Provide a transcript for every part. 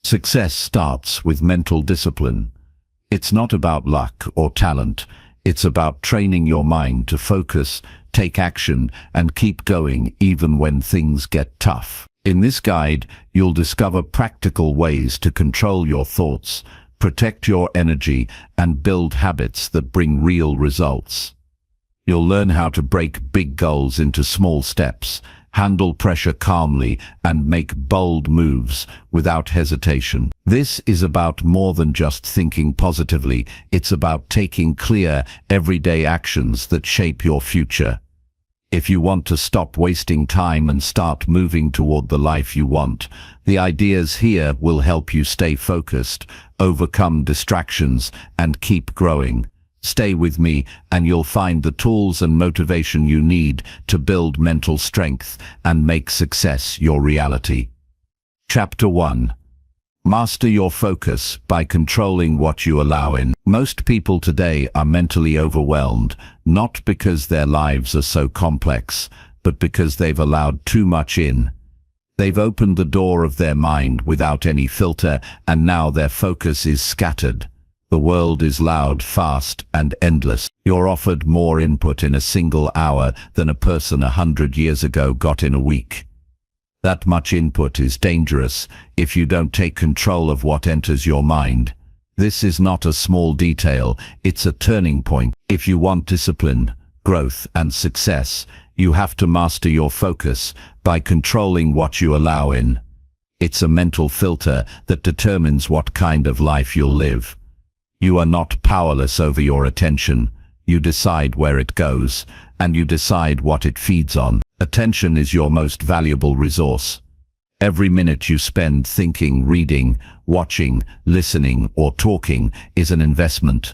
Success starts with mental discipline. It's not about luck or talent. It's about training your mind to focus, take action, and keep going even when things get tough. In this guide, you'll discover practical ways to control your thoughts, protect your energy, and build habits that bring real results. You'll learn how to break big goals into small steps, handle pressure calmly, and make bold moves without hesitation. This is about more than just thinking positively. It's about taking clear, everyday actions that shape your future. If you want to stop wasting time and start moving toward the life you want, the ideas here will help you stay focused, overcome distractions, and keep growing. Stay with me and you'll find the tools and motivation you need to build mental strength and make success your reality. Chapter 1. Master your focus by controlling what you allow in. Most people today are mentally overwhelmed, not because their lives are so complex, but because they've allowed too much in. They've opened the door of their mind without any filter, and now their focus is scattered. The world is loud, fast, and endless. You're offered more input in a single hour than a person 100 years ago got in a week. That much input is dangerous if you don't take control of what enters your mind. This is not a small detail, it's a turning point. If you want discipline, growth, and success, you have to master your focus by controlling what you allow in. It's a mental filter that determines what kind of life you'll live. You are not powerless over your attention. You decide where it goes, and you decide what it feeds on. Attention is your most valuable resource. Every minute you spend thinking, reading, watching, listening, or talking is an investment.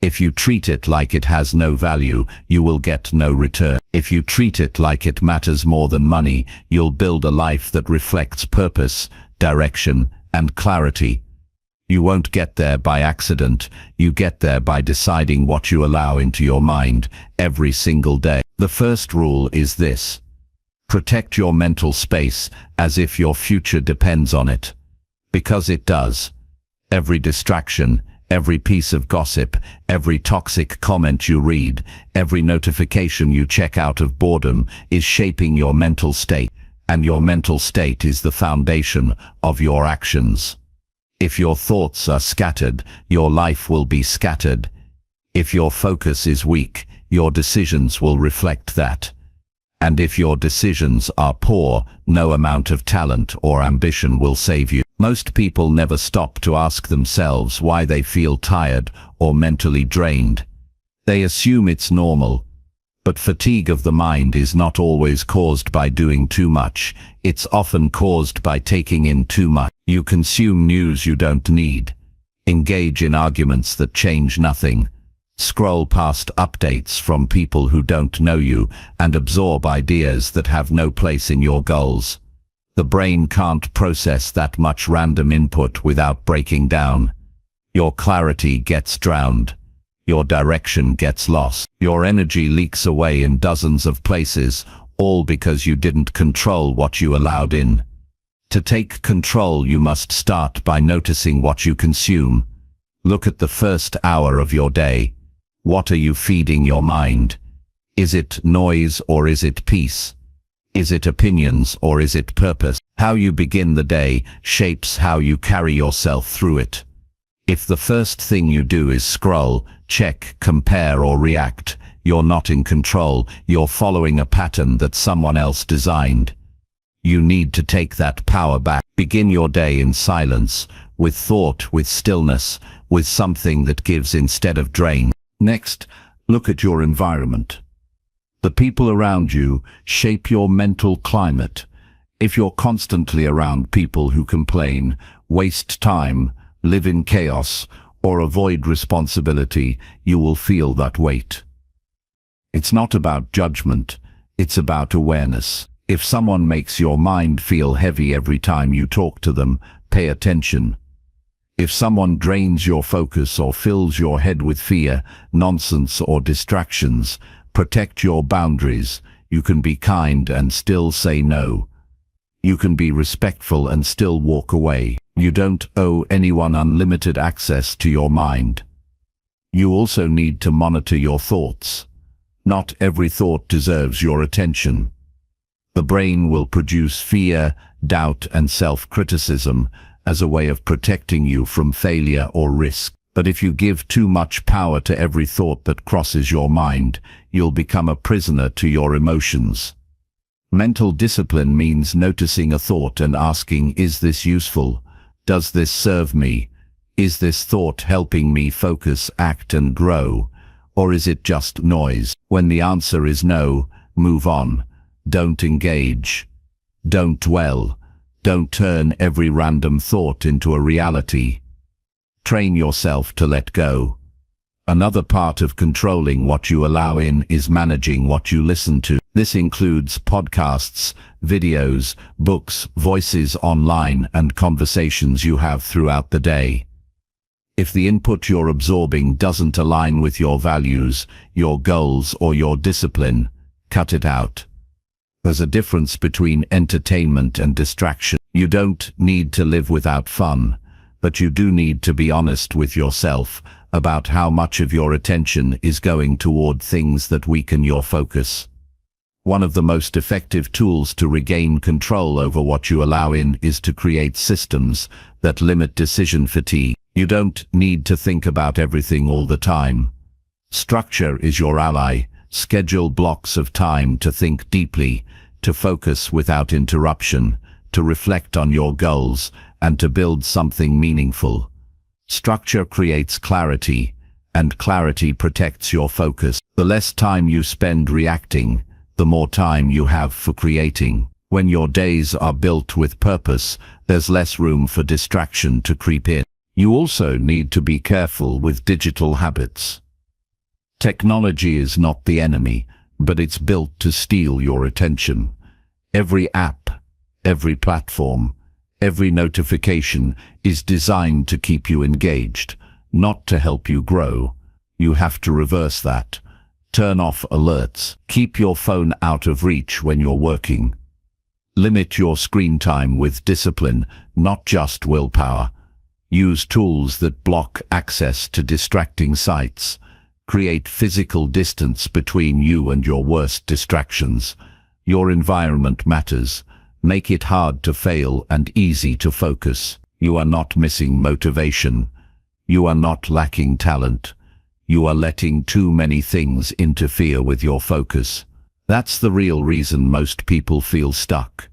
If you treat it like it has no value, you will get no return. If you treat it like it matters more than money, you'll build a life that reflects purpose, direction, and clarity. You won't get there by accident. You get there by deciding what you allow into your mind every single day. The first rule is this: protect your mental space as if your future depends on it. Because it does. Every distraction, every piece of gossip, every toxic comment you read, every notification you check out of boredom is shaping your mental state, and your mental state is the foundation of your actions. If your thoughts are scattered, your life will be scattered. If your focus is weak, your decisions will reflect that. And if your decisions are poor, no amount of talent or ambition will save you. Most people never stop to ask themselves why they feel tired or mentally drained. They assume it's normal. But fatigue of the mind is not always caused by doing too much. It's often caused by taking in too much. You consume news you don't need. Engage in arguments that change nothing. Scroll past updates from people who don't know you and absorb ideas that have no place in your goals. The brain can't process that much random input without breaking down. Your clarity gets drowned. Your direction gets lost. Your energy leaks away in dozens of places, all because you didn't control what you allowed in. To take control, you must start by noticing what you consume. Look at the first hour of your day. What are you feeding your mind? Is it noise or is it peace? Is it opinions or is it purpose? How you begin the day shapes how you carry yourself through it. If the first thing you do is scroll, check, compare, or react, you're not in control. You're following a pattern that someone else designed. You need to take that power back. Begin your day in silence, with thought, with stillness, with something that gives instead of drain. Next, look at your environment. The people around you shape your mental climate. If you're constantly around people who complain, waste time, live in chaos, or avoid responsibility, you will feel that weight. It's not about judgment, it's about awareness. If someone makes your mind feel heavy every time you talk to them, pay attention. If someone drains your focus or fills your head with fear, nonsense, or distractions, protect your boundaries. You can be kind and still say no. You can be respectful and still walk away. You don't owe anyone unlimited access to your mind. You also need to monitor your thoughts. Not every thought deserves your attention. The brain will produce fear, doubt, and self-criticism as a way of protecting you from failure or risk. But if you give too much power to every thought that crosses your mind, you'll become a prisoner to your emotions. Mental discipline means noticing a thought and asking, is this useful? Does this serve me? Is this thought helping me focus, act, and grow? Or is it just noise? When the answer is no, move on. Don't engage. Don't dwell. Don't turn every random thought into a reality. Train yourself to let go. Another part of controlling what you allow in is managing what you listen to. This includes podcasts, videos, books, voices online, and conversations you have throughout the day. If the input you're absorbing doesn't align with your values, your goals, or your discipline, cut it out. There's a difference between entertainment and distraction. You don't need to live without fun, but you do need to be honest with yourself about how much of your attention is going toward things that weaken your focus. One of the most effective tools to regain control over what you allow in is to create systems that limit decision fatigue. You don't need to think about everything all the time. Structure is your ally. Schedule blocks of time to think deeply, to focus without interruption, to reflect on your goals, and to build something meaningful. Structure creates clarity, and clarity protects your focus. The less time you spend reacting, the more time you have for creating. When your days are built with purpose, there's less room for distraction to creep in. You also need to be careful with digital habits. Technology is not the enemy, but it's built to steal your attention. Every app, every platform, every notification is designed to keep you engaged, not to help you grow. You have to reverse that. Turn off alerts. Keep your phone out of reach when you're working. Limit your screen time with discipline, not just willpower. Use tools that block access to distracting sites. Create physical distance between you and your worst distractions. Your environment matters. Make it hard to fail and easy to focus. You are not missing motivation. You are not lacking talent. You are letting too many things interfere with your focus. That's the real reason most people feel stuck.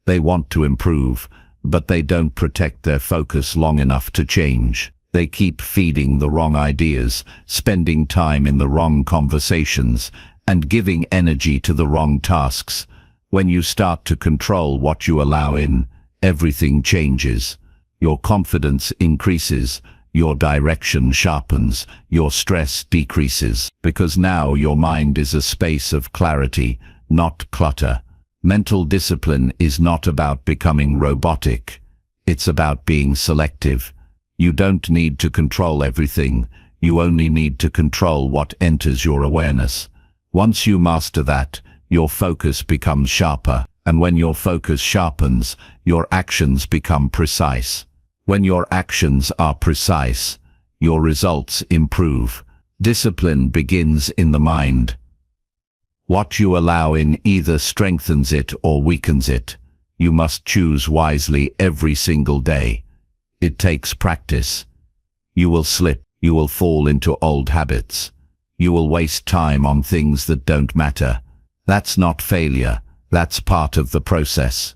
They want to improve, but they don't protect their focus long enough to change. They keep feeding the wrong ideas, spending time in the wrong conversations, and giving energy to the wrong tasks. When you start to control what you allow in, everything changes. Your confidence increases, your direction sharpens, your stress decreases, because now your mind is a space of clarity, not clutter. Mental discipline is not about becoming robotic. It's about being selective. You don't need to control everything. You only need to control what enters your awareness. Once you master that, your focus becomes sharper. And when your focus sharpens, your actions become precise. When your actions are precise, your results improve. Discipline begins in the mind. What you allow in either strengthens it or weakens it. You must choose wisely every single day. It takes practice. You will slip. You will fall into old habits. You will waste time on things that don't matter. That's not failure. That's part of the process.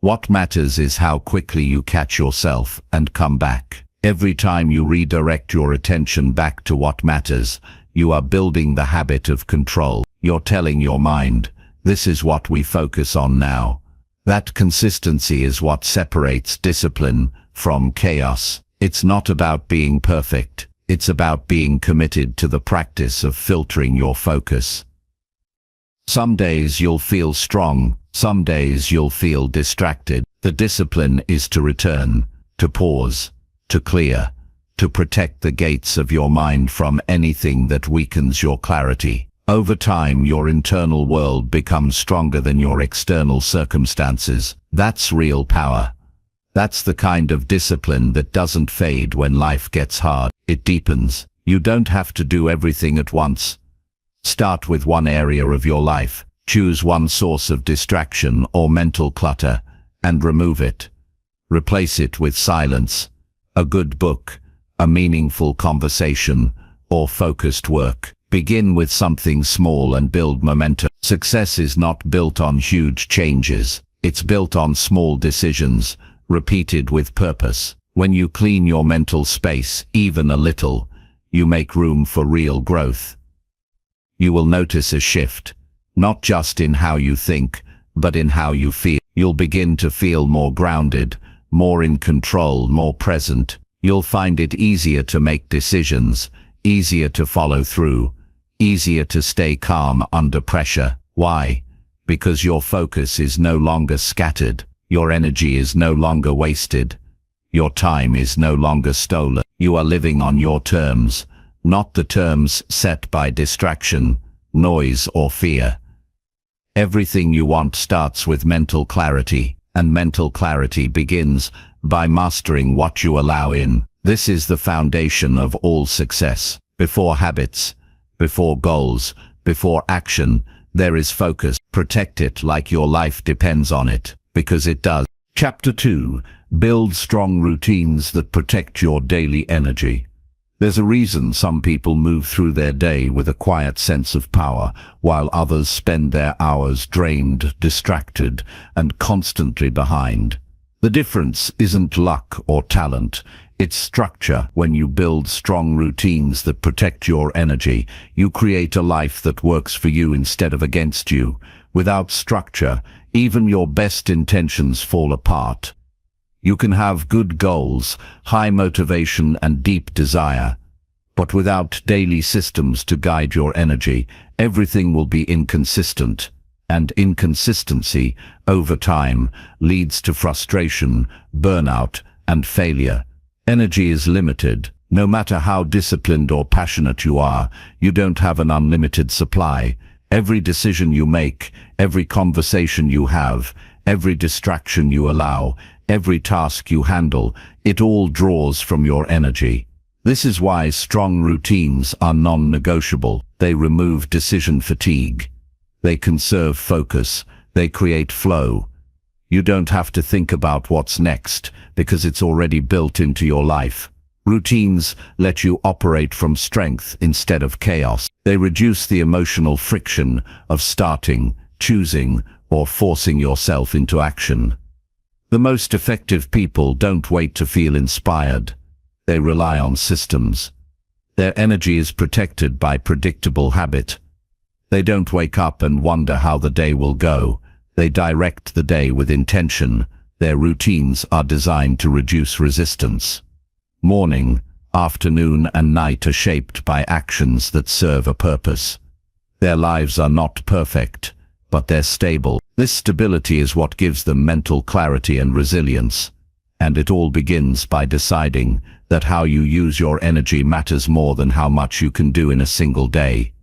What matters is how quickly you catch yourself and come back. Every time you redirect your attention back to what matters, you are building the habit of control. You're telling your mind, this is what we focus on now. That consistency is what separates discipline from chaos. It's not about being perfect. It's about being committed to the practice of filtering your focus. Some days you'll feel strong. Some days you'll feel distracted. The discipline is to return, to pause, to clear, to protect the gates of your mind from anything that weakens your clarity. Over time, your internal world becomes stronger than your external circumstances. That's real power. That's the kind of discipline that doesn't fade when life gets hard. It deepens. You don't have to do everything at once. Start with one area of your life. Choose one source of distraction or mental clutter and remove it. Replace it with silence, a good book, a meaningful conversation, or focused work. Begin with something small and build momentum. Success is not built on huge changes. It's built on small decisions, repeated with purpose. When you clean your mental space, even a little, you make room for real growth. You will notice a shift, not just in how you think, but in how you feel. You'll begin to feel more grounded, more in control, more present. You'll find it easier to make decisions, easier to follow through, easier to stay calm under pressure. Why? Because your focus is no longer scattered, your energy is no longer wasted, your time is no longer stolen. You are living on your terms, not the terms set by distraction, noise, or fear. Everything you want starts with mental clarity, and mental clarity begins by mastering what you allow in. This is the foundation of all success. Before habits, before goals, before action, there is focus. Protect it like your life depends on it, because it does. Chapter 2. Build strong routines that protect your daily energy. There's a reason some people move through their day with a quiet sense of power, while others spend their hours drained, distracted, and constantly behind. The difference isn't luck or talent, it's structure. When you build strong routines that protect your energy, you create a life that works for you instead of against you. Without structure, even your best intentions fall apart. You can have good goals, high motivation, and deep desire, but without daily systems to guide your energy, everything will be inconsistent. And inconsistency, over time, leads to frustration, burnout, and failure. Energy is limited. No matter how disciplined or passionate you are, you don't have an unlimited supply. Every decision you make, every conversation you have, every distraction you allow, every task you handle, it all draws from your energy. This is why strong routines are non-negotiable. They remove decision fatigue. They conserve focus. They create flow. You don't have to think about what's next, because it's already built into your life. Routines let you operate from strength instead of chaos. They reduce the emotional friction of starting, choosing, or forcing yourself into action. The most effective people don't wait to feel inspired. They rely on systems. Their energy is protected by predictable habit. They don't wake up and wonder how the day will go. They direct the day with intention. Their routines are designed to reduce resistance. Morning, afternoon, and night are shaped by actions that serve a purpose. Their lives are not perfect, but they're stable. This stability is what gives them mental clarity and resilience. And it all begins by deciding that how you use your energy matters more than how much you can do in a single day.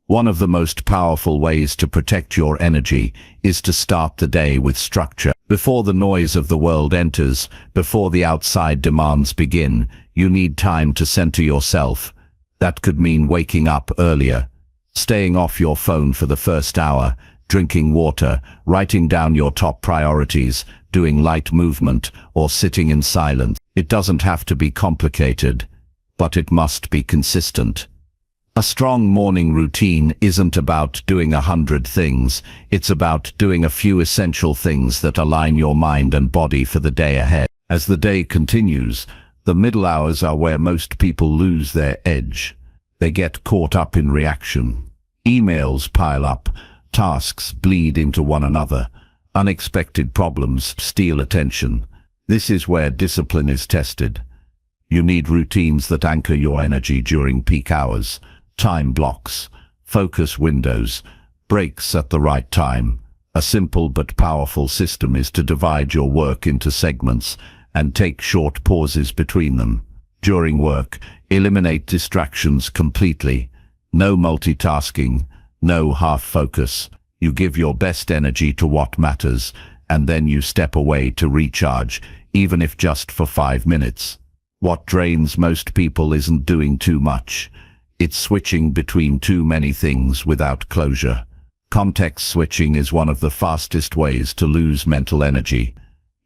One of the most powerful ways to protect your energy is to start the day with structure. Before the noise of the world enters, before the outside demands begin, you need time to center yourself. That could mean waking up earlier, staying off your phone for the first hour, drinking water, writing down your top priorities, doing light movement, or sitting in silence. It doesn't have to be complicated, but it must be consistent. A strong morning routine isn't about doing 100 things, it's about doing a few essential things that align your mind and body for the day ahead. As the day continues, the middle hours are where most people lose their edge. They get caught up in reaction. Emails pile up, tasks bleed into one another, unexpected problems steal attention. This is where discipline is tested. You need routines that anchor your energy during peak hours. Time blocks, focus windows, breaks at the right time. A simple but powerful system is to divide your work into segments and take short pauses between them. During work, eliminate distractions completely. No multitasking, no half focus. You give your best energy to what matters, and then you step away to recharge, even if just for 5 minutes. What drains most people isn't doing too much. It's switching between too many things without closure. Context switching is one of the fastest ways to lose mental energy.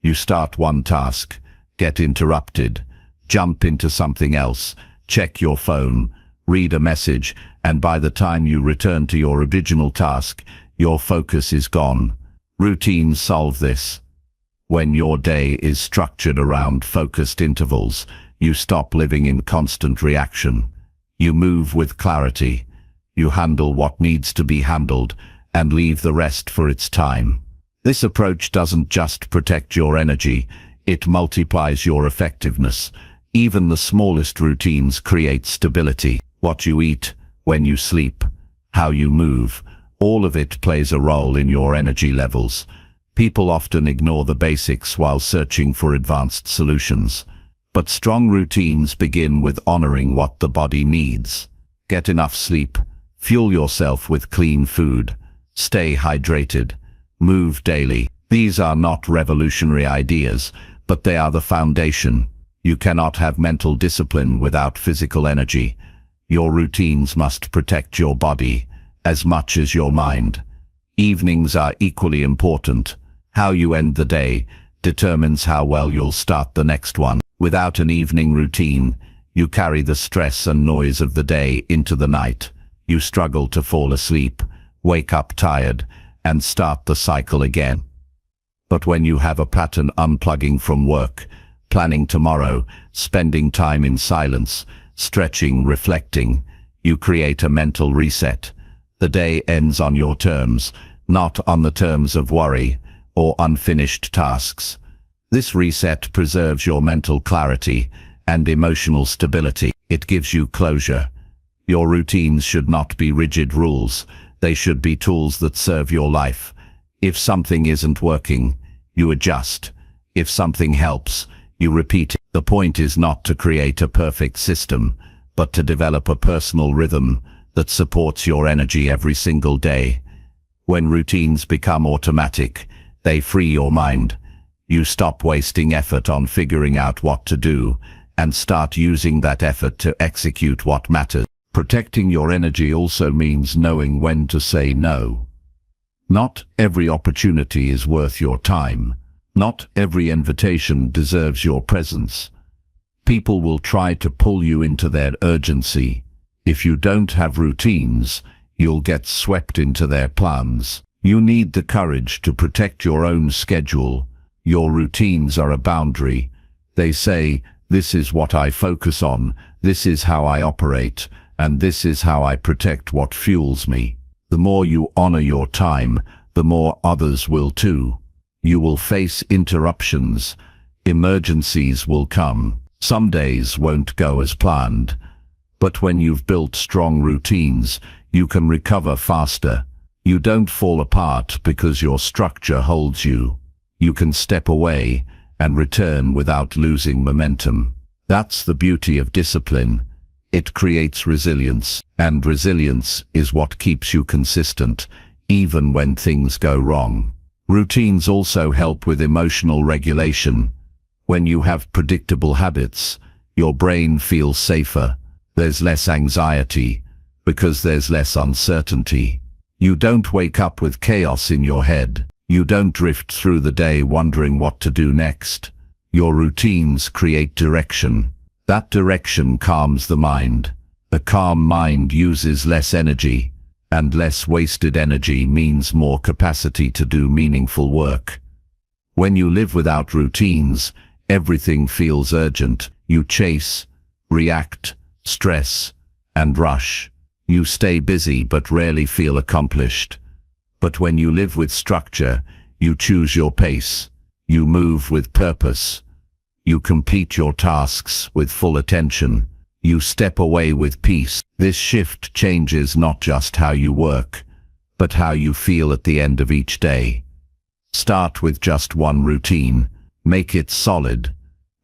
You start one task, get interrupted, jump into something else, check your phone, read a message, and by the time you return to your original task, your focus is gone. Routines solve this. When your day is structured around focused intervals, you stop living in constant reaction. You move with clarity. You handle what needs to be handled and leave the rest for its time. This approach doesn't just protect your energy, it multiplies your effectiveness. Even the smallest routines create stability. What you eat, when you sleep, how you move, all of it plays a role in your energy levels. People often ignore the basics while searching for advanced solutions. But strong routines begin with honoring what the body needs. Get enough sleep, fuel yourself with clean food, stay hydrated, move daily. These are not revolutionary ideas, but they are the foundation. You cannot have mental discipline without physical energy. Your routines must protect your body as much as your mind. Evenings are equally important. How you end the day determines how well you'll start the next one. Without an evening routine, you carry the stress and noise of the day into the night. You struggle to fall asleep, wake up tired, and start the cycle again. But when you have a pattern, unplugging from work, planning tomorrow, spending time in silence, stretching, reflecting, you create a mental reset. The day ends on your terms, not on the terms of worry or unfinished tasks. This reset preserves your mental clarity and emotional stability. It gives you closure. Your routines should not be rigid rules. They should be tools that serve your life. If something isn't working, you adjust. If something helps, you repeat it. The point is not to create a perfect system, but to develop a personal rhythm that supports your energy every single day. When routines become automatic, they free your mind. You stop wasting effort on figuring out what to do and start using that effort to execute what matters. Protecting your energy also means knowing when to say no. Not every opportunity is worth your time. Not every invitation deserves your presence. People will try to pull you into their urgency. If you don't have routines, you'll get swept into their plans. You need the courage to protect your own schedule. Your routines are a boundary. They say, this is what I focus on, this is how I operate, and this is how I protect what fuels me. The more you honor your time, the more others will too. You will face interruptions. Emergencies will come. Some days won't go as planned. But when you've built strong routines, you can recover faster. You don't fall apart because your structure holds you. You can step away and return without losing momentum. That's the beauty of discipline. It creates resilience, and resilience is what keeps you consistent, even when things go wrong. Routines also help with emotional regulation. When you have predictable habits, your brain feels safer. There's less anxiety because there's less uncertainty. You don't wake up with chaos in your head. You don't drift through the day wondering what to do next. Your routines create direction. That direction calms the mind. A calm mind uses less energy, and less wasted energy means more capacity to do meaningful work. When you live without routines, everything feels urgent. You chase, react, stress, and rush. You stay busy but rarely feel accomplished. But when you live with structure, you choose your pace. You move with purpose. You complete your tasks with full attention. You step away with peace. This shift changes not just how you work, but how you feel at the end of each day. Start with just one routine. Make it solid.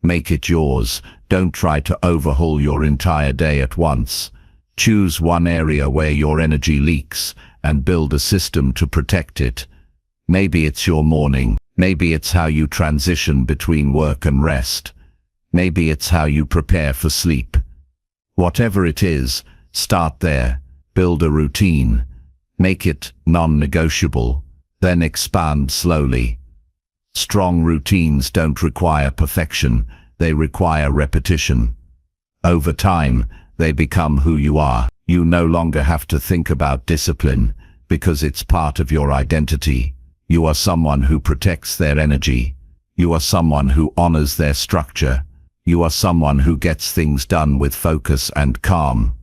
Make it yours. Don't try to overhaul your entire day at once. Choose one area where your energy leaks and build a system to protect it. Maybe it's your morning. Maybe it's how you transition between work and rest. Maybe it's how you prepare for sleep. Whatever it is, start there. Build a routine. Make it non-negotiable. Then expand slowly. Strong routines don't require perfection. They require repetition. Over time, they become who you are. You no longer have to think about discipline, because it's part of your identity. You are someone who protects their energy. You are someone who honors their structure. You are someone who gets things done with focus and calm.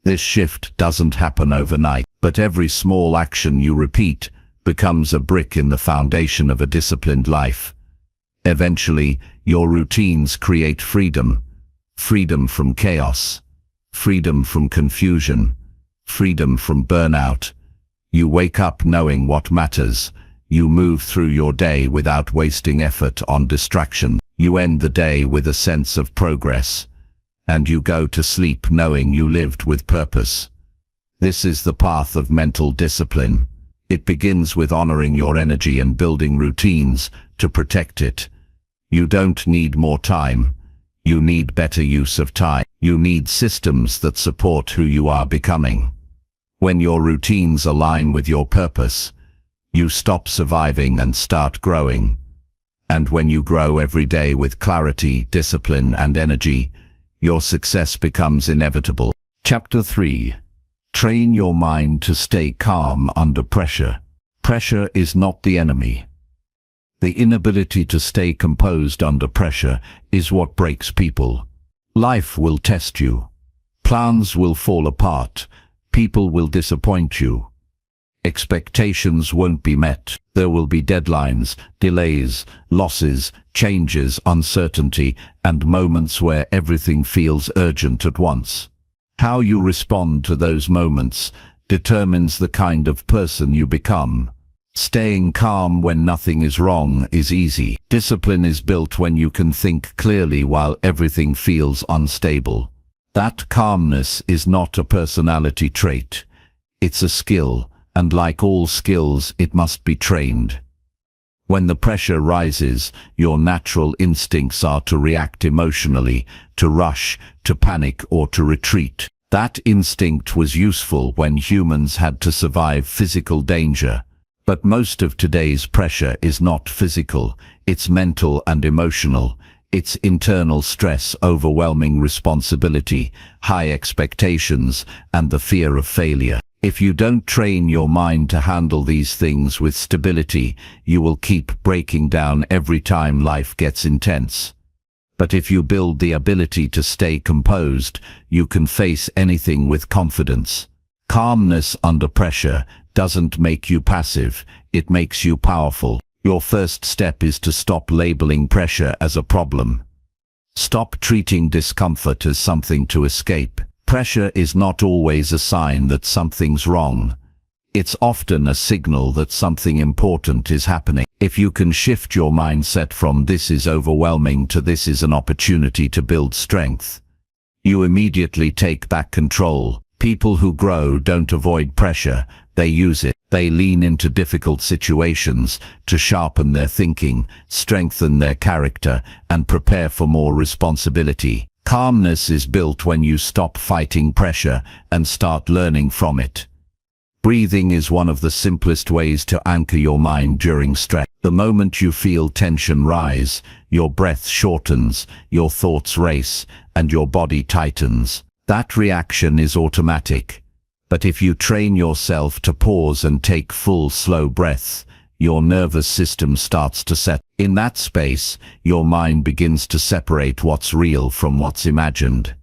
This shift doesn't happen overnight, but every small action you repeat becomes a brick in the foundation of a disciplined life. Eventually, your routines create freedom. Freedom from chaos. Freedom from confusion. Freedom from burnout. You wake up knowing what matters. You move through your day without wasting effort on distraction. You end the day with a sense of progress. And you go to sleep knowing you lived with purpose. This is the path of mental discipline. It begins with honoring your energy and building routines to protect it. You don't need more time. You need better use of time. You need systems that support who you are becoming. When your routines align with your purpose, you stop surviving and start growing. And when you grow every day with clarity, discipline, and energy, your success becomes inevitable. Chapter 3. Train your mind to stay calm under pressure. Pressure is not the enemy. The inability to stay composed under pressure is what breaks people. Life will test you. Plans will fall apart. People will disappoint you. Expectations won't be met. There will be deadlines, delays, losses, changes, uncertainty, and moments where everything feels urgent at once. How you respond to those moments determines the kind of person you become. Staying calm when nothing is wrong is easy. Discipline is built when you can think clearly while everything feels unstable. That calmness is not a personality trait. It's a skill, and like all skills, it must be trained. When the pressure rises, your natural instincts are to react emotionally, to rush, to panic, or to retreat. That instinct was useful when humans had to survive physical danger. But most of today's pressure is not physical, it's mental and emotional. It's internal stress, overwhelming responsibility, high expectations, and the fear of failure. If you don't train your mind to handle these things with stability, you will keep breaking down every time life gets intense. But if you build the ability to stay composed, you can face anything with confidence. Calmness under pressure doesn't make you passive, it makes you powerful. Your first step is to stop labeling pressure as a problem. Stop treating discomfort as something to escape. Pressure is not always a sign that something's wrong. It's often a signal that something important is happening. If you can shift your mindset from "this is overwhelming" to "this is an opportunity to build strength," you immediately take back control. People who grow don't avoid pressure, they use it. They lean into difficult situations to sharpen their thinking, strengthen their character, and prepare for more responsibility. Calmness is built when you stop fighting pressure and start learning from it. Breathing is one of the simplest ways to anchor your mind during stress. The moment you feel tension rise, your breath shortens, your thoughts race, and your body tightens. That reaction is automatic. But if you train yourself to pause and take full, slow breaths, your nervous system starts to set. In that space, your mind begins to separate what's real from what's imagined.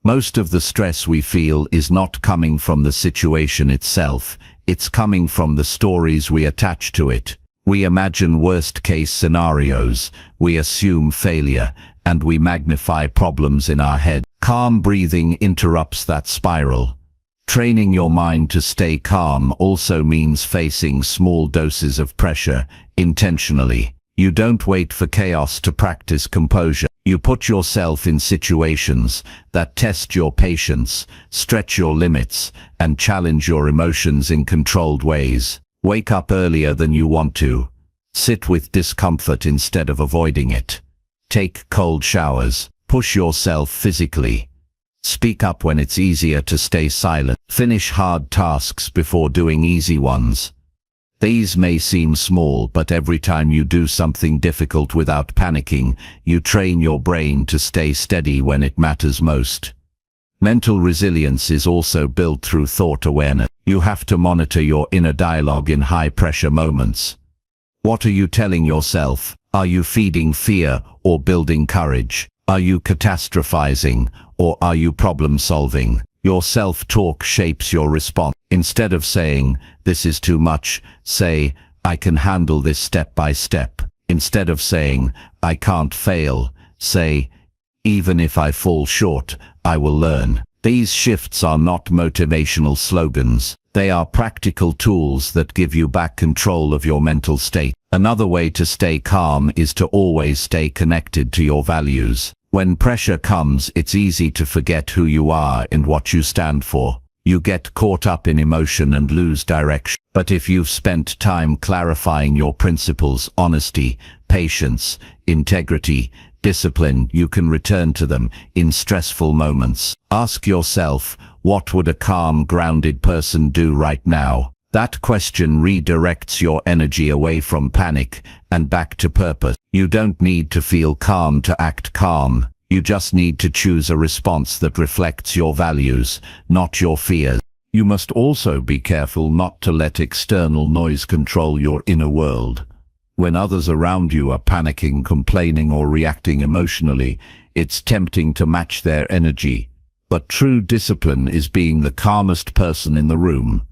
Most of the stress we feel is not coming from the situation itself, it's coming from the stories we attach to it. We imagine worst-case scenarios, we assume failure, and we magnify problems in our head. Calm breathing interrupts that spiral. Training your mind to stay calm also means facing small doses of pressure intentionally. You don't wait for chaos to practice composure. You put yourself in situations that test your patience, stretch your limits, and challenge your emotions in controlled ways. Wake up earlier than you want to. Sit with discomfort instead of avoiding it. Take cold showers. Push yourself physically. Speak up when it's easier to stay silent. Finish hard tasks before doing easy ones. These may seem small, but every time you do something difficult without panicking, you train your brain to stay steady when it matters most. Mental resilience is also built through thought awareness. You have to monitor your inner dialogue in high-pressure moments. What are you telling yourself? Are you feeding fear or building courage? Are you catastrophizing or are you problem-solving? Your self-talk shapes your response. Instead of saying, "This is too much," say, "I can handle this step by step." Instead of saying, "I can't fail," say, "Even if I fall short, I will learn." These shifts are not motivational slogans. They are practical tools that give you back control of your mental state. Another way to stay calm is to always stay connected to your values. When pressure comes, it's easy to forget who you are and what you stand for. You get caught up in emotion and lose direction. But if you've spent time clarifying your principles, honesty, patience, integrity, discipline, you can return to them in stressful moments. Ask yourself, what would a calm, grounded person do right now? That question redirects your energy away from panic and back to purpose. You don't need to feel calm to act calm. You just need to choose a response that reflects your values, not your fears. You must also be careful not to let external noise control your inner world. When others around you are panicking, complaining, or reacting emotionally, it's tempting to match their energy. But true discipline is being the calmest person in the room,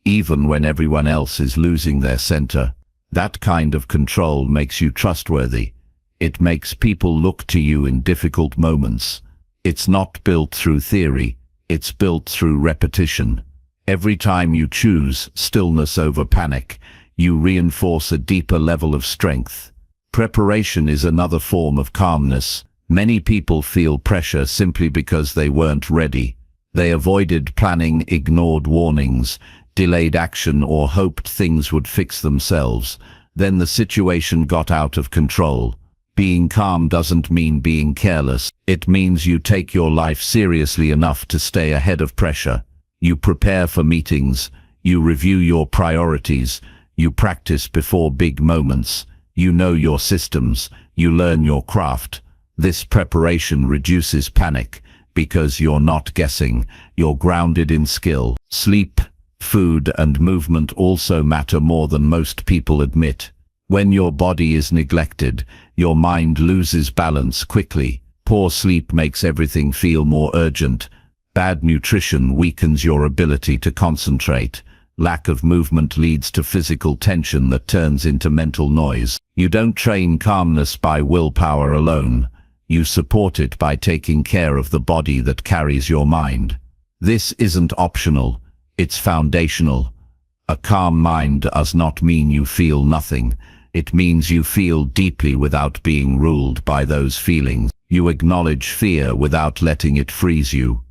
even when everyone else is losing their center. That kind of control makes you trustworthy. It makes people look to you in difficult moments. It's not built through theory, it's built through repetition. Every time you choose stillness over panic, you reinforce a deeper level of strength. Preparation is another form of calmness. Many people feel pressure simply because they weren't ready. They avoided planning, ignored warnings, delayed action, or hoped things would fix themselves. Then the situation got out of control. Being calm doesn't mean being careless. It means you take your life seriously enough to stay ahead of pressure. You prepare for meetings. You review your priorities. You practice before big moments. You know your systems. You learn your craft. This preparation reduces panic because you're not guessing. You're grounded in skill. Sleep, food, and movement also matter more than most people admit. When your body is neglected, your mind loses balance quickly. Poor sleep makes everything feel more urgent. Bad nutrition weakens your ability to concentrate. Lack of movement leads to physical tension that turns into mental noise. You don't train calmness by willpower alone. You support it by taking care of the body that carries your mind. This isn't optional, it's foundational. A calm mind does not mean you feel nothing. It means you feel deeply without being ruled by those feelings. You acknowledge fear without letting it freeze you.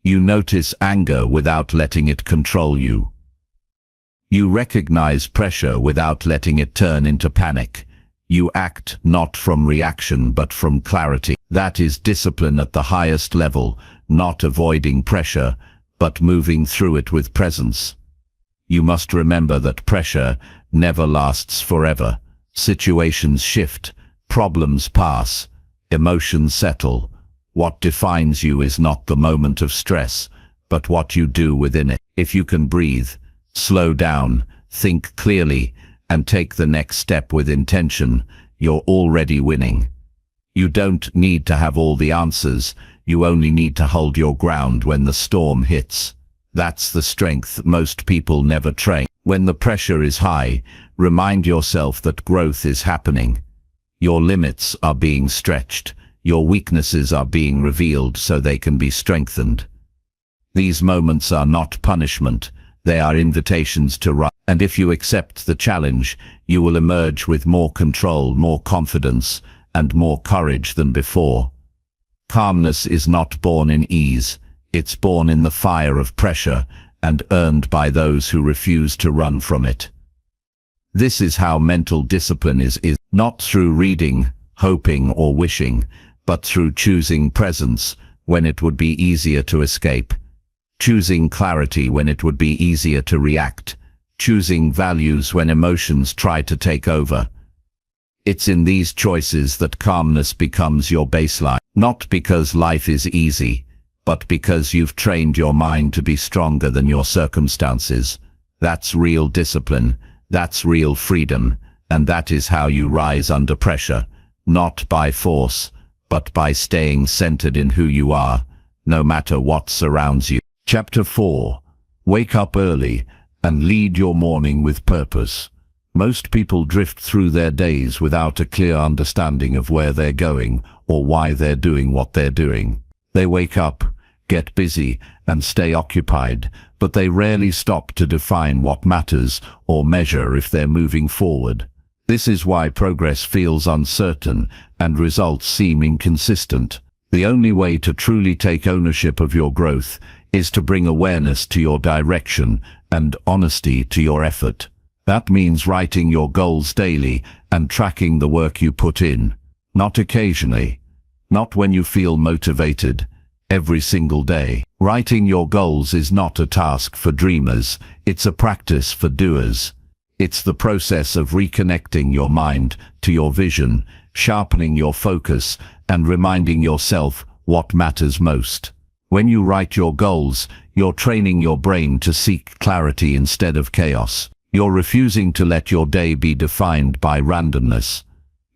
You notice anger without letting it control you. You recognize pressure without letting it turn into panic. You act not from reaction but from clarity. That is discipline at the highest level, not avoiding pressure, but moving through it with presence. You must remember that pressure never lasts forever. Situations shift, problems pass, emotions settle. What defines you is not the moment of stress, but what you do within it. If you can breathe, slow down, think clearly, and take the next step with intention, you're already winning. You don't need to have all the answers, you only need to hold your ground when the storm hits. That's the strength most people never train. When the pressure is high, remind yourself that growth is happening. Your limits are being stretched, your weaknesses are being revealed so they can be strengthened. These moments are not punishment, they are invitations to rise. And if you accept the challenge, you will emerge with more control, more confidence, and more courage than before. Calmness is not born in ease, it's born in the fire of pressure and earned by those who refuse to run from it. This is how mental discipline is not through reading, hoping or wishing, but through choosing presence when it would be easier to escape, choosing clarity when it would be easier to react, choosing values when emotions try to take over. It's in these choices that calmness becomes your baseline, not because life is easy, but because you've trained your mind to be stronger than your circumstances. That's real discipline, that's real freedom, and that is how you rise under pressure, not by force, but by staying centered in who you are, no matter what surrounds you. Chapter 4. Wake up early and lead your morning with purpose. Most people drift through their days without a clear understanding of where they're going or why they're doing what they're doing. They wake up, get busy, and stay occupied, but they rarely stop to define what matters or measure if they're moving forward. This is why progress feels uncertain and results seem inconsistent. The only way to truly take ownership of your growth is to bring awareness to your direction and honesty to your effort. That means writing your goals daily and tracking the work you put in. Not occasionally, not when you feel motivated, every single day. Writing your goals is not a task for dreamers, it's a practice for doers. It's the process of reconnecting your mind to your vision, sharpening your focus, and reminding yourself what matters most. When you write your goals, you're training your brain to seek clarity instead of chaos. You're refusing to let your day be defined by randomness.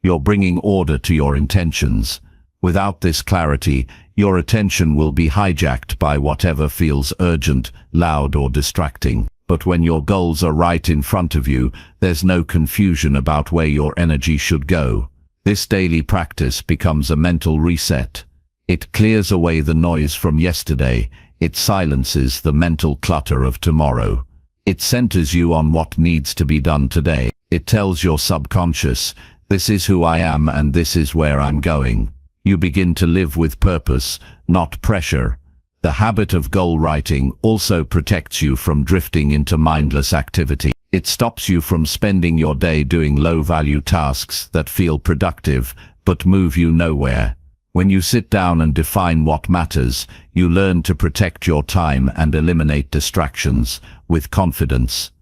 You're bringing order to your intentions. Without this clarity, your attention will be hijacked by whatever feels urgent, loud, or distracting. But when your goals are right in front of you, there's no confusion about where your energy should go. This daily practice becomes a mental reset. It clears away the noise from yesterday. It silences the mental clutter of tomorrow. It centers you on what needs to be done today. It tells your subconscious, this is who I am and this is where I'm going. You begin to live with purpose, not pressure. The habit of goal writing also protects you from drifting into mindless activity. It stops you from spending your day doing low-value tasks that feel productive but move you nowhere. When you sit down and define what matters, you learn to protect your time and eliminate distractions with confidence.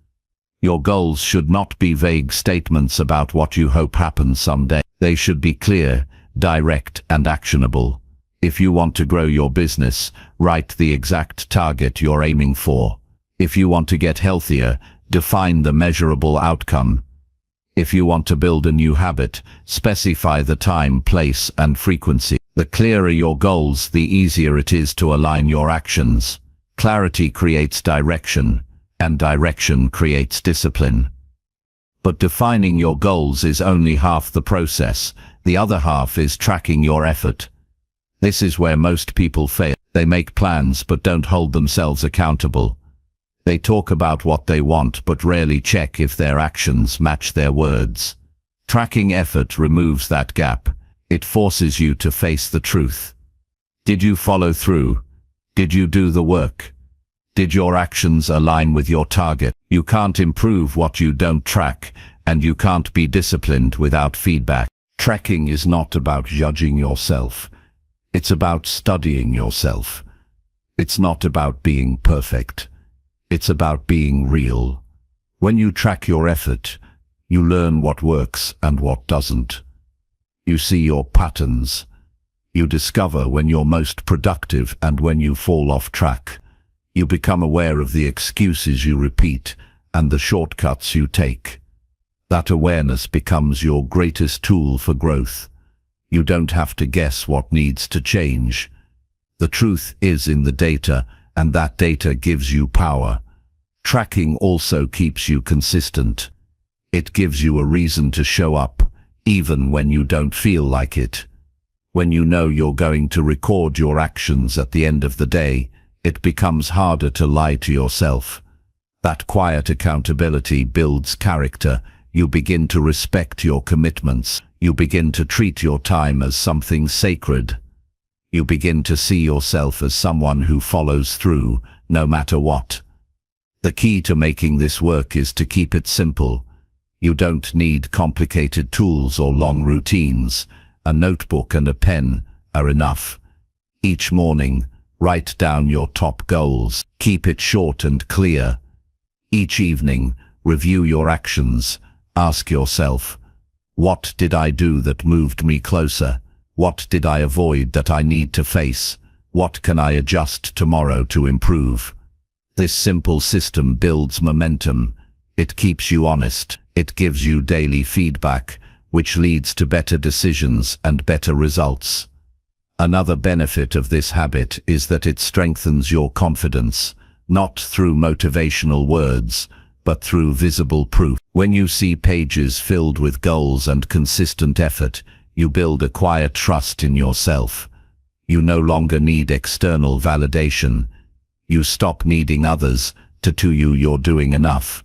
Your goals should not be vague statements about what you hope happens someday. They should be clear, direct, and actionable. If you want to grow your business, write the exact target you're aiming for. If you want to get healthier, define the measurable outcome. If you want to build a new habit, specify the time, place, and frequency. The clearer your goals, the easier it is to align your actions. Clarity creates direction, and direction creates discipline. But defining your goals is only half the process. The other half is tracking your effort. This is where most people fail. They make plans but don't hold themselves accountable. They talk about what they want but rarely check if their actions match their words. Tracking effort removes that gap. It forces you to face the truth. Did you follow through? Did you do the work? Did your actions align with your target? You can't improve what you don't track, and you can't be disciplined without feedback. Tracking is not about judging yourself. It's about studying yourself. It's not about being perfect. It's about being real. When you track your effort, you learn what works and what doesn't. You see your patterns. You discover when you're most productive and when you fall off track. You become aware of the excuses you repeat and the shortcuts you take. That awareness becomes your greatest tool for growth. You don't have to guess what needs to change. The truth is in the data, and that data gives you power. Tracking also keeps you consistent. It gives you a reason to show up, even when you don't feel like it. When you know you're going to record your actions at the end of the day, it becomes harder to lie to yourself. That quiet accountability builds character. You begin to respect your commitments. You begin to treat your time as something sacred. You begin to see yourself as someone who follows through, no matter what. The key to making this work is to keep it simple. You don't need complicated tools or long routines. A notebook and a pen are enough. Each morning, write down your top goals. Keep it short and clear. Each evening, review your actions. Ask yourself, what did I do that moved me closer? What did I avoid that I need to face? What can I adjust tomorrow to improve? This simple system builds momentum. It keeps you honest. It gives you daily feedback, which leads to better decisions and better results. Another benefit of this habit is that it strengthens your confidence, not through motivational words, but through visible proof. When you see pages filled with goals and consistent effort, you build a quiet trust in yourself. You no longer need external validation. You stop needing others to tell you you're doing enough.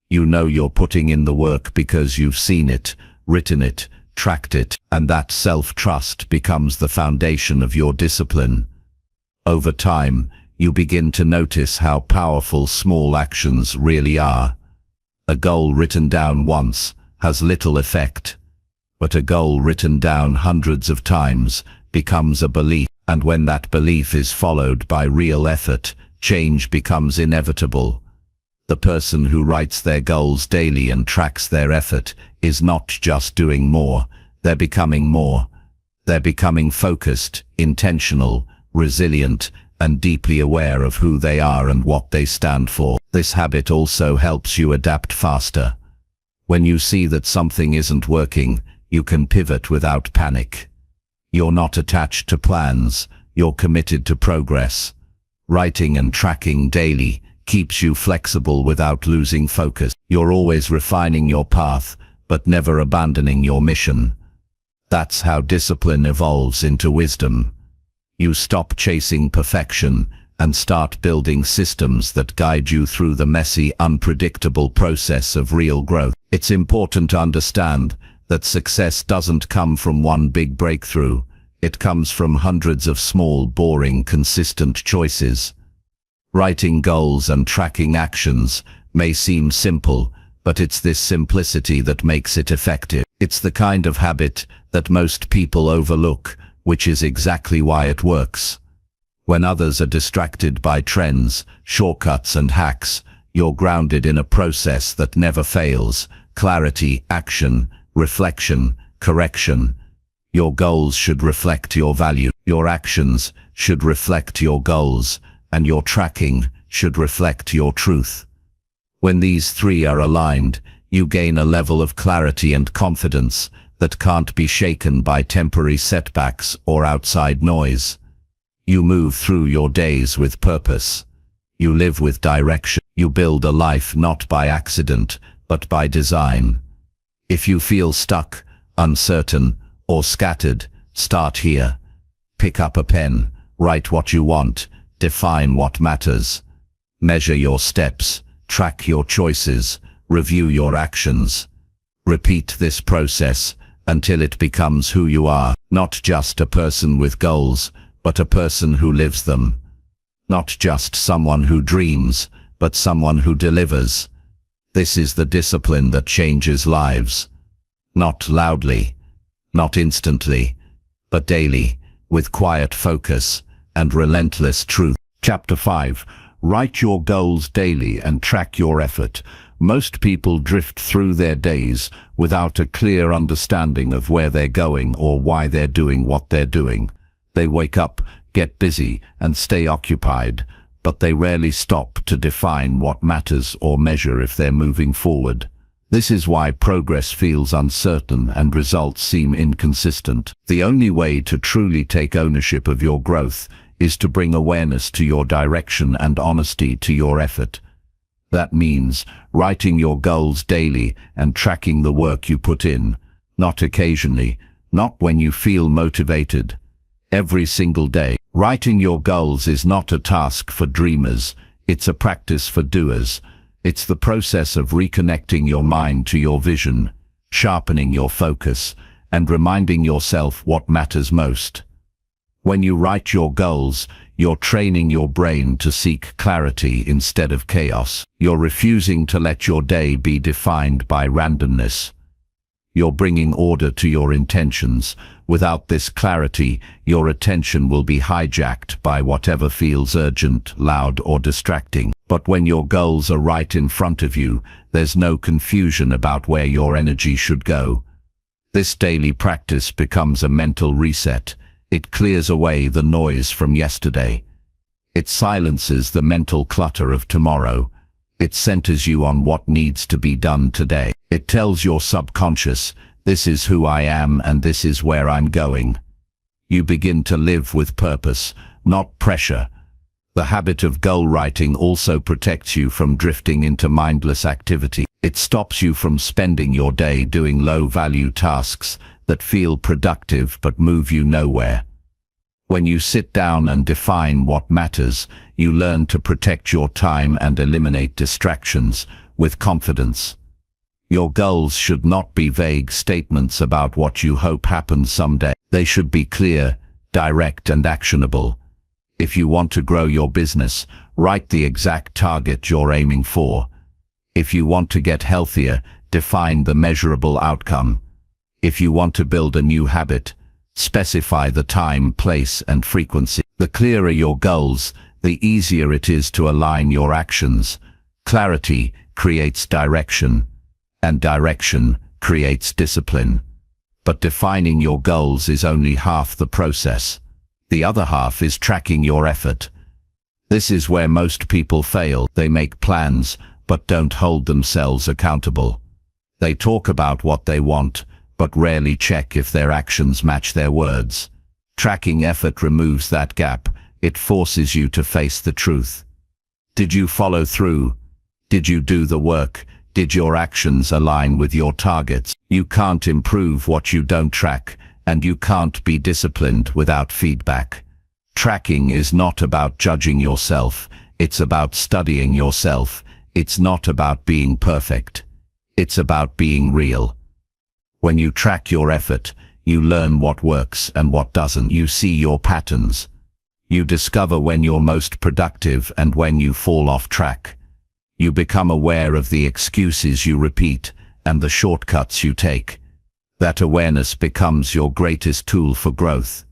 You know you're putting in the work because you've seen it, written it, tracked it, and that self-trust becomes the foundation of your discipline. Over time, you begin to notice how powerful small actions really are. A goal written down once has little effect, but a goal written down hundreds of times becomes a belief, and when that belief is followed by real effort, change becomes inevitable. The person who writes their goals daily and tracks their effort is not just doing more, they're becoming more. They're becoming focused, intentional, resilient, and deeply aware of who they are and what they stand for. This habit also helps you adapt faster. When you see that something isn't working, you can pivot without panic. You're not attached to plans, you're committed to progress. Writing and tracking daily keeps you flexible without losing focus. You're always refining your path, but never abandoning your mission. That's how discipline evolves into wisdom. You stop chasing perfection and start building systems that guide you through the messy, unpredictable process of real growth. It's important to understand that success doesn't come from one big breakthrough. It comes from hundreds of small, boring, consistent choices. Writing goals and tracking actions may seem simple, but it's this simplicity that makes it effective. It's the kind of habit that most people overlook, which is exactly why it works. When others are distracted by trends, shortcuts and hacks, you're grounded in a process that never fails: clarity, action, reflection, correction. Your goals should reflect your value. Your actions should reflect your goals, and your tracking should reflect your truth. When these three are aligned, you gain a level of clarity and confidence that can't be shaken by temporary setbacks or outside noise. You move through your days with purpose. You live with direction. You build a life not by accident, but by design. If you feel stuck, uncertain, or scattered, start here. Pick up a pen, write what you want, define what matters. Measure your steps, track your choices, review your actions. Repeat this process until it becomes who you are, not just a person with goals, but a person who lives them. Not just someone who dreams, but someone who delivers. This is the discipline that changes lives. Not loudly, not instantly, but daily, with quiet focus and relentless truth. Chapter 5. Write your goals daily and track your effort. Most people drift through their days without a clear understanding of where they're going or why they're doing what they're doing. They wake up, get busy, and stay occupied, but they rarely stop to define what matters or measure if they're moving forward. This is why progress feels uncertain and results seem inconsistent. The only way to truly take ownership of your growth is to bring awareness to your direction and honesty to your effort. That means writing your goals daily and tracking the work you put in, not occasionally, not when you feel motivated. Every single day. Writing your goals is not a task for dreamers, it's a practice for doers. It's the process of reconnecting your mind to your vision, sharpening your focus, and reminding yourself what matters most. When you write your goals, you're training your brain to seek clarity instead of chaos. You're refusing to let your day be defined by randomness. You're bringing order to your intentions. Without this clarity, your attention will be hijacked by whatever feels urgent, loud, or distracting. But when your goals are right in front of you, there's no confusion about where your energy should go. This daily practice becomes a mental reset. It clears away the noise from yesterday. It silences the mental clutter of tomorrow. It centers you on what needs to be done today. It tells your subconscious, this is who I am and this is where I'm going. You begin to live with purpose, not pressure. The habit of goal writing also protects you from drifting into mindless activity. It stops you from spending your day doing low-value tasks that feel productive but move you nowhere. When you sit down and define what matters, you learn to protect your time and eliminate distractions with confidence. Your goals should not be vague statements about what you hope happens someday. They should be clear, direct, and actionable. If you want to grow your business, write the exact target you're aiming for. If you want to get healthier, define the measurable outcome. If you want to build a new habit, specify the time, place, and frequency. The clearer your goals, the easier it is to align your actions. Clarity creates direction, and direction creates discipline. But defining your goals is only half the process. The other half is tracking your effort. This is where most people fail. They make plans, but don't hold themselves accountable. They talk about what they want, but rarely check if their actions match their words. Tracking effort removes that gap. It forces you to face the truth. Did you follow through? Did you do the work? Did your actions align with your targets? You can't improve what you don't track, and you can't be disciplined without feedback. Tracking is not about judging yourself. It's about studying yourself. It's not about being perfect. It's about being real. When you track your effort, you learn what works and what doesn't. You see your patterns. You discover when you're most productive and when you fall off track. You become aware of the excuses you repeat and the shortcuts you take. That awareness becomes your greatest tool for growth.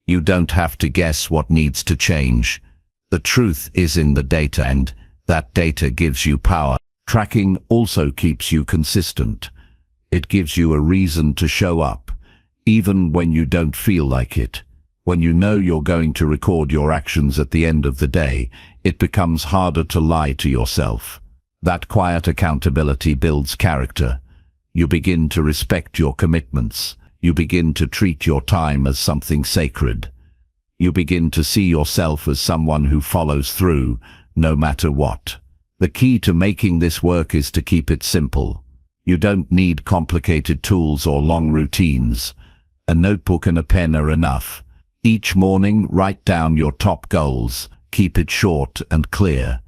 You don't have to guess what needs to change. The truth is in the data, and that data gives you power. Tracking also keeps you consistent. It gives you a reason to show up, even when you don't feel like it. When you know you're going to record your actions at the end of the day, it becomes harder to lie to yourself. That quiet accountability builds character. You begin to respect your commitments. You begin to treat your time as something sacred. You begin to see yourself as someone who follows through, no matter what. The key to making this work is to keep it simple. You don't need complicated tools or long routines. A notebook and a pen are enough. Each morning, write down your top goals. Keep it short and clear.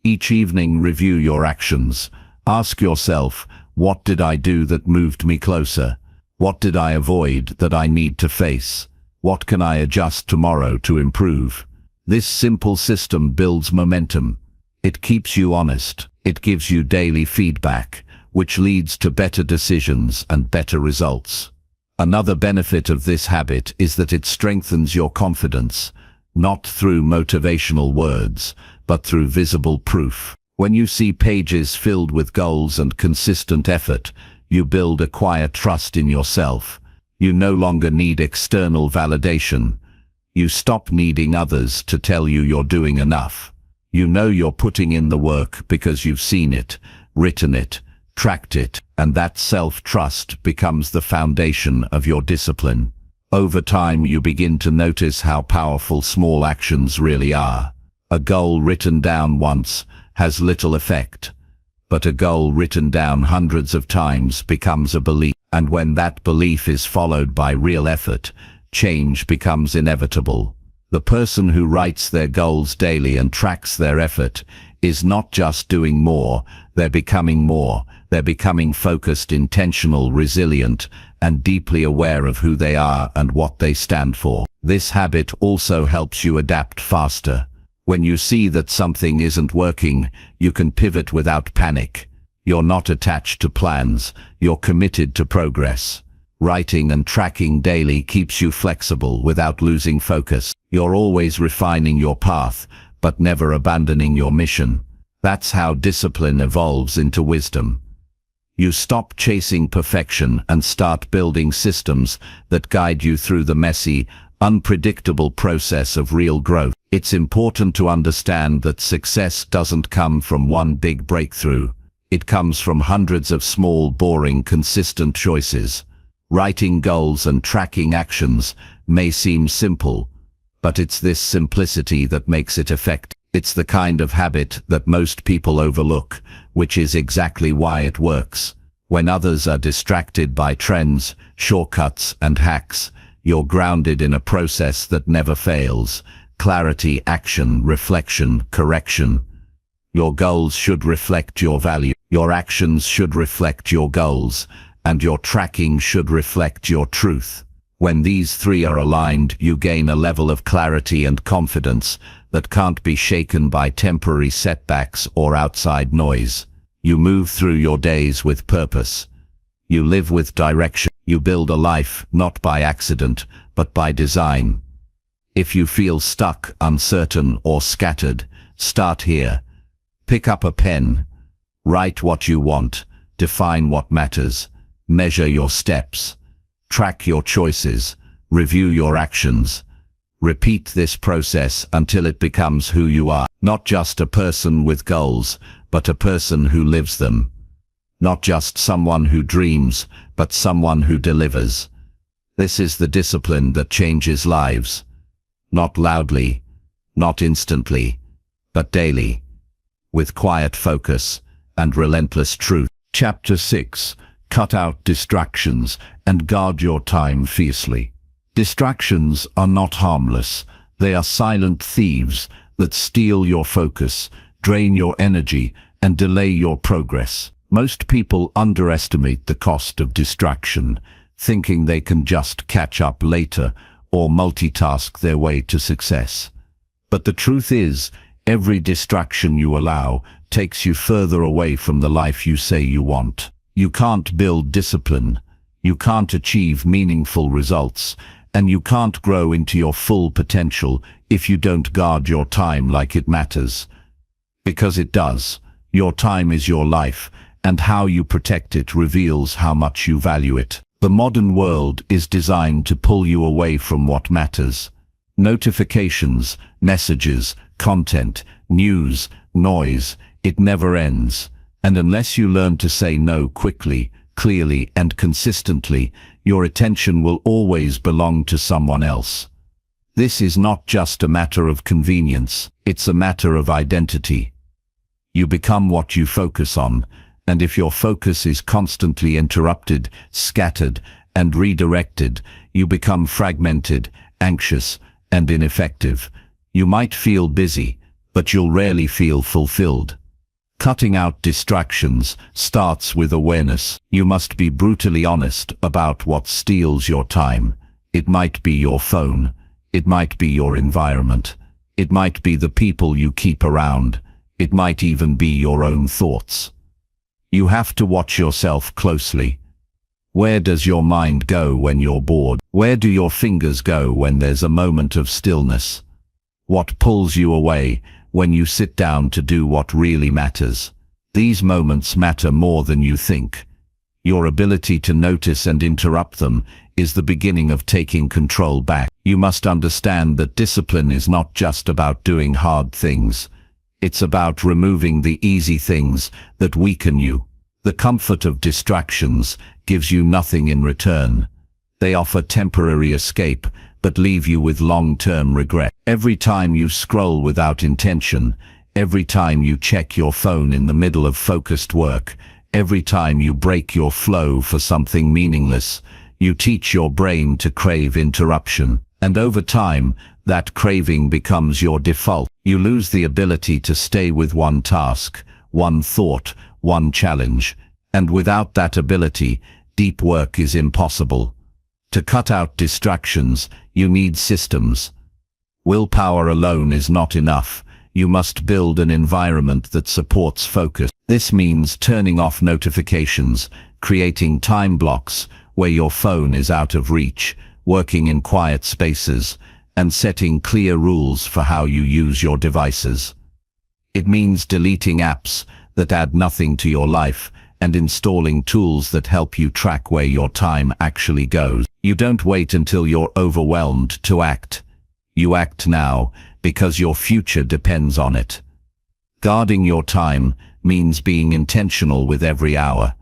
Each evening, review your actions. Ask yourself, what did I do that moved me closer? What did I avoid that I need to face? What can I adjust tomorrow to improve? This simple system builds momentum. It keeps you honest. It gives you daily feedback, which leads to better decisions and better results. Another benefit of this habit is that it strengthens your confidence, not through motivational words, but through visible proof. When you see pages filled with goals and consistent effort, you build a quiet trust in yourself. You no longer need external validation. You stop needing others to tell you you're doing enough. You know you're putting in the work because you've seen it, written it, tracked it, and that self-trust becomes the foundation of your discipline. Over time, you begin to notice how powerful small actions really are. A goal written down once has little effect, but a goal written down hundreds of times becomes a belief. And when that belief is followed by real effort, change becomes inevitable. The person who writes their goals daily and tracks their effort is not just doing more, they're becoming more. They're becoming focused, intentional, resilient, and deeply aware of who they are and what they stand for. This habit also helps you adapt faster. When you see that something isn't working, you can pivot without panic. You're not attached to plans, you're committed to progress. Writing and tracking daily keeps you flexible without losing focus. You're always refining your path, but never abandoning your mission. That's how discipline evolves into wisdom. You stop chasing perfection and start building systems that guide you through the messy, unpredictable process of real growth. It's important to understand that success doesn't come from one big breakthrough. It comes from hundreds of small, boring, consistent choices. Writing goals and tracking actions may seem simple, but it's this simplicity that makes it effective. It's the kind of habit that most people overlook, which is exactly why it works. When others are distracted by trends, shortcuts, and hacks, you're grounded in a process that never fails. Clarity, action, reflection, correction. Your goals should reflect your value. Your actions should reflect your goals, and your tracking should reflect your truth. When these three are aligned, you gain a level of clarity and confidence that can't be shaken by temporary setbacks or outside noise. You move through your days with purpose. You live with direction. You build a life not by accident, but by design. If you feel stuck, uncertain, or scattered, start here. Pick up a pen. Write what you want. Define what matters. Measure your steps. Track your choices. Review your actions. Repeat this process until it becomes who you are. Not just a person with goals, but a person who lives them. Not just someone who dreams, but someone who delivers. This is the discipline that changes lives. Not loudly, not instantly, but daily, with quiet focus and relentless truth. Chapter 6. Cut out distractions and guard your time fiercely. Distractions are not harmless. They are silent thieves that steal your focus, drain your energy, and delay your progress. Most people underestimate the cost of distraction, thinking they can just catch up later or multitask their way to success. But the truth is, every distraction you allow takes you further away from the life you say you want. You can't build discipline, you can't achieve meaningful results, and you can't grow into your full potential if you don't guard your time like it matters. Because it does. Your time is your life, and how you protect it reveals how much you value it. The modern world is designed to pull you away from what matters. Notifications, messages, content, news, noise, it never ends. And unless you learn to say no quickly, clearly, and consistently, your attention will always belong to someone else. This is not just a matter of convenience, it's a matter of identity. You become what you focus on, and if your focus is constantly interrupted, scattered, and redirected, you become fragmented, anxious, and ineffective. You might feel busy, but you'll rarely feel fulfilled. Cutting out distractions starts with awareness. You must be brutally honest about what steals your time. It might be your phone. It might be your environment. It might be the people you keep around. It might even be your own thoughts. You have to watch yourself closely. Where does your mind go when you're bored? Where do your fingers go when there's a moment of stillness? What pulls you away when you sit down to do what really matters? These moments matter more than you think. Your ability to notice and interrupt them is the beginning of taking control back. You must understand that discipline is not just about doing hard things. It's about removing the easy things that weaken you. The comfort of distractions gives you nothing in return. They offer temporary escape, but leave you with long-term regret. Every time you scroll without intention, every time you check your phone in the middle of focused work, every time you break your flow for something meaningless, you teach your brain to crave interruption. And over time, that craving becomes your default. You lose the ability to stay with one task, one thought, one challenge. And without that ability, deep work is impossible. To cut out distractions, you need systems. Willpower alone is not enough. You must build an environment that supports focus. This means turning off notifications, creating time blocks where your phone is out of reach, working in quiet spaces, and setting clear rules for how you use your devices. It means deleting apps that add nothing to your life and installing tools that help you track where your time actually goes. You don't wait until you're overwhelmed to act. You act now because your future depends on it. Guarding your time means being intentional with every hour.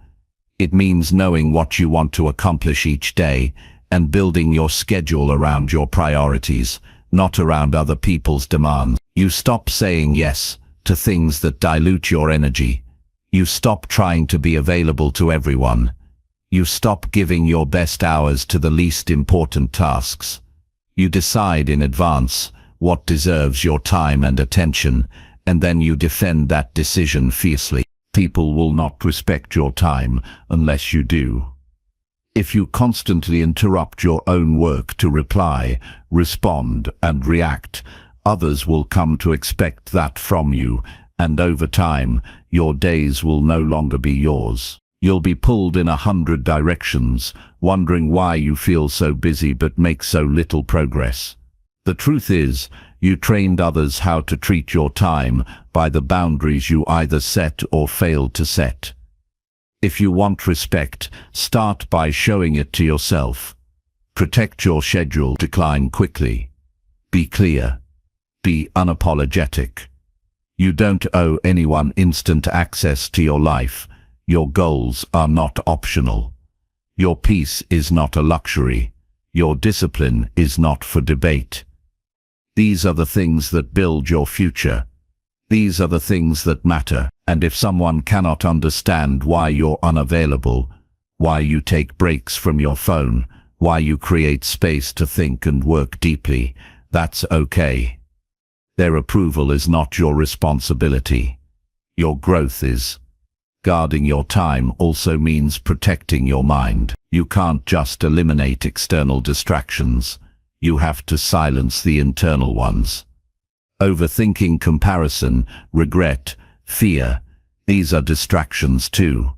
It means knowing what you want to accomplish each day and building your schedule around your priorities, not around other people's demands. You stop saying yes to things that dilute your energy. You stop trying to be available to everyone. You stop giving your best hours to the least important tasks. You decide in advance what deserves your time and attention, and then you defend that decision fiercely. People will not respect your time unless you do. If you constantly interrupt your own work to reply, respond, and react, others will come to expect that from you, and over time, your days will no longer be yours. You'll be pulled in 100 directions, wondering why you feel so busy but make so little progress. The truth is, you trained others how to treat your time by the boundaries you either set or failed to set. If you want respect, start by showing it to yourself. Protect your schedule, decline quickly. Be clear. Be unapologetic. You don't owe anyone instant access to your life. Your goals are not optional. Your peace is not a luxury. Your discipline is not for debate. These are the things that build your future. These are the things that matter. And if someone cannot understand why you're unavailable, why you take breaks from your phone, why you create space to think and work deeply, that's okay. Their approval is not your responsibility. Your growth is. Guarding your time also means protecting your mind. You can't just eliminate external distractions. You have to silence the internal ones. Overthinking, comparison, regret, fear, these are distractions too.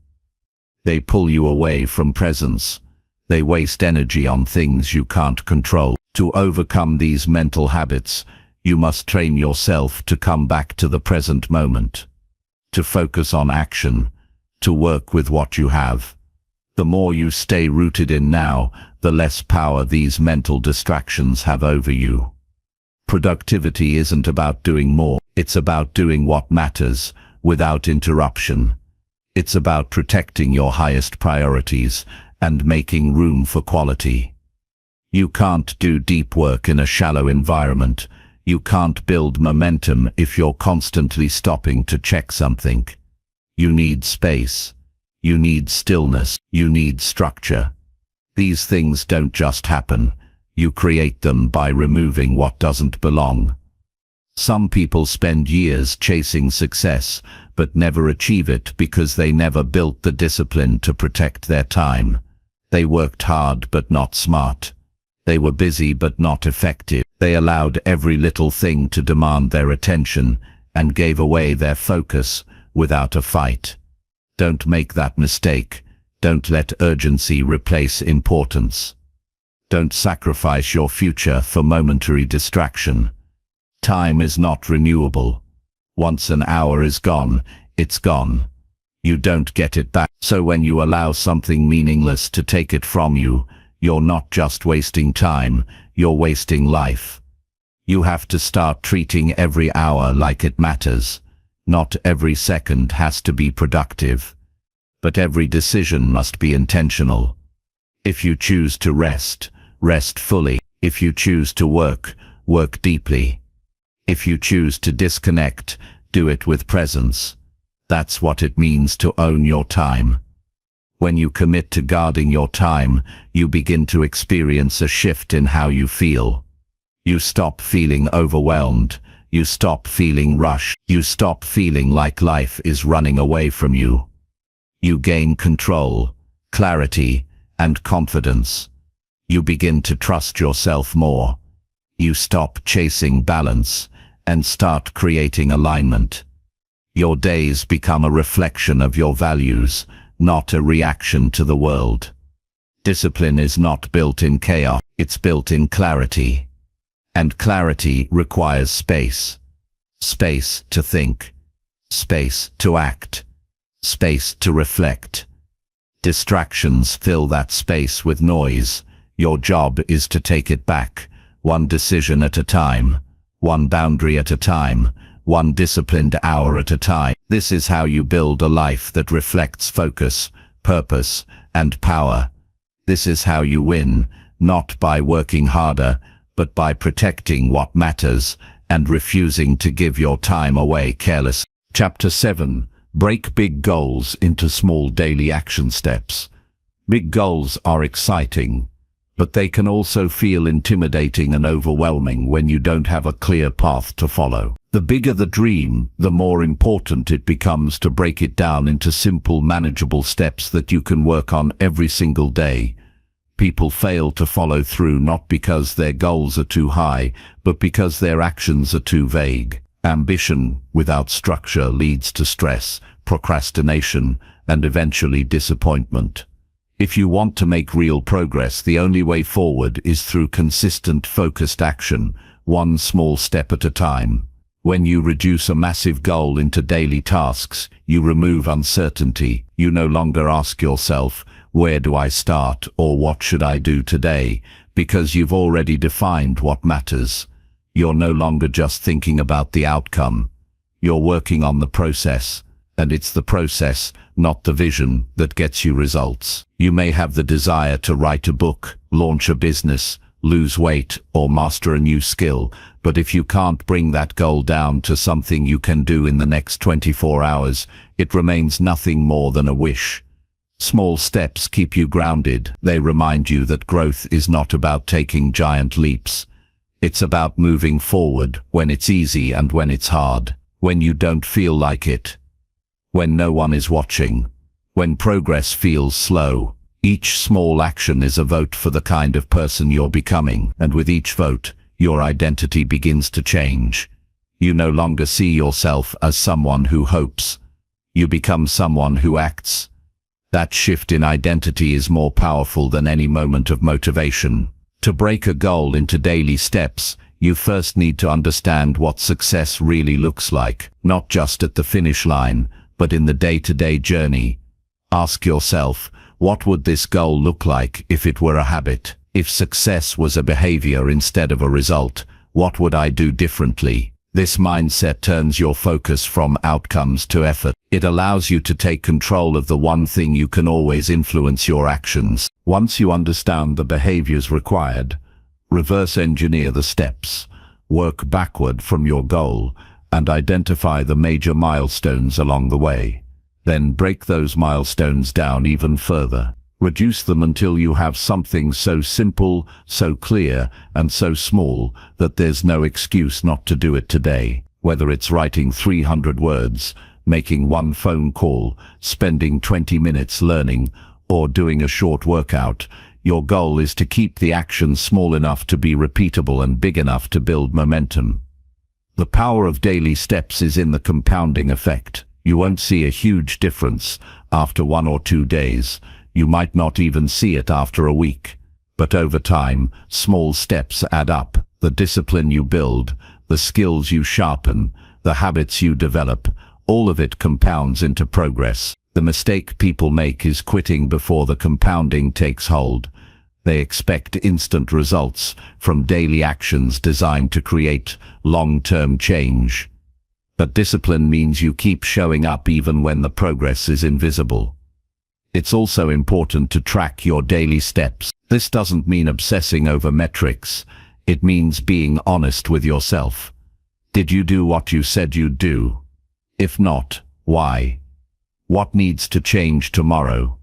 They pull you away from presence. They waste energy on things you can't control. To overcome these mental habits, you must train yourself to come back to the present moment, to focus on action, to work with what you have. The more you stay rooted in now, the less power these mental distractions have over you. Productivity isn't about doing more, it's about doing what matters, without interruption. It's about protecting your highest priorities and making room for quality. You can't do deep work in a shallow environment. You can't build momentum if you're constantly stopping to check something. You need space. You need stillness. You need structure. These things don't just happen. You create them by removing what doesn't belong. Some people spend years chasing success, but never achieve it because they never built the discipline to protect their time. They worked hard but not smart. They were busy but not effective. They allowed every little thing to demand their attention and gave away their focus without a fight. Don't make that mistake. Don't let urgency replace importance. Don't sacrifice your future for momentary distraction. Time is not renewable. Once an hour is gone, it's gone. You don't get it back. So when you allow something meaningless to take it from you, you're not just wasting time, you're wasting life. You have to start treating every hour like it matters. Not every second has to be productive, but every decision must be intentional. If you choose to rest, rest fully. If you choose to work, work deeply. If you choose to disconnect, do it with presence. That's what it means to own your time. When you commit to guarding your time, you begin to experience a shift in how you feel. You stop feeling overwhelmed. You stop feeling rushed. You stop feeling like life is running away from you. You gain control, clarity, and confidence. You begin to trust yourself more. You stop chasing balance and start creating alignment. Your days become a reflection of your values, not a reaction to the world. Discipline is not built in chaos, it's built in clarity. And clarity requires space. Space to think. Space to act. Space to reflect. Distractions fill that space with noise. Your job is to take it back, one decision at a time, one boundary at a time, one disciplined hour at a time. This is how you build a life that reflects focus, purpose, and power. This is how you win, not by working harder, but by protecting what matters and refusing to give your time away carelessly. Chapter 7. Break big goals into small daily action steps. Big goals are exciting, but they can also feel intimidating and overwhelming when you don't have a clear path to follow. The bigger the dream, the more important it becomes to break it down into simple, manageable steps that you can work on every single day. People fail to follow through not because their goals are too high, but because their actions are too vague. Ambition without structure leads to stress, procrastination, and eventually disappointment. If you want to make real progress, the only way forward is through consistent, focused action, one small step at a time. When you reduce a massive goal into daily tasks, you remove uncertainty. You no longer ask yourself, where do I start or what should I do today? Because you've already defined what matters. You're no longer just thinking about the outcome. You're working on the process, and it's the process, not the vision, that gets you results. You may have the desire to write a book, launch a business, lose weight, or master a new skill, but if you can't bring that goal down to something you can do in the next 24 hours, it remains nothing more than a wish. Small steps keep you grounded. They remind you that growth is not about taking giant leaps. It's about moving forward when it's easy and when it's hard, when you don't feel like it, when no one is watching, when progress feels slow. Each small action is a vote for the kind of person you're becoming, and with each vote, your identity begins to change. You no longer see yourself as someone who hopes. You become someone who acts. That shift in identity is more powerful than any moment of motivation. To break a goal into daily steps, you first need to understand what success really looks like, not just at the finish line, but in the day-to-day journey. Ask yourself, what would this goal look like if it were a habit? If success was a behavior instead of a result, what would I do differently? This mindset turns your focus from outcomes to effort. It allows you to take control of the one thing you can always influence: your actions. Once you understand the behaviors required, reverse engineer the steps, work backward from your goal, and identify the major milestones along the way. Then break those milestones down even further. Reduce them until you have something so simple, so clear, and so small that there's no excuse not to do it today. Whether it's writing 300 words, making one phone call, spending 20 minutes learning, or doing a short workout, your goal is to keep the action small enough to be repeatable and big enough to build momentum. The power of daily steps is in the compounding effect. You won't see a huge difference after 1 or 2 days. You might not even see it after a week. But over time, small steps add up. The discipline you build, the skills you sharpen, the habits you develop, all of it compounds into progress. The mistake people make is quitting before the compounding takes hold. They expect instant results from daily actions designed to create long-term change. But discipline means you keep showing up even when the progress is invisible. It's also important to track your daily steps. This doesn't mean obsessing over metrics. It means being honest with yourself. Did you do what you said you'd do? If not, why? What needs to change tomorrow?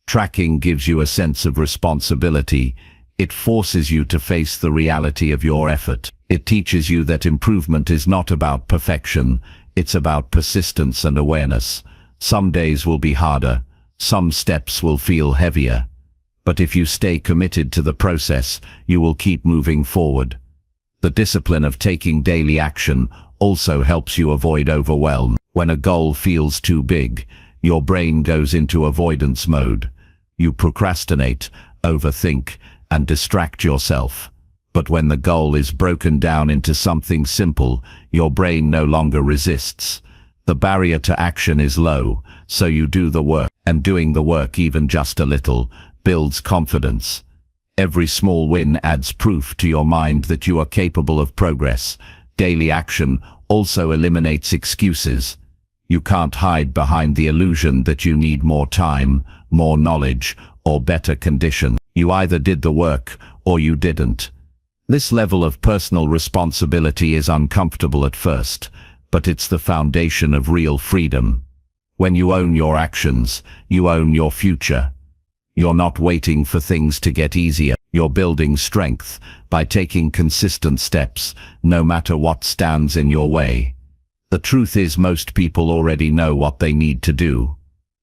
Tracking gives you a sense of responsibility. It forces you to face the reality of your effort. It teaches you that improvement is not about perfection. It's about persistence and awareness. Some days will be harder. Some steps will feel heavier. But if you stay committed to the process, you will keep moving forward. The discipline of taking daily action also helps you avoid overwhelm. When a goal feels too big, your brain goes into avoidance mode. You procrastinate, overthink, and distract yourself. But when the goal is broken down into something simple, your brain no longer resists. The barrier to action is low, so you do the work, and doing the work even just a little builds confidence. Every small win adds proof to your mind that you are capable of progress. Daily action also eliminates excuses. You can't hide behind the illusion that you need more time, more knowledge, or better conditions. You either did the work, or you didn't. This level of personal responsibility is uncomfortable at first, but it's the foundation of real freedom. When you own your actions, you own your future. You're not waiting for things to get easier. You're building strength by taking consistent steps, no matter what stands in your way. The truth is, most people already know what they need to do.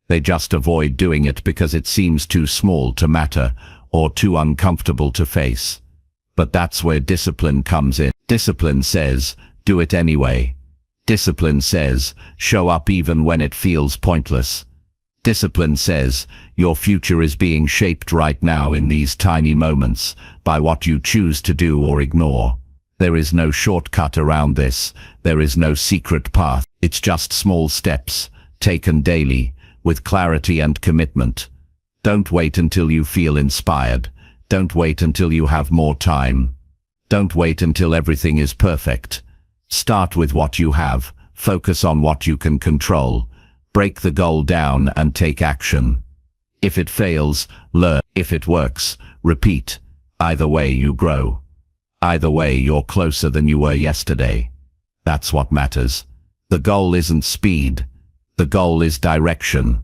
They just avoid doing it because it seems too small to matter or too uncomfortable to face. But that's where discipline comes in. Discipline says, do it anyway. Discipline says, show up even when it feels pointless. Discipline says, your future is being shaped right now in these tiny moments by what you choose to do or ignore. There is no shortcut around this. There is no secret path. It's just small steps, taken daily, with clarity and commitment. Don't wait until you feel inspired. Don't wait until you have more time. Don't wait until everything is perfect. Start with what you have. Focus on what you can control. Break the goal down and take action. If it fails, learn. If it works, repeat. Either way, you grow. Either way, you're closer than you were yesterday. That's what matters. The goal isn't speed. The goal is direction.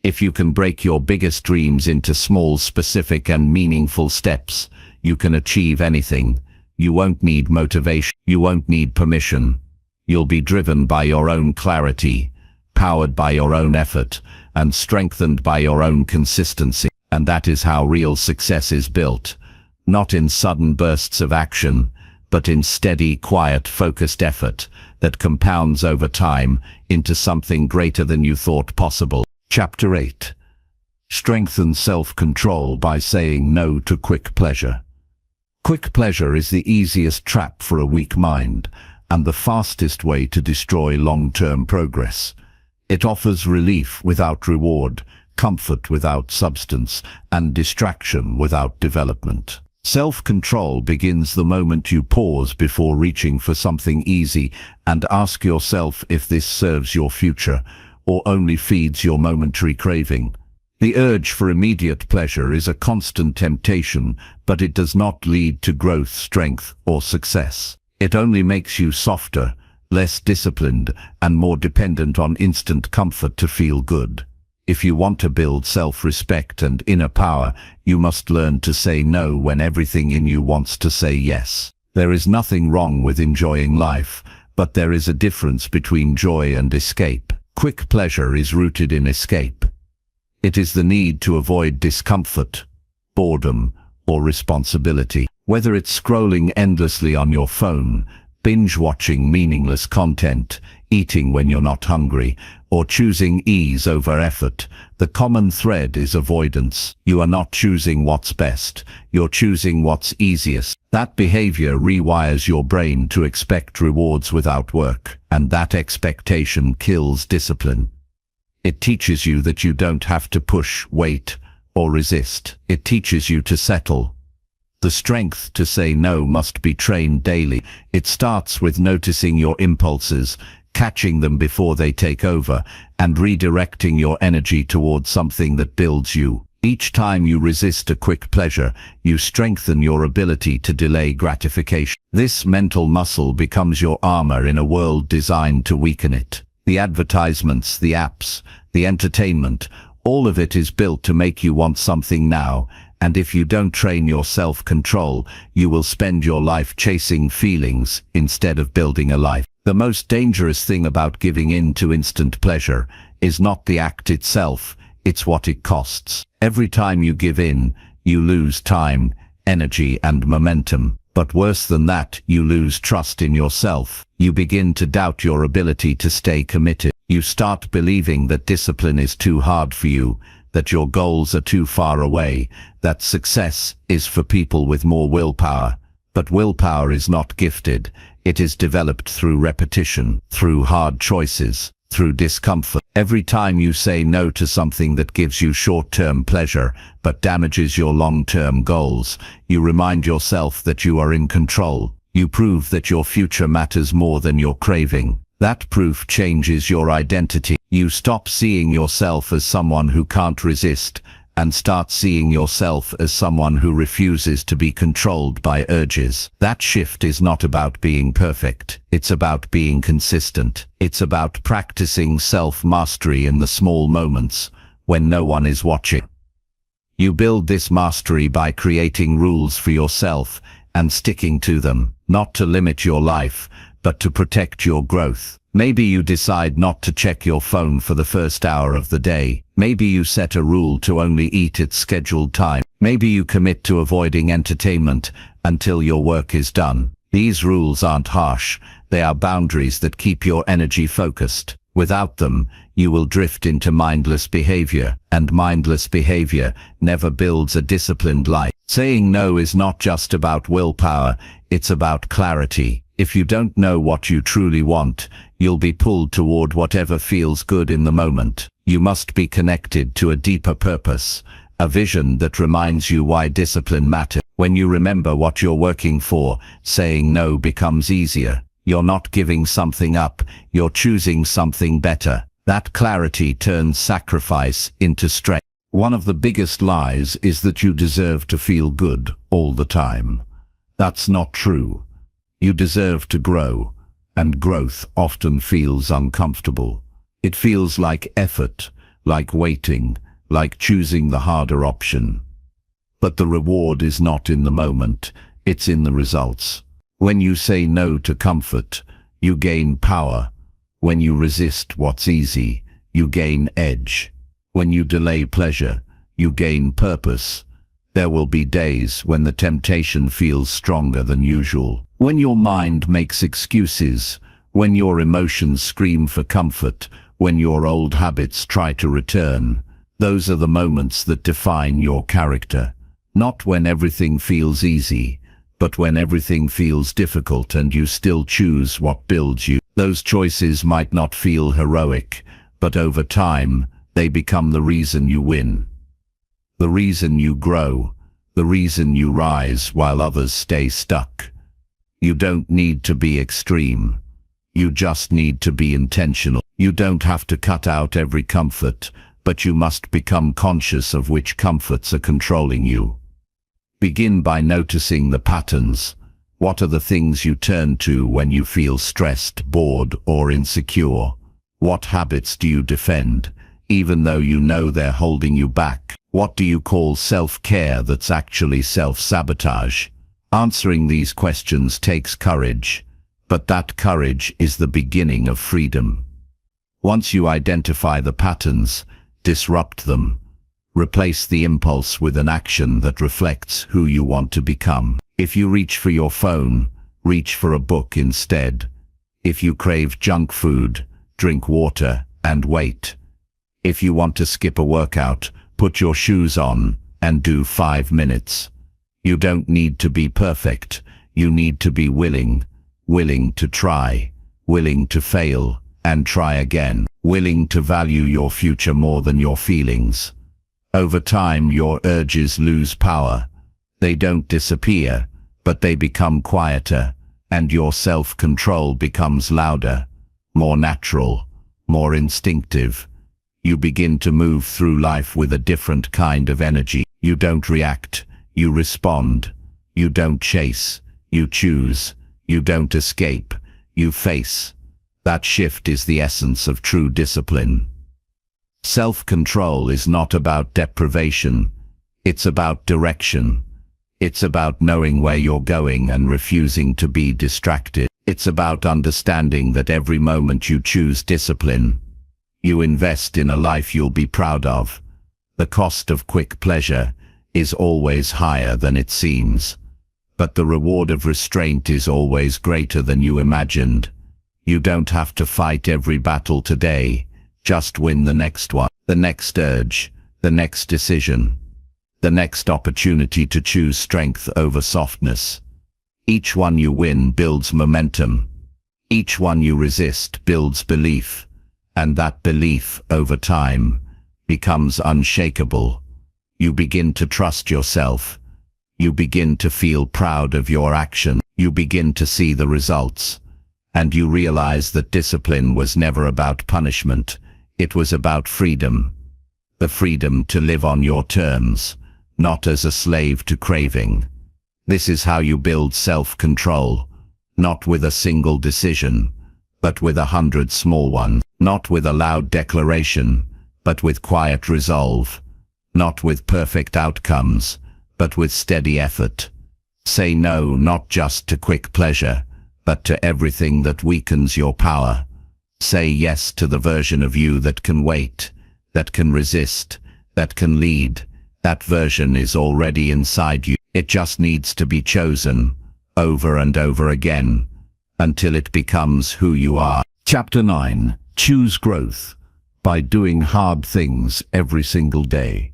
If you can break your biggest dreams into small, specific, and meaningful steps, you can achieve anything. You won't need motivation. You won't need permission. You'll be driven by your own clarity, powered by your own effort, and strengthened by your own consistency. And that is how real success is built. Not in sudden bursts of action, but in steady, quiet, focused effort that compounds over time into something greater than you thought possible. Chapter 8. Strengthen self-control by saying no to quick pleasure. Quick pleasure is the easiest trap for a weak mind, and the fastest way to destroy long-term progress. It offers relief without reward, comfort without substance, and distraction without development. Self-control begins the moment you pause before reaching for something easy and ask yourself if this serves your future or only feeds your momentary craving. The urge for immediate pleasure is a constant temptation, but it does not lead to growth, strength, or success. It only makes you softer, less disciplined, and more dependent on instant comfort to feel good. If you want to build self-respect and inner power, you must learn to say no when everything in you wants to say yes. There is nothing wrong with enjoying life, but there is a difference between joy and escape. Quick pleasure is rooted in escape. It is the need to avoid discomfort, boredom, or responsibility. Whether it's scrolling endlessly on your phone, binge-watching meaningless content, eating when you're not hungry, or choosing ease over effort, the common thread is avoidance. You are not choosing what's best, you're choosing what's easiest. That behavior rewires your brain to expect rewards without work, and that expectation kills discipline. It teaches you that you don't have to push, wait, or resist. It teaches you to settle. The strength to say no must be trained daily. It starts with noticing your impulses, catching them before they take over, and redirecting your energy towards something that builds you. Each time you resist a quick pleasure, you strengthen your ability to delay gratification. This mental muscle becomes your armor in a world designed to weaken it. The advertisements, the apps, the entertainment, all of it is built to make you want something now, and if you don't train your self-control, you will spend your life chasing feelings instead of building a life. The most dangerous thing about giving in to instant pleasure is not the act itself, it's what it costs. Every time you give in, You lose time, energy, and momentum. But worse than that, you lose trust in yourself. You begin to doubt your ability to stay committed. You start believing that discipline is too hard for you, that your goals are too far away, that success is for people with more willpower. But willpower is not gifted. It is developed through repetition, through hard choices, through discomfort. Every time you say no to something that gives you short-term pleasure but damages your long-term goals, you remind yourself that you are in control. You prove that your future matters more than your craving. That proof changes your identity. You stop seeing yourself as someone who can't resist and start seeing yourself as someone who refuses to be controlled by urges. That shift is not about being perfect. It's about being consistent. It's about practicing self-mastery in the small moments when no one is watching. You build this mastery by creating rules for yourself and sticking to them, not to limit your life, but to protect your growth. Maybe you decide not to check your phone for the first hour of the day. Maybe you set a rule to only eat at scheduled time. Maybe you commit to avoiding entertainment until your work is done. These rules aren't harsh. They are boundaries that keep your energy focused. Without them, you will drift into mindless behavior, and mindless behavior never builds a disciplined life. Saying no is not just about willpower, it's about clarity. If you don't know what you truly want, you'll be pulled toward whatever feels good in the moment. You must be connected to a deeper purpose, a vision that reminds you why discipline matters. When you remember what you're working for, saying no becomes easier. You're not giving something up, you're choosing something better. That clarity turns sacrifice into strength. One of the biggest lies is that you deserve to feel good all the time. That's not true. You deserve to grow, and growth often feels uncomfortable. It feels like effort, like waiting, like choosing the harder option. But the reward is not in the moment, it's in the results. When you say no to comfort, you gain power. When you resist what's easy, you gain edge. When you delay pleasure, you gain purpose. There will be days when the temptation feels stronger than usual. When your mind makes excuses, when your emotions scream for comfort, when your old habits try to return, those are the moments that define your character. Not when everything feels easy, but when everything feels difficult and you still choose what builds you. Those choices might not feel heroic, but over time, they become the reason you win. The reason you grow, the reason you rise while others stay stuck. You don't need to be extreme. You just need to be intentional. You don't have to cut out every comfort, but you must become conscious of which comforts are controlling you. Begin by noticing the patterns. What are the things you turn to when you feel stressed, bored, or insecure? What habits do you defend, even though you know they're holding you back? What do you call self-care that's actually self-sabotage? Answering these questions takes courage, but that courage is the beginning of freedom. Once you identify the patterns, disrupt them. Replace the impulse with an action that reflects who you want to become. If you reach for your phone, reach for a book instead. If you crave junk food, drink water and wait. If you want to skip a workout, put your shoes on and do 5 minutes. You don't need to be perfect. You need to be willing to try, willing to fail and try again, willing to value your future more than your feelings. Over time, your urges lose power. They don't disappear, but they become quieter, and your self-control becomes louder, more natural, more instinctive. You begin to move through life with a different kind of energy. You don't react, you respond. You don't chase, you choose. You don't escape, you face. That shift is the essence of true discipline. Self-control is not about deprivation, it's about direction. It's about knowing where you're going and refusing to be distracted. It's about understanding that every moment you choose discipline, you invest in a life you'll be proud of. The cost of quick pleasure is always higher than it seems. But the reward of restraint is always greater than you imagined. You don't have to fight every battle today, just win the next one, the next urge, the next decision, the next opportunity to choose strength over softness. Each one you win builds momentum. Each one you resist builds belief, and that belief, over time, becomes unshakable. You begin to trust yourself. You begin to feel proud of your action. You begin to see the results. And you realize that discipline was never about punishment. It was about freedom. The freedom to live on your terms, not as a slave to craving. This is how you build self-control, not with a single decision, but with 100 small ones, not with a loud declaration, but with quiet resolve, not with perfect outcomes, but with steady effort. Say no not just to quick pleasure, but to everything that weakens your power. Say yes to the version of you that can wait, that can resist, that can lead. That version is already inside you. It just needs to be chosen, over and over again, until it becomes who you are. Chapter 9. Choose growth by doing hard things every single day.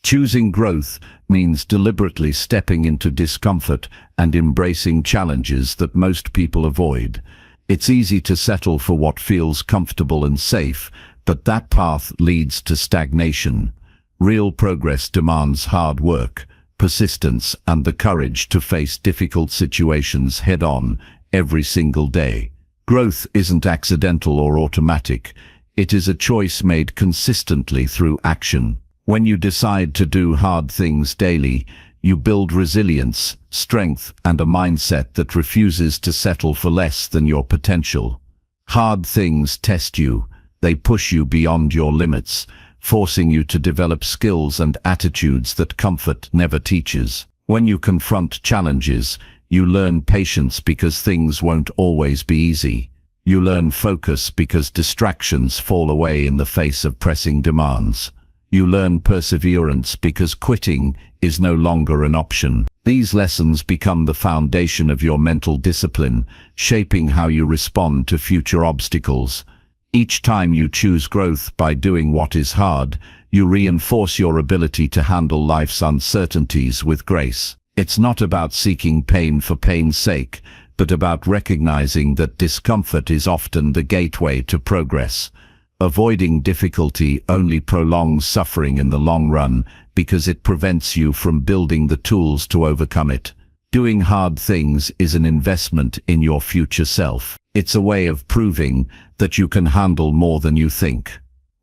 Choosing growth means deliberately stepping into discomfort and embracing challenges that most people avoid. It's easy to settle for what feels comfortable and safe, but that path leads to stagnation. Real progress demands hard work, persistence, and the courage to face difficult situations head-on every single day. Growth isn't accidental or automatic. It is a choice made consistently through action. When you decide to do hard things daily, you build resilience, strength, and a mindset that refuses to settle for less than your potential. Hard things test you. They push you beyond your limits, forcing you to develop skills and attitudes that comfort never teaches. When you confront challenges, you learn patience because things won't always be easy. You learn focus because distractions fall away in the face of pressing demands. You learn perseverance because quitting is no longer an option. These lessons become the foundation of your mental discipline, shaping how you respond to future obstacles. Each time you choose growth by doing what is hard, you reinforce your ability to handle life's uncertainties with grace. It's not about seeking pain for pain's sake, but about recognizing that discomfort is often the gateway to progress. Avoiding difficulty only prolongs suffering in the long run because it prevents you from building the tools to overcome it. Doing hard things is an investment in your future self. It's a way of proving that you can handle more than you think.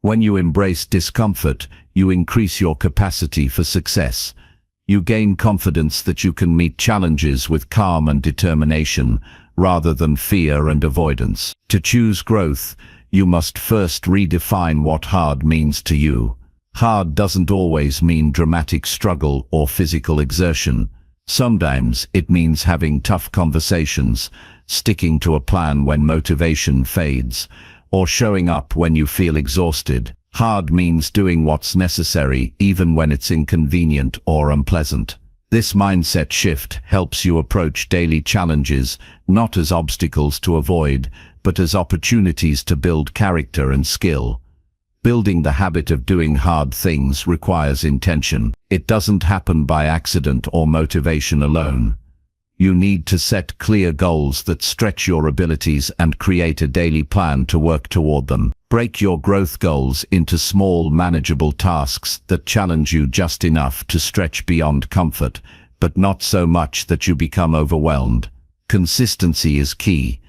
When you embrace discomfort, you increase your capacity for success. You gain confidence that you can meet challenges with calm and determination, rather than fear and avoidance. To choose growth, you must first redefine what hard means to you. Hard doesn't always mean dramatic struggle or physical exertion. Sometimes it means having tough conversations, sticking to a plan when motivation fades, or showing up when you feel exhausted. Hard means doing what's necessary even when it's inconvenient or unpleasant. This mindset shift helps you approach daily challenges not as obstacles to avoid, but as opportunities to build character and skill. Building the habit of doing hard things requires intention. It doesn't happen by accident or motivation alone. You need to set clear goals that stretch your abilities and create a daily plan to work toward them. Break your growth goals into small, manageable tasks that challenge you just enough to stretch beyond comfort, but not so much that you become overwhelmed. Consistency is key.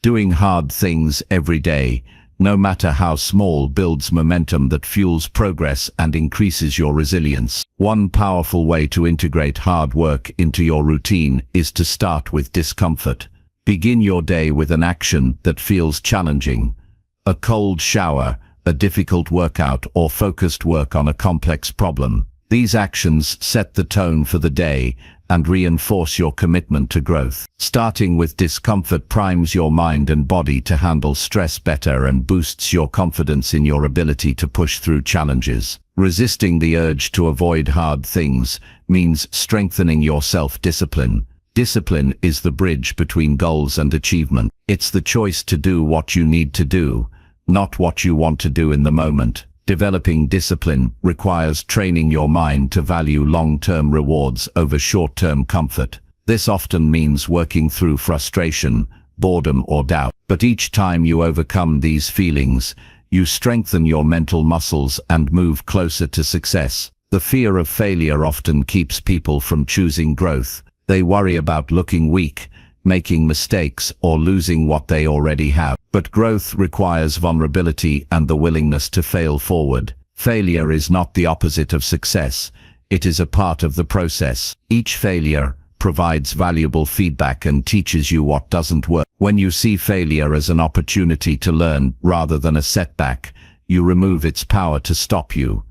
Doing hard things every day, no matter how small, builds momentum that fuels progress and increases your resilience. One powerful way to integrate hard work into your routine is to start with discomfort. Begin your day with an action that feels challenging. A cold shower, a difficult workout, or focused work on a complex problem. These actions set the tone for the day and reinforce your commitment to growth. Starting with discomfort primes your mind and body to handle stress better and boosts your confidence in your ability to push through challenges. Resisting the urge to avoid hard things means strengthening your self-discipline. Discipline is the bridge between goals and achievement. It's the choice to do what you need to do, not what you want to do in the moment. Developing discipline requires training your mind to value long-term rewards over short-term comfort. This often means working through frustration, boredom, or doubt. But each time you overcome these feelings, you strengthen your mental muscles and move closer to success. The fear of failure often keeps people from choosing growth. They worry about looking weak, making mistakes, or losing what they already have. But growth requires vulnerability and the willingness to fail forward. Failure is not the opposite of success. It is a part of the process. Each failure provides valuable feedback and teaches you what doesn't work. When you see failure as an opportunity to learn rather than a setback, you remove its power to stop you.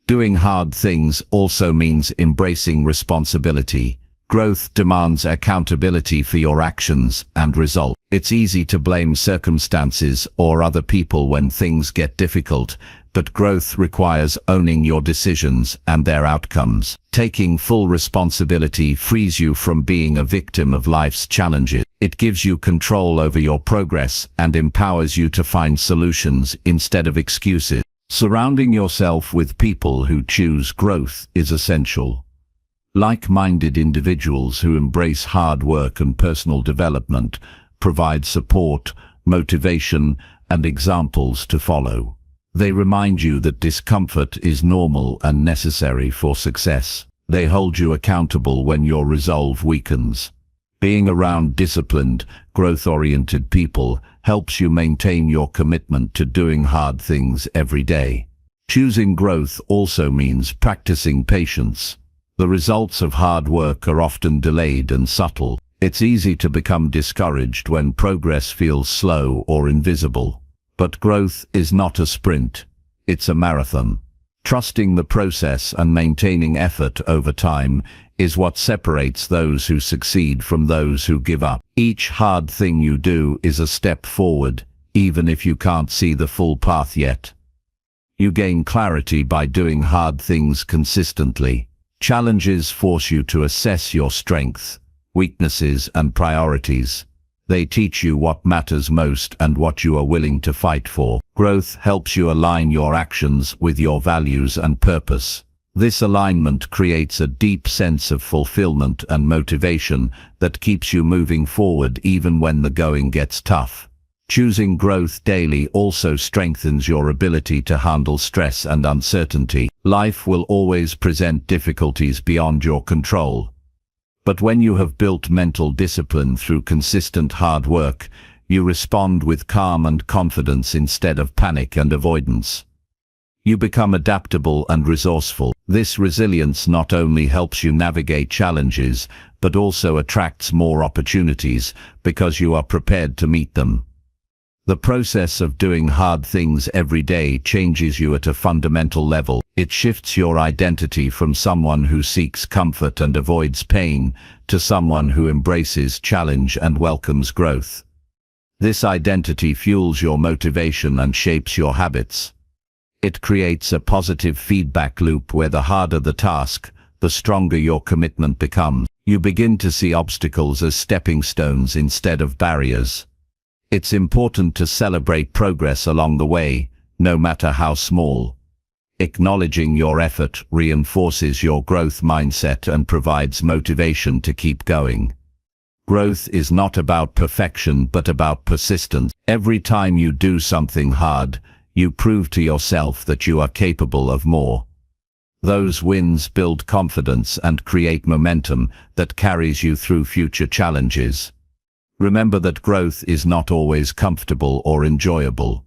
Doing hard things also means embracing responsibility. Growth demands accountability for your actions and results. It's easy to blame circumstances or other people when things get difficult, but growth requires owning your decisions and their outcomes. Taking full responsibility frees you from being a victim of life's challenges. It gives you control over your progress and empowers you to find solutions instead of excuses. Surrounding yourself with people who choose growth is essential. Like-minded individuals who embrace hard work and personal development provide support, motivation, and examples to follow. They remind you that discomfort is normal and necessary for success. They hold you accountable when your resolve weakens. Being around disciplined, growth-oriented people helps you maintain your commitment to doing hard things every day. Choosing growth also means practicing patience. The results of hard work are often delayed and subtle. It's easy to become discouraged when progress feels slow or invisible. But growth is not a sprint. It's a marathon. Trusting the process and maintaining effort over time is what separates those who succeed from those who give up. Each hard thing you do is a step forward, even if you can't see the full path yet. You gain clarity by doing hard things consistently. Challenges force you to assess your strengths, weaknesses, and priorities. They teach you what matters most and what you are willing to fight for. Growth helps you align your actions with your values and purpose. This alignment creates a deep sense of fulfillment and motivation that keeps you moving forward even when the going gets tough. Choosing growth daily also strengthens your ability to handle stress and uncertainty. Life will always present difficulties beyond your control. But when you have built mental discipline through consistent hard work, you respond with calm and confidence instead of panic and avoidance. You become adaptable and resourceful. This resilience not only helps you navigate challenges, but also attracts more opportunities because you are prepared to meet them. The process of doing hard things every day changes you at a fundamental level. It shifts your identity from someone who seeks comfort and avoids pain to someone who embraces challenge and welcomes growth. This identity fuels your motivation and shapes your habits. It creates a positive feedback loop where the harder the task, the stronger your commitment becomes. You begin to see obstacles as stepping stones instead of barriers. It's important to celebrate progress along the way, no matter how small. Acknowledging your effort reinforces your growth mindset and provides motivation to keep going. Growth is not about perfection but about persistence. Every time you do something hard, you prove to yourself that you are capable of more. Those wins build confidence and create momentum that carries you through future challenges. Remember that growth is not always comfortable or enjoyable.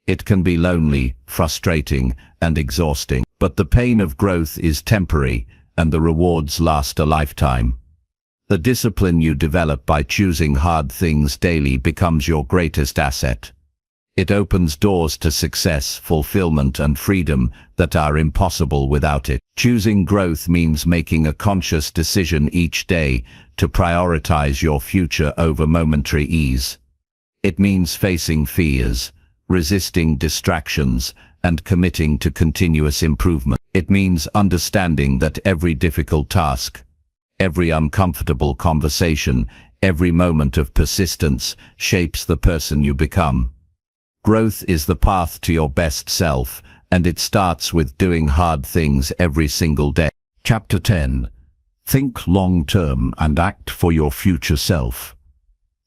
It can be lonely, frustrating, and exhausting. But the pain of growth is temporary, and the rewards last a lifetime. The discipline you develop by choosing hard things daily becomes your greatest asset. It opens doors to success, fulfillment, and freedom that are impossible without it. Choosing growth means making a conscious decision each day to prioritize your future over momentary ease. It means facing fears, resisting distractions, and committing to continuous improvement. It means understanding that every difficult task, every uncomfortable conversation, every moment of persistence shapes the person you become. Growth is the path to your best self, and it starts with doing hard things every single day. Chapter 10. Think long-term and act for your future self.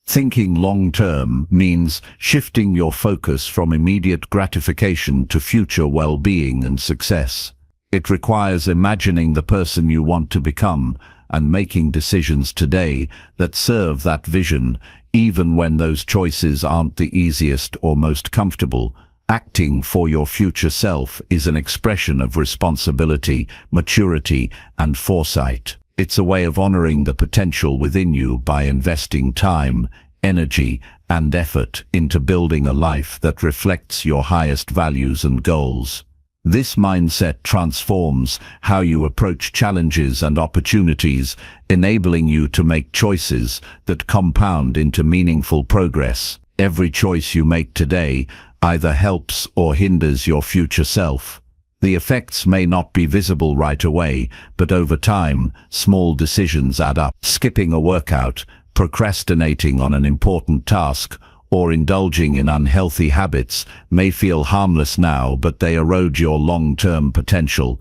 Thinking long-term means shifting your focus from immediate gratification to future well-being and success. It requires imagining the person you want to become and making decisions today that serve that vision, even when those choices aren't the easiest or most comfortable. Acting for your future self is an expression of responsibility, maturity, and foresight. It's a way of honoring the potential within you by investing time, energy, and effort into building a life that reflects your highest values and goals. This mindset transforms how you approach challenges and opportunities, enabling you to make choices that compound into meaningful progress. Every choice you make today either helps or hinders your future self. The effects may not be visible right away, but over time, small decisions add up. Skipping a workout, procrastinating on an important task, or indulging in unhealthy habits may feel harmless now, but they erode your long-term potential.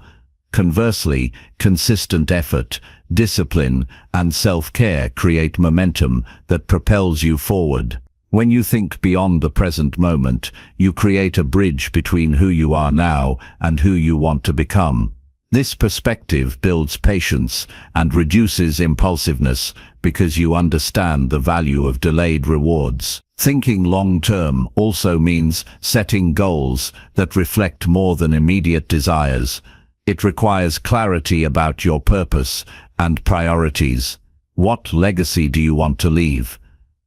Conversely, consistent effort, discipline, and self-care create momentum that propels you forward. When you think beyond the present moment, you create a bridge between who you are now and who you want to become. This perspective builds patience and reduces impulsiveness because you understand the value of delayed rewards. Thinking long-term also means setting goals that reflect more than immediate desires. It requires clarity about your purpose and priorities. What legacy do you want to leave?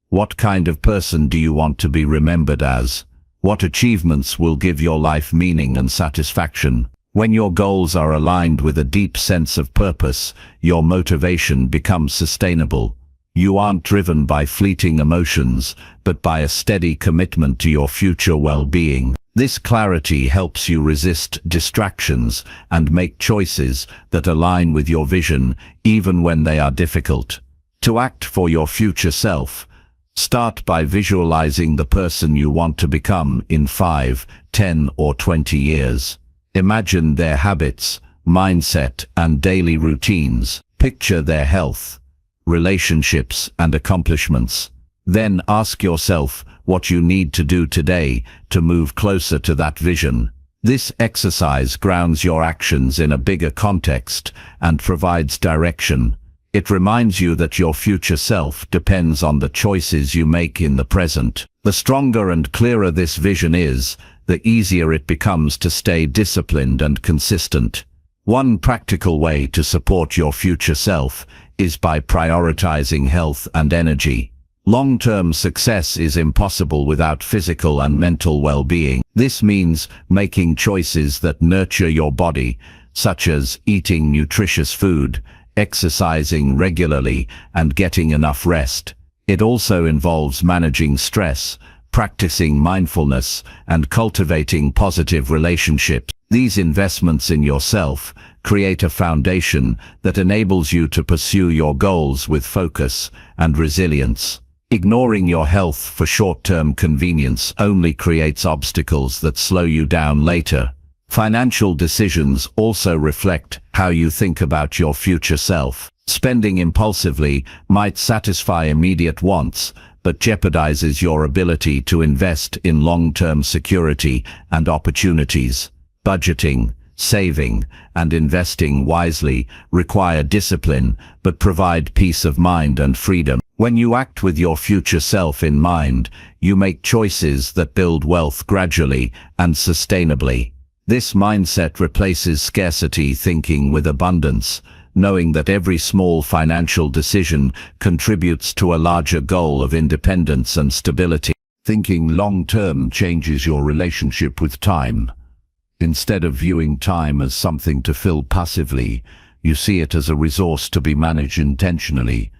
What kind of person do you want to be remembered as? What achievements will give your life meaning and satisfaction? When your goals are aligned with a deep sense of purpose, your motivation becomes sustainable. You aren't driven by fleeting emotions, but by a steady commitment to your future well-being. This clarity helps you resist distractions and make choices that align with your vision, even when they are difficult. To act for your future self, start by visualizing the person you want to become in 5, 10, or 20 years. Imagine their habits, mindset, and daily routines. Picture their health, relationships, and accomplishments. Then ask yourself what you need to do today to move closer to that vision. This exercise grounds your actions in a bigger context and provides direction. It reminds you that your future self depends on the choices you make in the present. The stronger and clearer this vision is, the easier it becomes to stay disciplined and consistent. One practical way to support your future self is by prioritizing health and energy. Long-term success is impossible without physical and mental well-being. This means making choices that nurture your body, such as eating nutritious food, exercising regularly, and getting enough rest. It also involves managing stress, practicing mindfulness, and cultivating positive relationships. These investments in yourself create a foundation that enables you to pursue your goals with focus and resilience. Ignoring your health for short-term convenience only creates obstacles that slow you down later. Financial decisions also reflect how you think about your future self. Spending impulsively might satisfy immediate wants, but jeopardizes your ability to invest in long-term security and opportunities. Budgeting, saving, and investing wisely require discipline, but provide peace of mind and freedom. When you act with your future self in mind, you make choices that build wealth gradually and sustainably. This mindset replaces scarcity thinking with abundance, knowing that every small financial decision contributes to a larger goal of independence and stability. Thinking long-term changes your relationship with time. Instead of viewing time as something to fill passively, you see it as a resource to be managed intentionally.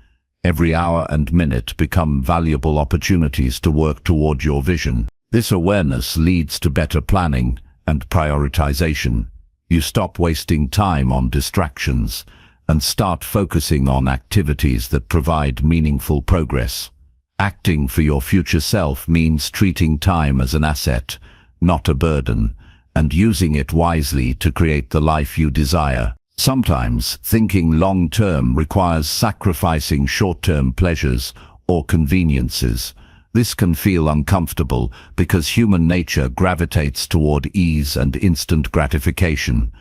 Every hour and minute become valuable opportunities to work toward your vision. This awareness leads to better planning and prioritization. You stop wasting time on distractions and start focusing on activities that provide meaningful progress. Acting for your future self means treating time as an asset, not a burden, and using it wisely to create the life you desire. Sometimes, thinking long-term requires sacrificing short-term pleasures or conveniences. This can feel uncomfortable because human nature gravitates toward ease and instant gratification.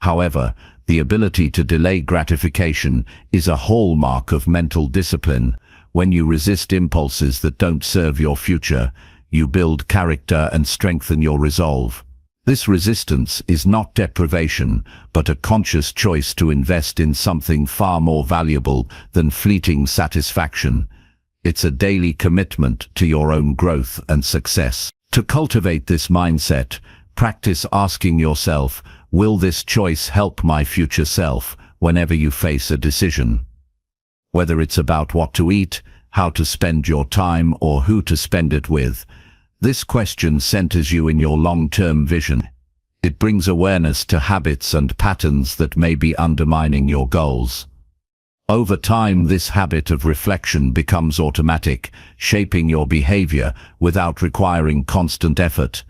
However, the ability to delay gratification is a hallmark of mental discipline. When you resist impulses that don't serve your future, you build character and strengthen your resolve. This resistance is not deprivation, but a conscious choice to invest in something far more valuable than fleeting satisfaction. It's a daily commitment to your own growth and success. To cultivate this mindset, practice asking yourself, will this choice help my future self whenever you face a decision? Whether it's about what to eat, how to spend your time, or who to spend it with, this question centers you in your long-term vision. It brings awareness to habits and patterns that may be undermining your goals. Over time, this habit of reflection becomes automatic, shaping your behavior without requiring constant effort.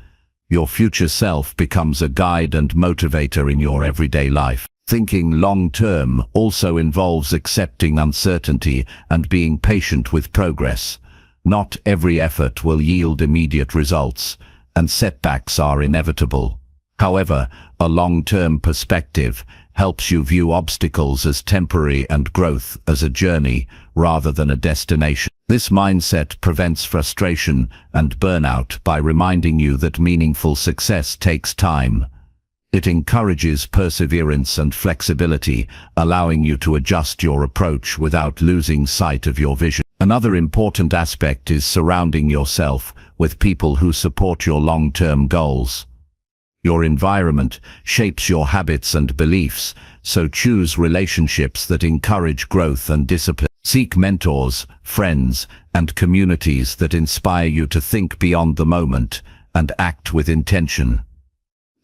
Your future self becomes a guide and motivator in your everyday life. Thinking long-term also involves accepting uncertainty and being patient with progress. Not every effort will yield immediate results, and setbacks are inevitable. However, a long-term perspective helps you view obstacles as temporary and growth as a journey rather than a destination. This mindset prevents frustration and burnout by reminding you that meaningful success takes time. It encourages perseverance and flexibility, allowing you to adjust your approach without losing sight of your vision. Another important aspect is surrounding yourself with people who support your long-term goals. Your environment shapes your habits and beliefs, so choose relationships that encourage growth and discipline. Seek mentors, friends, and communities that inspire you to think beyond the moment and act with intention.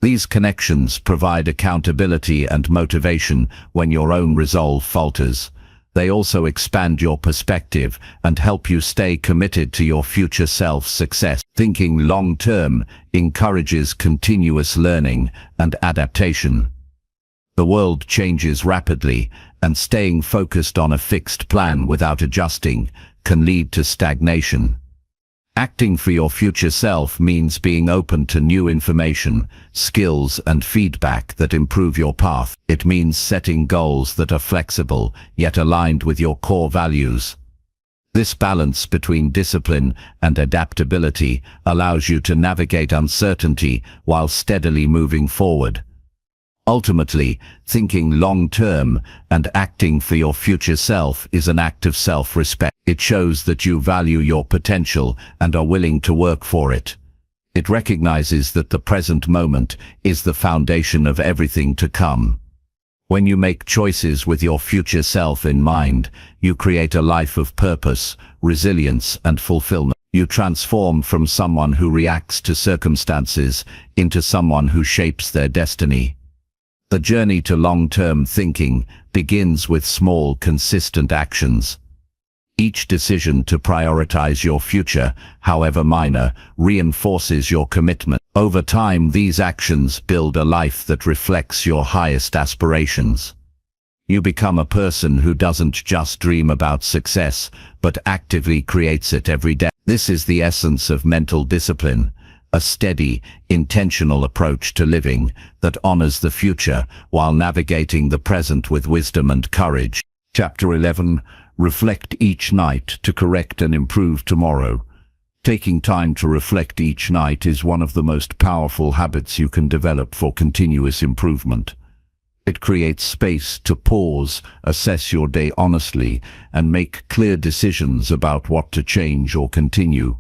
These connections provide accountability and motivation when your own resolve falters. They also expand your perspective and help you stay committed to your future self's success. Thinking long-term encourages continuous learning and adaptation. The world changes rapidly, and staying focused on a fixed plan without adjusting can lead to stagnation. Acting for your future self means being open to new information, skills, and feedback that improve your path. It means setting goals that are flexible, yet aligned with your core values. This balance between discipline and adaptability allows you to navigate uncertainty while steadily moving forward. Ultimately, thinking long-term and acting for your future self is an act of self-respect. It shows that you value your potential and are willing to work for it. It recognizes that the present moment is the foundation of everything to come. When you make choices with your future self in mind, you create a life of purpose, resilience, and fulfillment. You transform from someone who reacts to circumstances into someone who shapes their destiny. The journey to long-term thinking begins with small, consistent actions. Each decision to prioritize your future, however minor, reinforces your commitment. Over time, these actions build a life that reflects your highest aspirations. You become a person who doesn't just dream about success, but actively creates it every day. This is the essence of mental discipline, a steady, intentional approach to living that honors the future while navigating the present with wisdom and courage. Chapter 11. Reflect each night to correct and improve tomorrow. Taking time to reflect each night is one of the most powerful habits you can develop for continuous improvement. It creates space to pause, assess your day honestly, and make clear decisions about what to change or continue.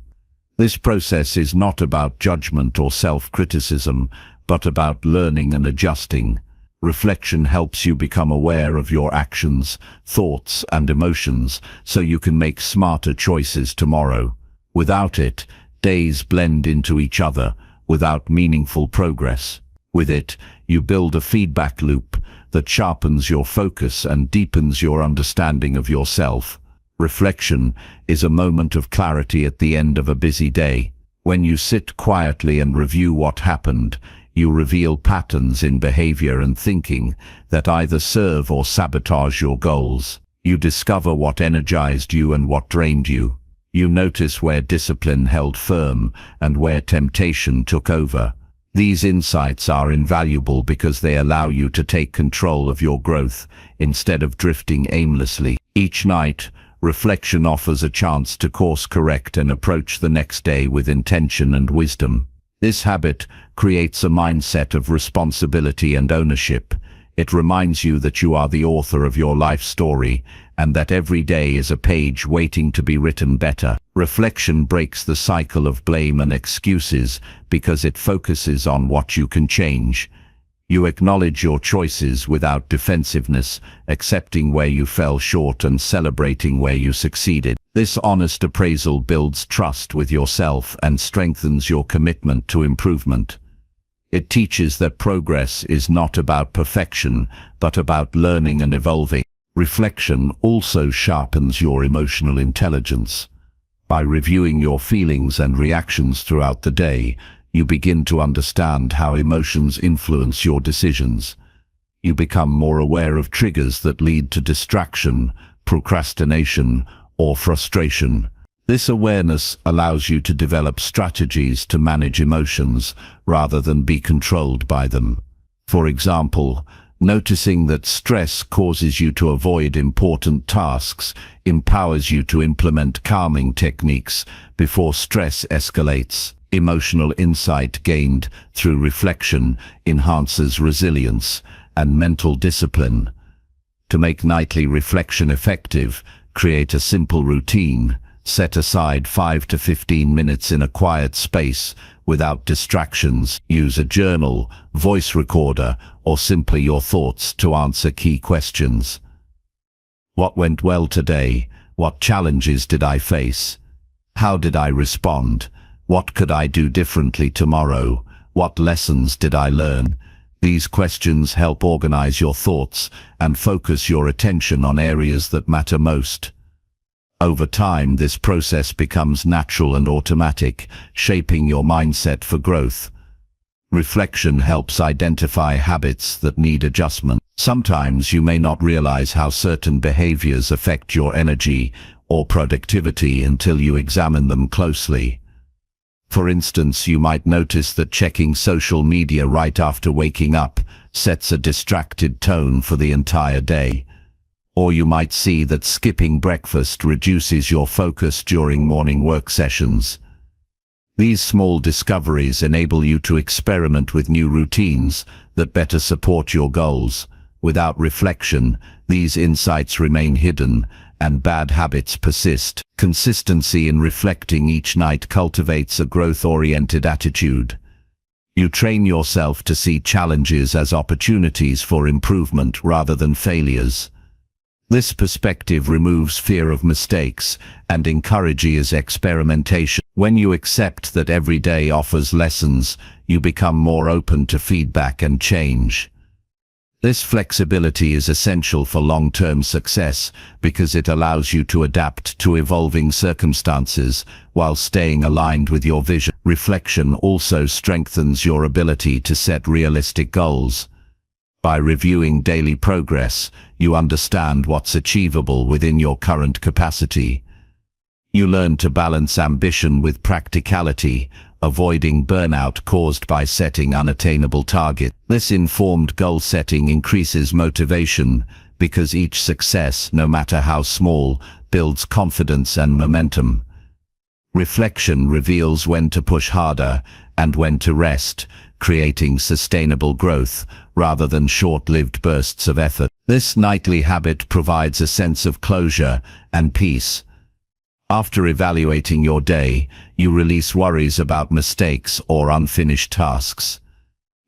This process is not about judgment or self-criticism, but about learning and adjusting. Reflection helps you become aware of your actions, thoughts, and emotions, so you can make smarter choices tomorrow. Without it, days blend into each other, without meaningful progress. With it, you build a feedback loop that sharpens your focus and deepens your understanding of yourself. Reflection is a moment of clarity at the end of a busy day. When you sit quietly and review what happened, you reveal patterns in behavior and thinking that either serve or sabotage your goals. You discover what energized you and what drained you. You notice where discipline held firm and where temptation took over. These insights are invaluable because they allow you to take control of your growth instead of drifting aimlessly. Each night, reflection offers a chance to course correct and approach the next day with intention and wisdom. This habit creates a mindset of responsibility and ownership. It reminds you that you are the author of your life story and that every day is a page waiting to be written better. Reflection breaks the cycle of blame and excuses because it focuses on what you can change. You acknowledge your choices without defensiveness, accepting where you fell short and celebrating where you succeeded. This honest appraisal builds trust with yourself and strengthens your commitment to improvement. It teaches that progress is not about perfection, but about learning and evolving. Reflection also sharpens your emotional intelligence. By reviewing your feelings and reactions throughout the day, you begin to understand how emotions influence your decisions. You become more aware of triggers that lead to distraction, procrastination, or frustration. This awareness allows you to develop strategies to manage emotions rather than be controlled by them. For example, noticing that stress causes you to avoid important tasks empowers you to implement calming techniques before stress escalates. Emotional insight gained through reflection enhances resilience and mental discipline. To make nightly reflection effective, create a simple routine. Set aside 5 to 15 minutes in a quiet space without distractions. Use a journal, voice recorder, or simply your thoughts to answer key questions. What went well today? What challenges did I face? How did I respond? What could I do differently tomorrow? What lessons did I learn? These questions help organize your thoughts and focus your attention on areas that matter most. Over time, this process becomes natural and automatic, shaping your mindset for growth. Reflection helps identify habits that need adjustment. Sometimes you may not realize how certain behaviors affect your energy or productivity until you examine them closely. For instance, you might notice that checking social media right after waking up sets a distracted tone for the entire day. Or you might see that skipping breakfast reduces your focus during morning work sessions. These small discoveries enable you to experiment with new routines that better support your goals. Without reflection, these insights remain hidden and bad habits persist. Consistency in reflecting each night cultivates a growth-oriented attitude. You train yourself to see challenges as opportunities for improvement rather than failures. This perspective removes fear of mistakes and encourages experimentation. When you accept that every day offers lessons, you become more open to feedback and change. This flexibility is essential for long-term success because it allows you to adapt to evolving circumstances while staying aligned with your vision. Reflection also strengthens your ability to set realistic goals. By reviewing daily progress, you understand what's achievable within your current capacity. You learn to balance ambition with practicality, avoiding burnout caused by setting unattainable targets. This informed goal setting increases motivation because each success, no matter how small, builds confidence and momentum. Reflection reveals when to push harder and when to rest, creating sustainable growth rather than short-lived bursts of effort. This nightly habit provides a sense of closure and peace. After evaluating your day, you release worries about mistakes or unfinished tasks.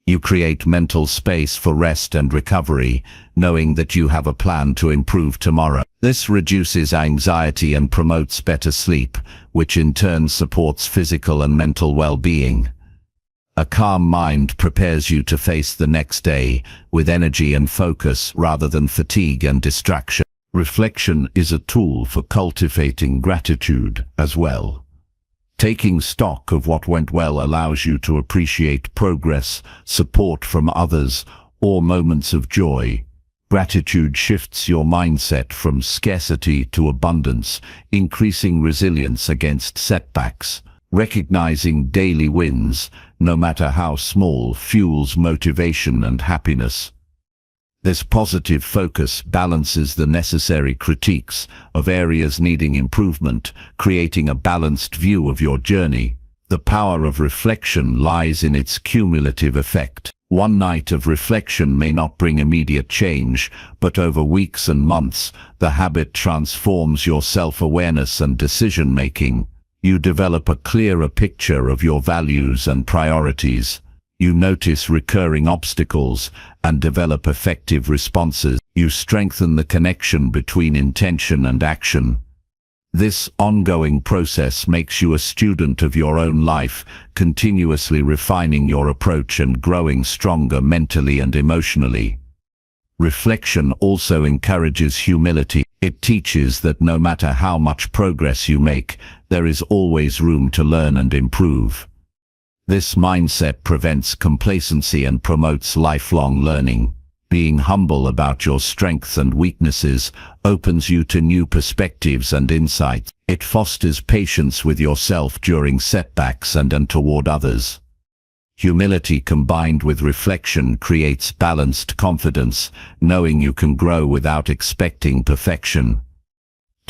You create mental space for rest and recovery, knowing that you have a plan to improve tomorrow. This reduces anxiety and promotes better sleep, which in turn supports physical and mental well-being. A calm mind prepares you to face the next day with energy and focus rather than fatigue and distraction. Reflection is a tool for cultivating gratitude as well. Taking stock of what went well allows you to appreciate progress, support from others, or moments of joy. Gratitude shifts your mindset from scarcity to abundance, increasing resilience against setbacks. Recognizing daily wins, no matter how small, fuels motivation and happiness. This positive focus balances the necessary critiques of areas needing improvement, creating a balanced view of your journey. The power of reflection lies in its cumulative effect. One night of reflection may not bring immediate change, but over weeks and months, the habit transforms your self-awareness and decision-making. You develop a clearer picture of your values and priorities. You notice recurring obstacles and develop effective responses. You strengthen the connection between intention and action. This ongoing process makes you a student of your own life, continuously refining your approach and growing stronger mentally and emotionally. Reflection also encourages humility. It teaches that no matter how much progress you make, there is always room to learn and improve. This mindset prevents complacency and promotes lifelong learning. Being humble about your strengths and weaknesses opens you to new perspectives and insights. It fosters patience with yourself during setbacks and toward others. Humility combined with reflection creates balanced confidence, knowing you can grow without expecting perfection.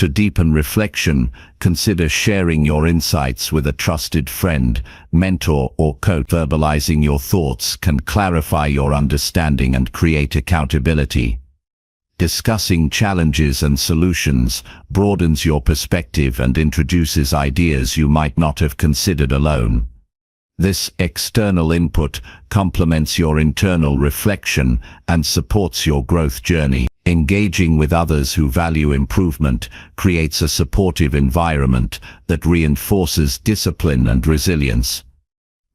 To deepen reflection, consider sharing your insights with a trusted friend, mentor, or coach. Verbalizing your thoughts can clarify your understanding and create accountability. Discussing challenges and solutions broadens your perspective and introduces ideas you might not have considered alone. This external input complements your internal reflection and supports your growth journey. Engaging with others who value improvement creates a supportive environment that reinforces discipline and resilience.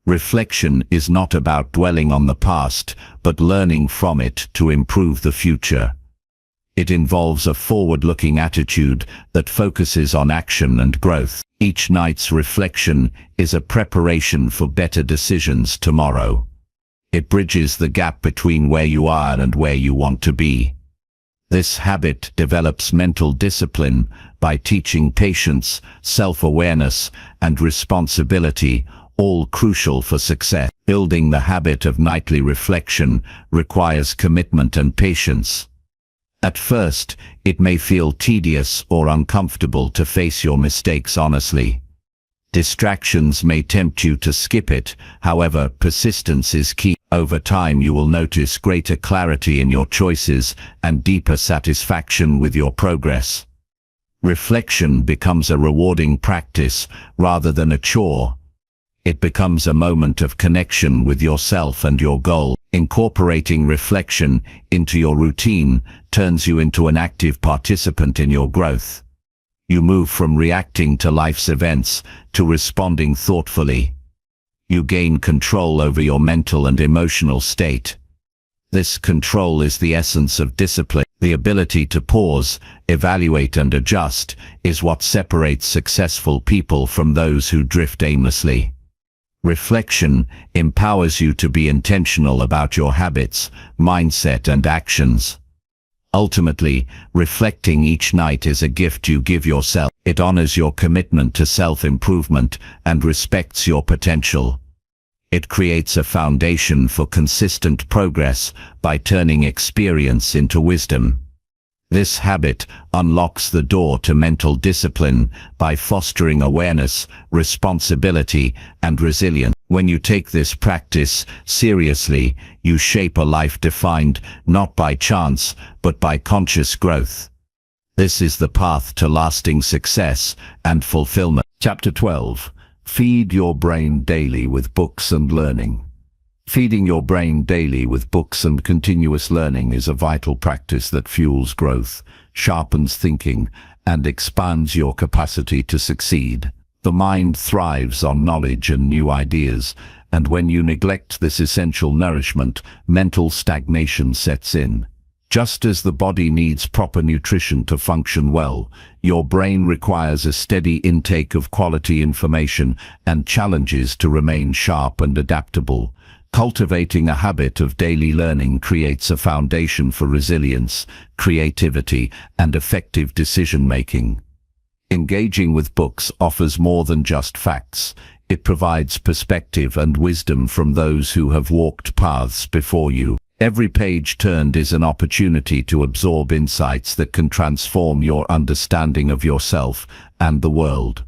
Reflection is not about dwelling on the past, but learning from it to improve the future. It involves a forward-looking attitude that focuses on action and growth. Each night's reflection is a preparation for better decisions tomorrow. It bridges the gap between where you are and where you want to be. This habit develops mental discipline by teaching patience, self-awareness, and responsibility, all crucial for success. Building the habit of nightly reflection requires commitment and patience. At first, it may feel tedious or uncomfortable to face your mistakes honestly. Distractions may tempt you to skip it, however, persistence is key. Over time you will notice greater clarity in your choices and deeper satisfaction with your progress. Reflection becomes a rewarding practice rather than a chore. It becomes a moment of connection with yourself and your goal. Incorporating reflection into your routine turns you into an active participant in your growth. You move from reacting to life's events to responding thoughtfully. You gain control over your mental and emotional state. This control is the essence of discipline. The ability to pause, evaluate and adjust is what separates successful people from those who drift aimlessly. Reflection empowers you to be intentional about your habits, mindset and actions. Ultimately, reflecting each night is a gift you give yourself. It honors your commitment to self-improvement and respects your potential. It creates a foundation for consistent progress by turning experience into wisdom. This habit unlocks the door to mental discipline by fostering awareness, responsibility, and resilience. When you take this practice seriously, you shape a life defined not by chance, but by conscious growth. This is the path to lasting success and fulfillment. Chapter 12. Feed your brain daily with books and learning. Feeding your brain daily with books and continuous learning is a vital practice that fuels growth, sharpens thinking, and expands your capacity to succeed. The mind thrives on knowledge and new ideas, and when you neglect this essential nourishment, mental stagnation sets in. Just as the body needs proper nutrition to function well, your brain requires a steady intake of quality information and challenges to remain sharp and adaptable. Cultivating a habit of daily learning creates a foundation for resilience, creativity, and effective decision-making. Engaging with books offers more than just facts. It provides perspective and wisdom from those who have walked paths before you. Every page turned is an opportunity to absorb insights that can transform your understanding of yourself and the world.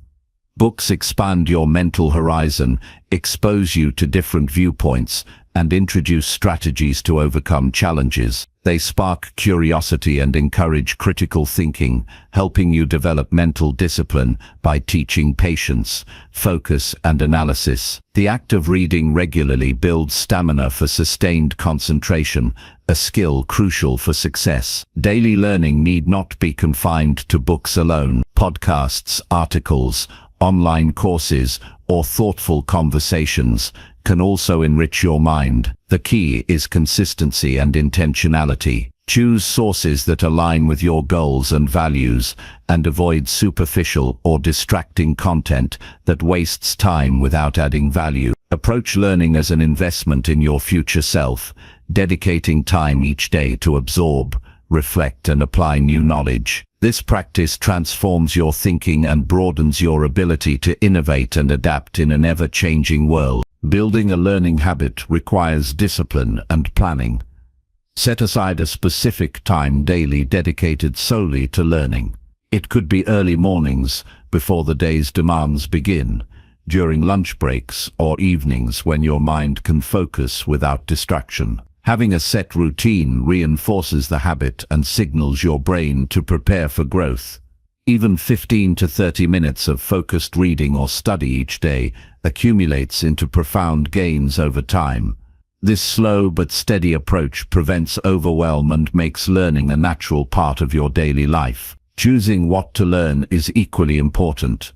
Books expand your mental horizon, expose you to different viewpoints, and introduce strategies to overcome challenges. They spark curiosity and encourage critical thinking, helping you develop mental discipline by teaching patience, focus, and analysis. The act of reading regularly builds stamina for sustained concentration, a skill crucial for success. Daily learning need not be confined to books alone. Podcasts, articles, online courses, or thoughtful conversations can also enrich your mind. The key is consistency and intentionality. Choose sources that align with your goals and values, and avoid superficial or distracting content that wastes time without adding value. Approach learning as an investment in your future self, dedicating time each day to absorb, reflect, and apply new knowledge. This practice transforms your thinking and broadens your ability to innovate and adapt in an ever-changing world. Building a learning habit requires discipline and planning. Set aside a specific time daily dedicated solely to learning. It could be early mornings, before the day's demands begin, during lunch breaks, or evenings when your mind can focus without distraction. Having a set routine reinforces the habit and signals your brain to prepare for growth. Even 15 to 30 minutes of focused reading or study each day accumulates into profound gains over time. This slow but steady approach prevents overwhelm and makes learning a natural part of your daily life. Choosing what to learn is equally important.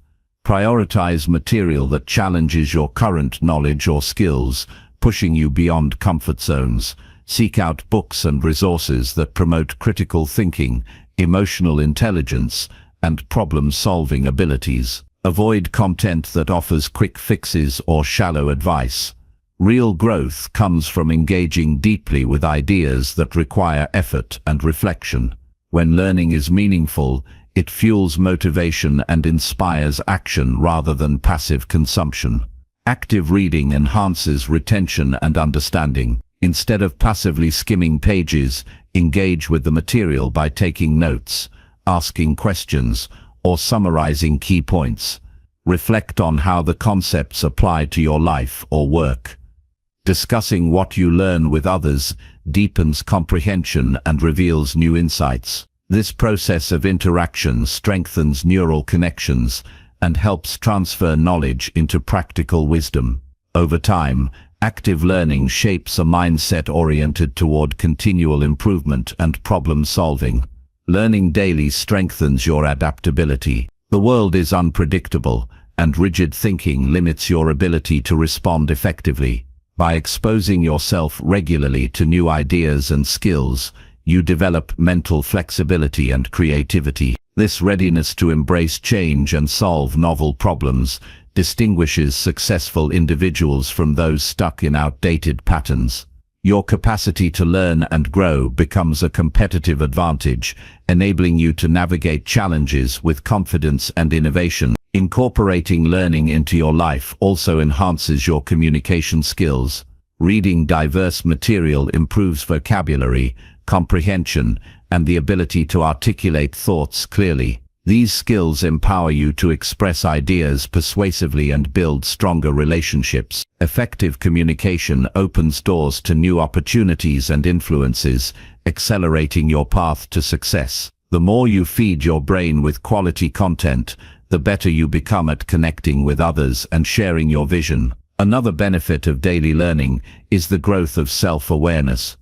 Prioritize material that challenges your current knowledge or skills, pushing you beyond comfort zones. Seek out books and resources that promote critical thinking, emotional intelligence, and problem-solving abilities. Avoid content that offers quick fixes or shallow advice. Real growth comes from engaging deeply with ideas that require effort and reflection. When learning is meaningful, it fuels motivation and inspires action rather than passive consumption. Active reading enhances retention and understanding. Instead of passively skimming pages, engage with the material by taking notes, asking questions, or summarizing key points. Reflect on how the concepts apply to your life or work. Discussing what you learn with others deepens comprehension and reveals new insights. This process of interaction strengthens neural connections and helps transfer knowledge into practical wisdom. Over time, active learning shapes a mindset oriented toward continual improvement and problem solving. Learning daily strengthens your adaptability. The world is unpredictable, and rigid thinking limits your ability to respond effectively. By exposing yourself regularly to new ideas and skills, you develop mental flexibility and creativity. This readiness to embrace change and solve novel problems distinguishes successful individuals from those stuck in outdated patterns. Your capacity to learn and grow becomes a competitive advantage, enabling you to navigate challenges with confidence and innovation. Incorporating learning into your life also enhances your communication skills. Reading diverse material improves vocabulary, comprehension, and the ability to articulate thoughts clearly. These skills empower you to express ideas persuasively and build stronger relationships. Effective communication opens doors to new opportunities and influences, accelerating your path to success. The The more you feed your brain with quality content, the better you become at connecting with others and sharing your vision. Another benefit of daily learning is the growth of self-awareness.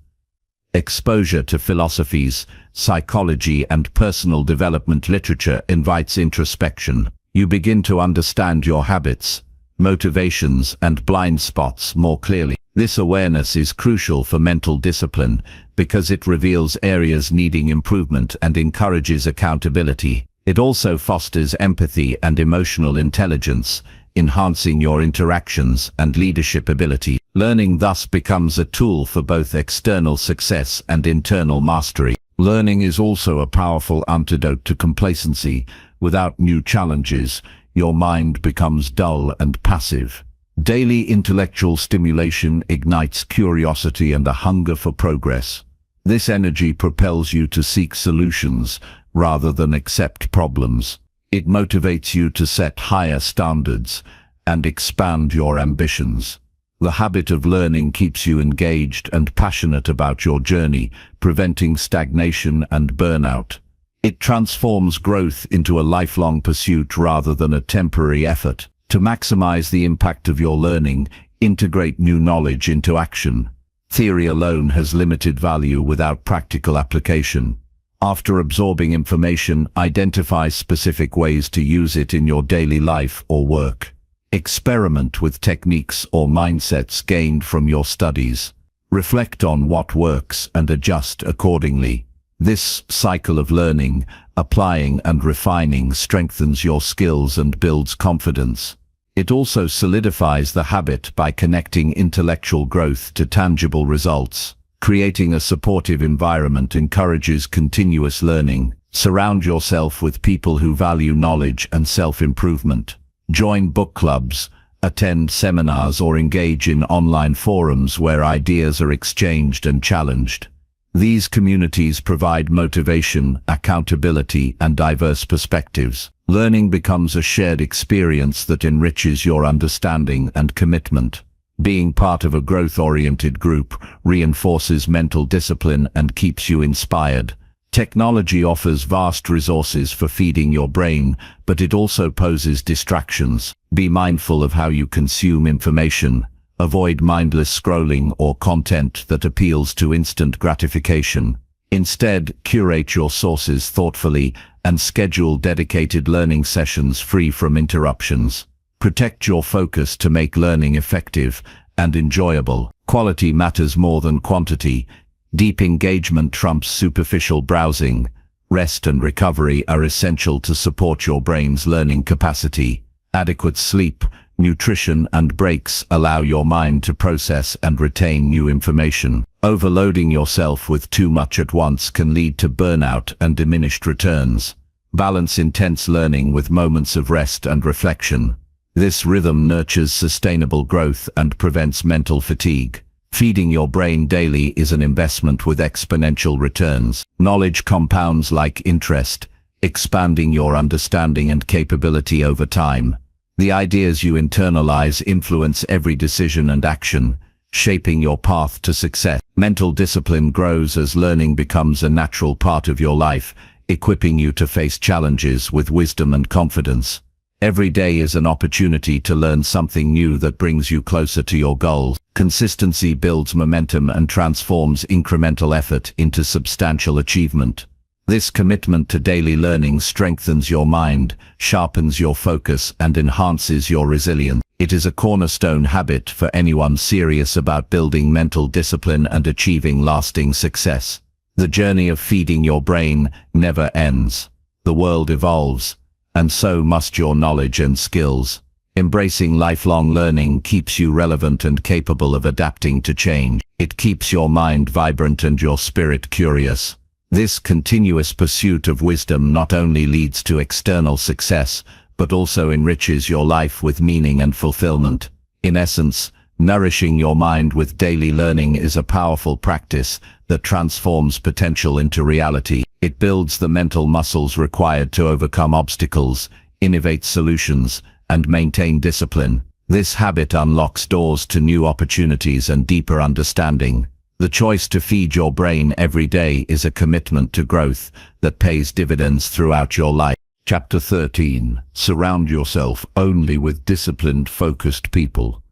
Exposure to philosophies, psychology, and personal development literature invites introspection. You begin to understand your habits, motivations, and blind spots more clearly. This awareness is crucial for mental discipline because it reveals areas needing improvement and encourages accountability. It also fosters empathy and emotional intelligence, enhancing your interactions and leadership ability. Learning thus becomes a tool for both external success and internal mastery. Learning is also a powerful antidote to complacency. Without new challenges, your mind becomes dull and passive. Daily intellectual stimulation ignites curiosity and a hunger for progress. This energy propels you to seek solutions rather than accept problems. It motivates you to set higher standards and expand your ambitions. The habit of learning keeps you engaged and passionate about your journey, preventing stagnation and burnout. It transforms growth into a lifelong pursuit rather than a temporary effort. To maximize the impact of your learning, integrate new knowledge into action. Theory alone has limited value without practical application. After absorbing information, identify specific ways to use it in your daily life or work. Experiment with techniques or mindsets gained from your studies. Reflect on what works and adjust accordingly. This cycle of learning, applying and refining strengthens your skills and builds confidence. It also solidifies the habit by connecting intellectual growth to tangible results. Creating a supportive environment encourages continuous learning. Surround yourself with people who value knowledge and self-improvement. Join book clubs, attend seminars, or engage in online forums where ideas are exchanged and challenged. These communities provide motivation, accountability, and diverse perspectives. Learning becomes a shared experience that enriches your understanding and commitment. Being part of a growth-oriented group reinforces mental discipline and keeps you inspired. Technology offers vast resources for feeding your brain, but it also poses distractions. Be mindful of how you consume information. Avoid mindless scrolling or content that appeals to instant gratification. Instead, curate your sources thoughtfully and schedule dedicated learning sessions free from interruptions. Protect your focus to make learning effective and enjoyable. Quality matters more than quantity. Deep engagement trumps superficial browsing. Rest and recovery are essential to support your brain's learning capacity. Adequate sleep, nutrition, and breaks allow your mind to process and retain new information. Overloading yourself with too much at once can lead to burnout and diminished returns. Balance intense learning with moments of rest and reflection. This rhythm nurtures sustainable growth and prevents mental fatigue. Feeding your brain daily is an investment with exponential returns. Knowledge compounds like interest, expanding your understanding and capability over time. The ideas you internalize influence every decision and action, shaping your path to success. Mental discipline grows as learning becomes a natural part of your life, equipping you to face challenges with wisdom and confidence. Every day is an opportunity to learn something new that brings you closer to your goals. Consistency builds momentum and transforms incremental effort into substantial achievement. This commitment to daily learning strengthens your mind, sharpens your focus, and enhances your resilience. It is a cornerstone habit for anyone serious about building mental discipline and achieving lasting success. The journey of feeding your brain never ends. The world evolves, and so must your knowledge and skills. Embracing lifelong learning keeps you relevant and capable of adapting to change. It keeps your mind vibrant and your spirit curious. This continuous pursuit of wisdom not only leads to external success, but also enriches your life with meaning and fulfillment. In essence, nourishing your mind with daily learning is a powerful practice that transforms potential into reality. It builds the mental muscles required to overcome obstacles, innovate solutions, and maintain discipline. This habit unlocks doors to new opportunities and deeper understanding. The choice to feed your brain every day is a commitment to growth that pays dividends throughout your life. Chapter 13. Surround yourself only with disciplined, focused people.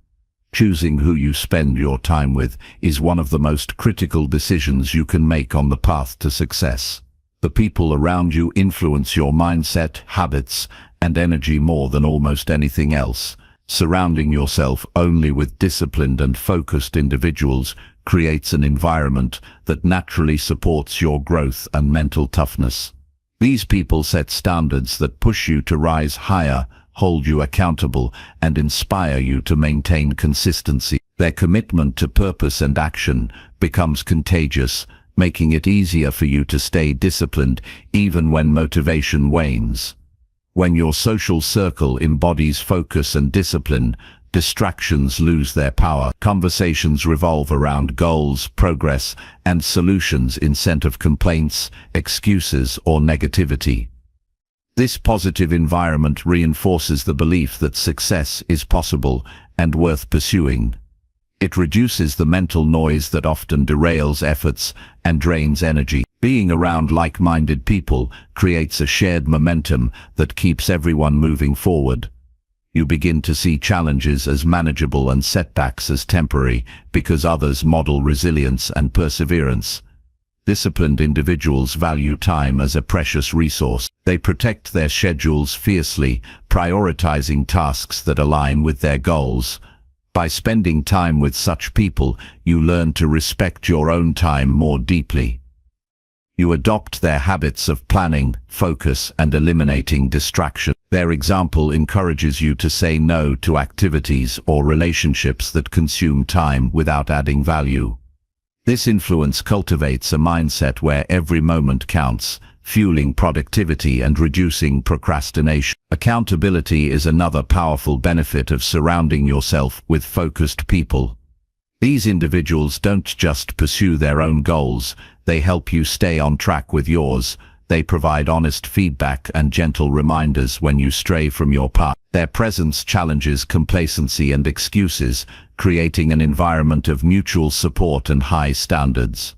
Choosing who you spend your time with is one of the most critical decisions you can make on the path to success. The people around you influence your mindset, habits, and energy more than almost anything else. Surrounding yourself only with disciplined and focused individuals creates an environment that naturally supports your growth and mental toughness. These people set standards that push you to rise higher, hold you accountable, and inspire you to maintain consistency. Their commitment to purpose and action becomes contagious, making it easier for you to stay disciplined even when motivation wanes. When your social circle embodies focus and discipline, distractions lose their power. Conversations revolve around goals, progress, and solutions instead of complaints, excuses, or negativity. This positive environment reinforces the belief that success is possible and worth pursuing. It reduces the mental noise that often derails efforts and drains energy. Being around like-minded people creates a shared momentum that keeps everyone moving forward. You begin to see challenges as manageable and setbacks as temporary because others model resilience and perseverance. Disciplined individuals value time as a precious resource. They protect their schedules fiercely, prioritizing tasks that align with their goals. By spending time with such people, you learn to respect your own time more deeply. You adopt their habits of planning, focus, and eliminating distraction. Their example encourages you to say no to activities or relationships that consume time without adding value. This influence cultivates a mindset where every moment counts, fueling productivity and reducing procrastination. Accountability is another powerful benefit of surrounding yourself with focused people. These individuals don't just pursue their own goals, they help you stay on track with yours. They provide honest feedback and gentle reminders when you stray from your path. Their presence challenges complacency and excuses, creating an environment of mutual support and high standards.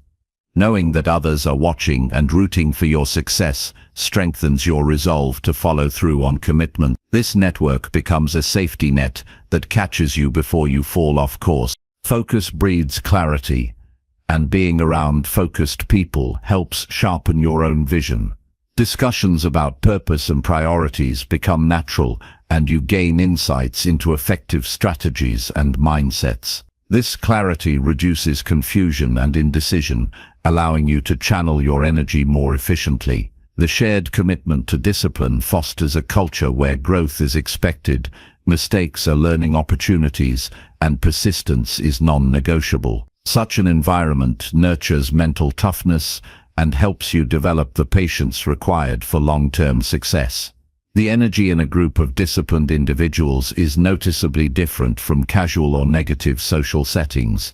Knowing that others are watching and rooting for your success strengthens your resolve to follow through on commitment. This network becomes a safety net that catches you before you fall off course. Focus breeds clarity, and being around focused people helps sharpen your own vision. Discussions about purpose and priorities become natural, and you gain insights into effective strategies and mindsets. This clarity reduces confusion and indecision, allowing you to channel your energy more efficiently. The shared commitment to discipline fosters a culture where growth is expected, mistakes are learning opportunities, and persistence is non-negotiable. Such an environment nurtures mental toughness and helps you develop the patience required for long-term success. The energy in a group of disciplined individuals is noticeably different from casual or negative social settings.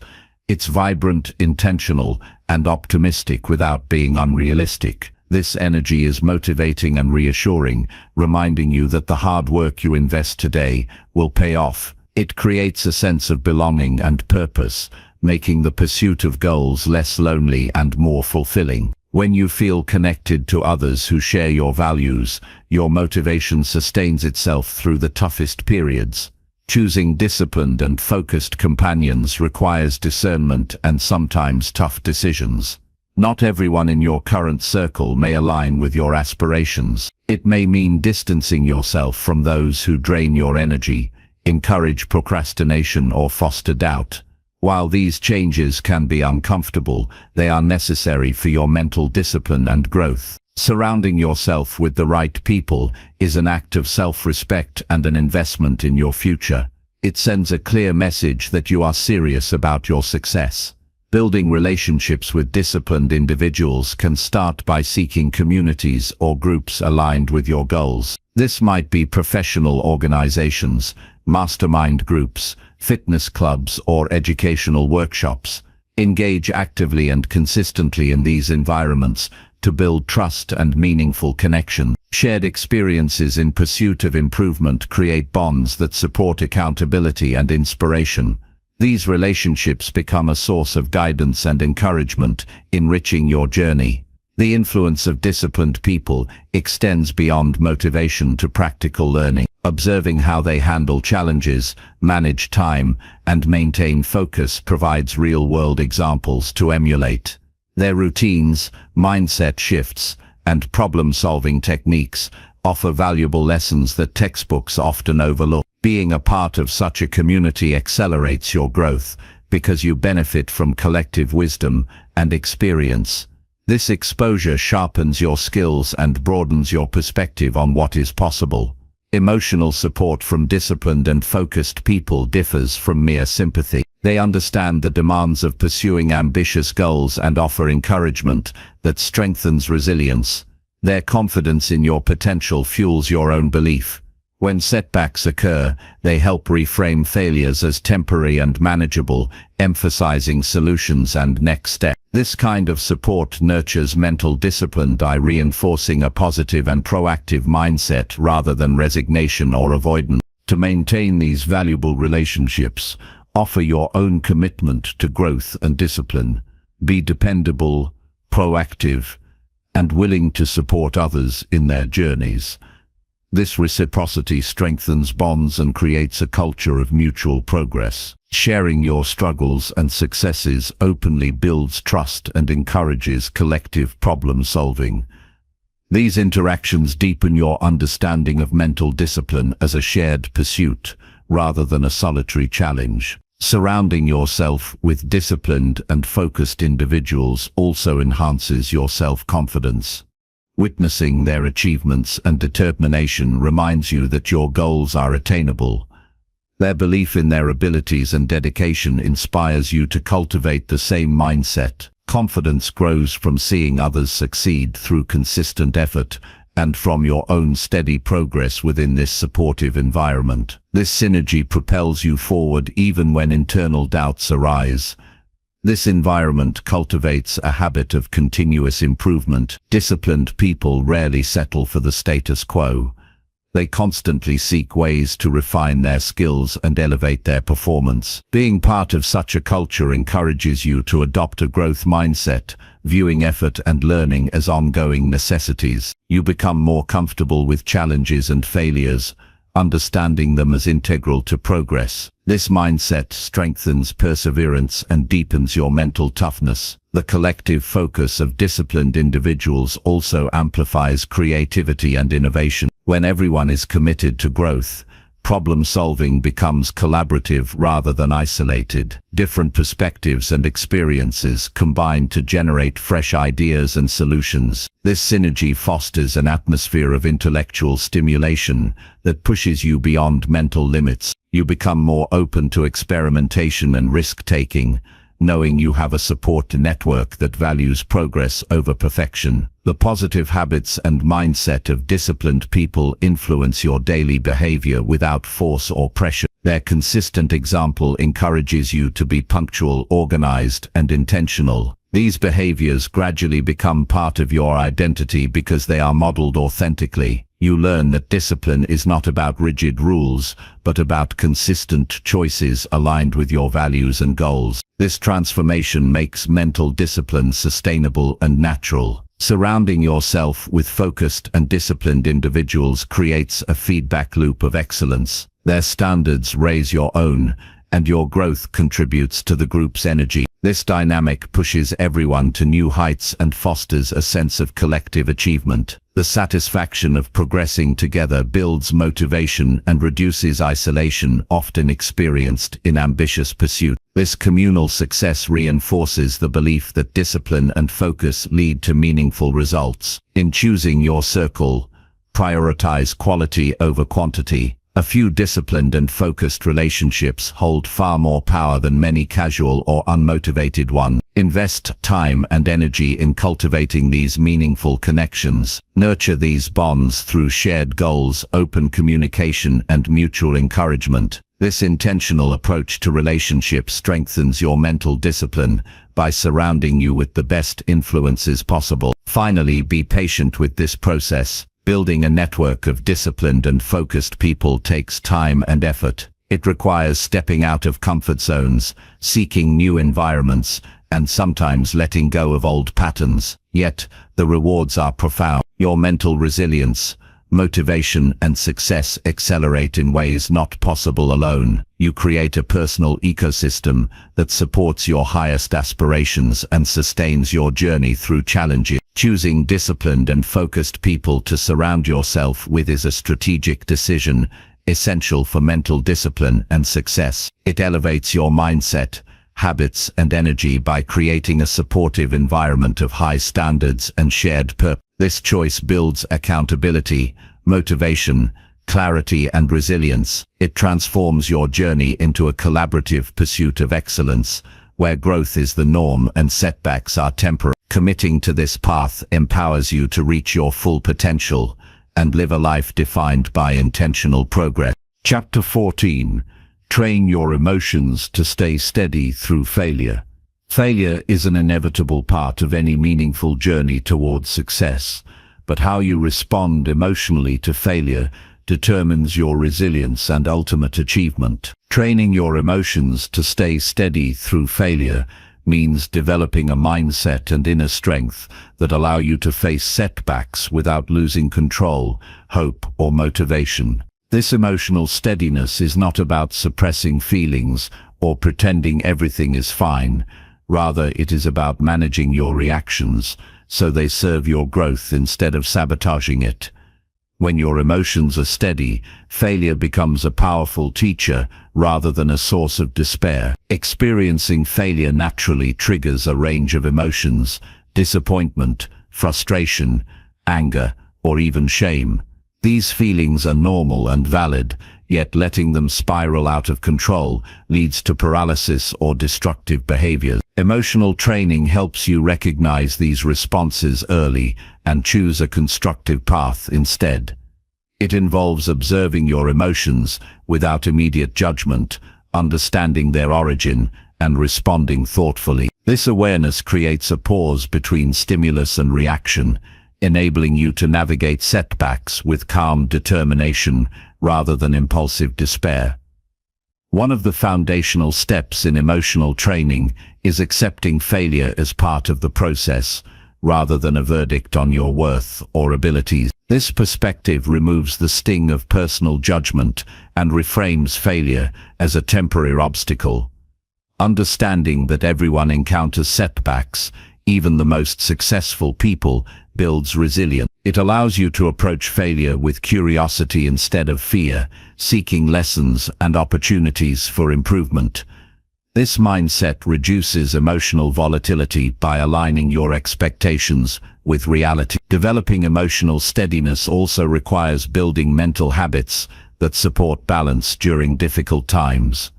It's vibrant, intentional, and optimistic without being unrealistic. This energy is motivating and reassuring, reminding you that the hard work you invest today will pay off. It creates a sense of belonging and purpose, making the pursuit of goals less lonely and more fulfilling. When you feel connected to others who share your values, your motivation sustains itself through the toughest periods. Choosing disciplined and focused companions requires discernment and sometimes tough decisions. Not everyone in your current circle may align with your aspirations. It may mean distancing yourself from those who drain your energy, encourage procrastination, or foster doubt. While these changes can be uncomfortable, they are necessary for your mental discipline and growth. Surrounding yourself with the right people is an act of self-respect and an investment in your future. It sends a clear message that you are serious about your success. Building relationships with disciplined individuals can start by seeking communities or groups aligned with your goals. This might be professional organizations, mastermind groups, fitness clubs, or educational workshops. Engage actively and consistently in these environments to build trust and meaningful connection. Shared experiences in pursuit of improvement create bonds that support accountability and inspiration. These relationships become a source of guidance and encouragement, enriching your journey. The influence of disciplined people extends beyond motivation to practical learning. Observing how they handle challenges, manage time, and maintain focus provides real-world examples to emulate. Their routines, mindset shifts, and problem-solving techniques offer valuable lessons that textbooks often overlook. Being a part of such a community accelerates your growth because you benefit from collective wisdom and experience. This exposure sharpens your skills and broadens your perspective on what is possible. Emotional support from disciplined and focused people differs from mere sympathy. They understand the demands of pursuing ambitious goals and offer encouragement that strengthens resilience. Their confidence in your potential fuels your own belief. When setbacks occur, they help reframe failures as temporary and manageable, emphasizing solutions and next steps. This kind of support nurtures mental discipline by reinforcing a positive and proactive mindset rather than resignation or avoidance. To maintain these valuable relationships, offer your own commitment to growth and discipline. Be dependable, proactive, and willing to support others in their journeys. This reciprocity strengthens bonds and creates a culture of mutual progress. Sharing your struggles and successes openly builds trust and encourages collective problem-solving. These interactions deepen your understanding of mental discipline as a shared pursuit, rather than a solitary challenge. Surrounding yourself with disciplined and focused individuals also enhances your self-confidence. Witnessing their achievements and determination reminds you that your goals are attainable. Their belief in their abilities and dedication inspires you to cultivate the same mindset. Confidence grows from seeing others succeed through consistent effort and from your own steady progress within this supportive environment. This synergy propels you forward even when internal doubts arise. This environment cultivates a habit of continuous improvement. Disciplined people rarely settle for the status quo. They constantly seek ways to refine their skills and elevate their performance. Being part of such a culture encourages you to adopt a growth mindset, viewing effort and learning as ongoing necessities. You become more comfortable with challenges and failures, understanding them as integral to progress. This mindset strengthens perseverance and deepens your mental toughness. The collective focus of disciplined individuals also amplifies creativity and innovation. When everyone is committed to growth, problem-solving becomes collaborative rather than isolated. Different perspectives and experiences combine to generate fresh ideas and solutions. This synergy fosters an atmosphere of intellectual stimulation that pushes you beyond mental limits. You become more open to experimentation and risk-taking, knowing you have a support network that values progress over perfection. The positive habits and mindset of disciplined people influence your daily behavior without force or pressure. Their consistent example encourages you to be punctual, organized, and intentional. These behaviors gradually become part of your identity because they are modeled authentically. You learn that discipline is not about rigid rules, but about consistent choices aligned with your values and goals. This transformation makes mental discipline sustainable and natural. Surrounding yourself with focused and disciplined individuals creates a feedback loop of excellence. Their standards raise your own, and your growth contributes to the group's energy. This dynamic pushes everyone to new heights and fosters a sense of collective achievement. The satisfaction of progressing together builds motivation and reduces isolation often experienced in ambitious pursuit. This communal success reinforces the belief that discipline and focus lead to meaningful results. In choosing your circle, prioritize quality over quantity. A few disciplined and focused relationships hold far more power than many casual or unmotivated ones. Invest time and energy in cultivating these meaningful connections. Nurture these bonds through shared goals, open communication, and mutual encouragement. This intentional approach to relationships strengthens your mental discipline by surrounding you with the best influences possible. Finally, be patient with this process. Building a network of disciplined and focused people takes time and effort. It requires stepping out of comfort zones, seeking new environments, and sometimes letting go of old patterns. Yet, the rewards are profound. Your mental resilience, motivation, and success accelerate in ways not possible alone. You create a personal ecosystem that supports your highest aspirations and sustains your journey through challenges. Choosing disciplined and focused people to surround yourself with is a strategic decision, essential for mental discipline and success. It elevates your mindset, habits, and energy by creating a supportive environment of high standards and shared purpose. This choice builds accountability, motivation, clarity, and resilience. It transforms your journey into a collaborative pursuit of excellence, where growth is the norm and setbacks are temporary. Committing to this path empowers you to reach your full potential and live a life defined by intentional progress. Chapter 14. Train your emotions to stay steady through failure. Failure is an inevitable part of any meaningful journey towards success, but how you respond emotionally to failure determines your resilience and ultimate achievement. Training your emotions to stay steady through failure means developing a mindset and inner strength that allow you to face setbacks without losing control, hope, or motivation. This emotional steadiness is not about suppressing feelings or pretending everything is fine. Rather, it is about managing your reactions so they serve your growth instead of sabotaging it. When your emotions are steady, failure becomes a powerful teacher rather than a source of despair. Experiencing failure naturally triggers a range of emotions: disappointment, frustration, anger, or even shame. These feelings are normal and valid, yet letting them spiral out of control leads to paralysis or destructive behaviors. Emotional training helps you recognize these responses early and choose a constructive path instead. It involves observing your emotions without immediate judgment, understanding their origin, and responding thoughtfully. This awareness creates a pause between stimulus and reaction, enabling you to navigate setbacks with calm determination rather than impulsive despair. One of the foundational steps in emotional training is accepting failure as part of the process, rather than a verdict on your worth or abilities. This perspective removes the sting of personal judgment and reframes failure as a temporary obstacle. Understanding that everyone encounters setbacks, even the most successful people, builds resilience. It allows you to approach failure with curiosity instead of fear, seeking lessons and opportunities for improvement. This mindset reduces emotional volatility by aligning your expectations with reality. Developing emotional steadiness also requires building mental habits that support balance during difficult times.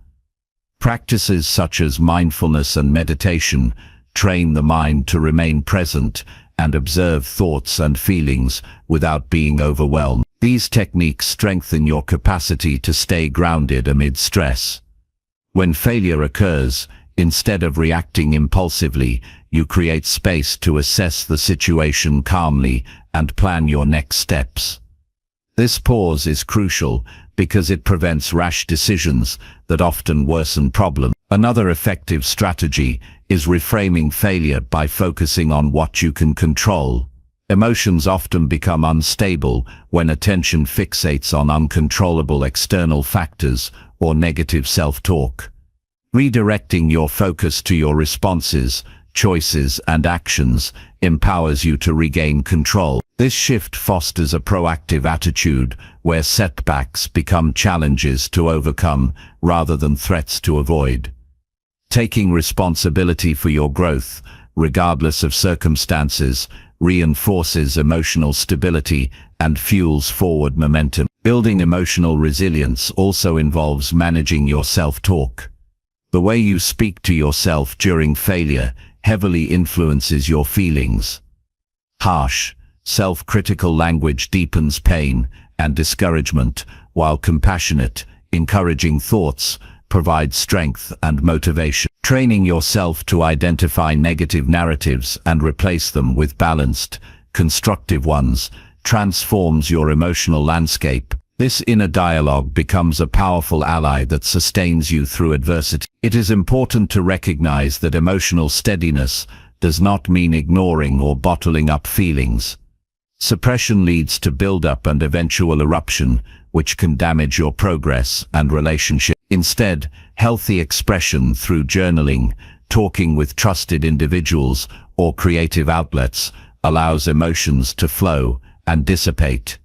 Practices such as mindfulness and meditation train the mind to remain present and observe thoughts and feelings without being overwhelmed. These techniques strengthen your capacity to stay grounded amid stress. When failure occurs, instead of reacting impulsively, you create space to assess the situation calmly and plan your next steps. This pause is crucial because it prevents rash decisions that often worsen problems. Another effective strategy is reframing failure by focusing on what you can control. Emotions often become unstable when attention fixates on uncontrollable external factors or negative self-talk. Redirecting your focus to your responses, choices, and actions empowers you to regain control. This shift fosters a proactive attitude where setbacks become challenges to overcome rather than threats to avoid. Taking responsibility for your growth, regardless of circumstances, reinforces emotional stability and fuels forward momentum. Building emotional resilience also involves managing your self-talk. The way you speak to yourself during failure heavily influences your feelings. Harsh, self-critical language deepens pain and discouragement, while compassionate, encouraging thoughts provide strength and motivation. Training yourself to identify negative narratives and replace them with balanced, constructive ones transforms your emotional landscape. This inner dialogue becomes a powerful ally that sustains you through adversity. It is important to recognize that emotional steadiness does not mean ignoring or bottling up feelings. Suppression leads to buildup and eventual eruption, which can damage your progress and relationship. Instead, healthy expression through journaling, talking with trusted individuals, or creative outlets allows emotions to flow and dissipate.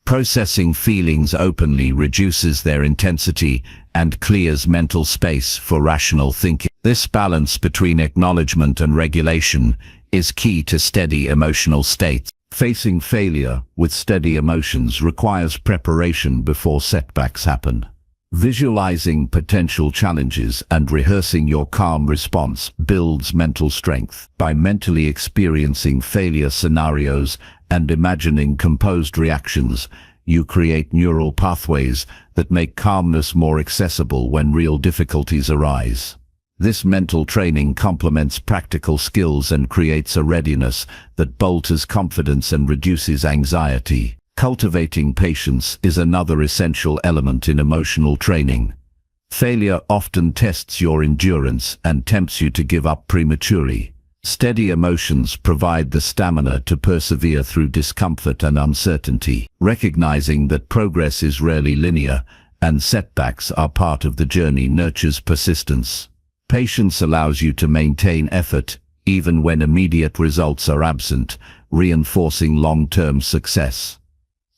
Processing feelings openly reduces their intensity and clears mental space for rational thinking. This balance between acknowledgement and regulation is key to steady emotional states. Facing failure with steady emotions requires preparation before setbacks happen. Visualizing potential challenges and rehearsing your calm response builds mental strength. By mentally experiencing failure scenarios and imagining composed reactions, you create neural pathways that make calmness more accessible when real difficulties arise. This mental training complements practical skills and creates a readiness that bolsters confidence and reduces anxiety. Cultivating patience is another essential element in emotional training. Failure often tests your endurance and tempts you to give up prematurely. Steady emotions provide the stamina to persevere through discomfort and uncertainty. Recognizing that progress is rarely linear and setbacks are part of the journey nurtures persistence. Patience allows you to maintain effort even when immediate results are absent, reinforcing long-term success.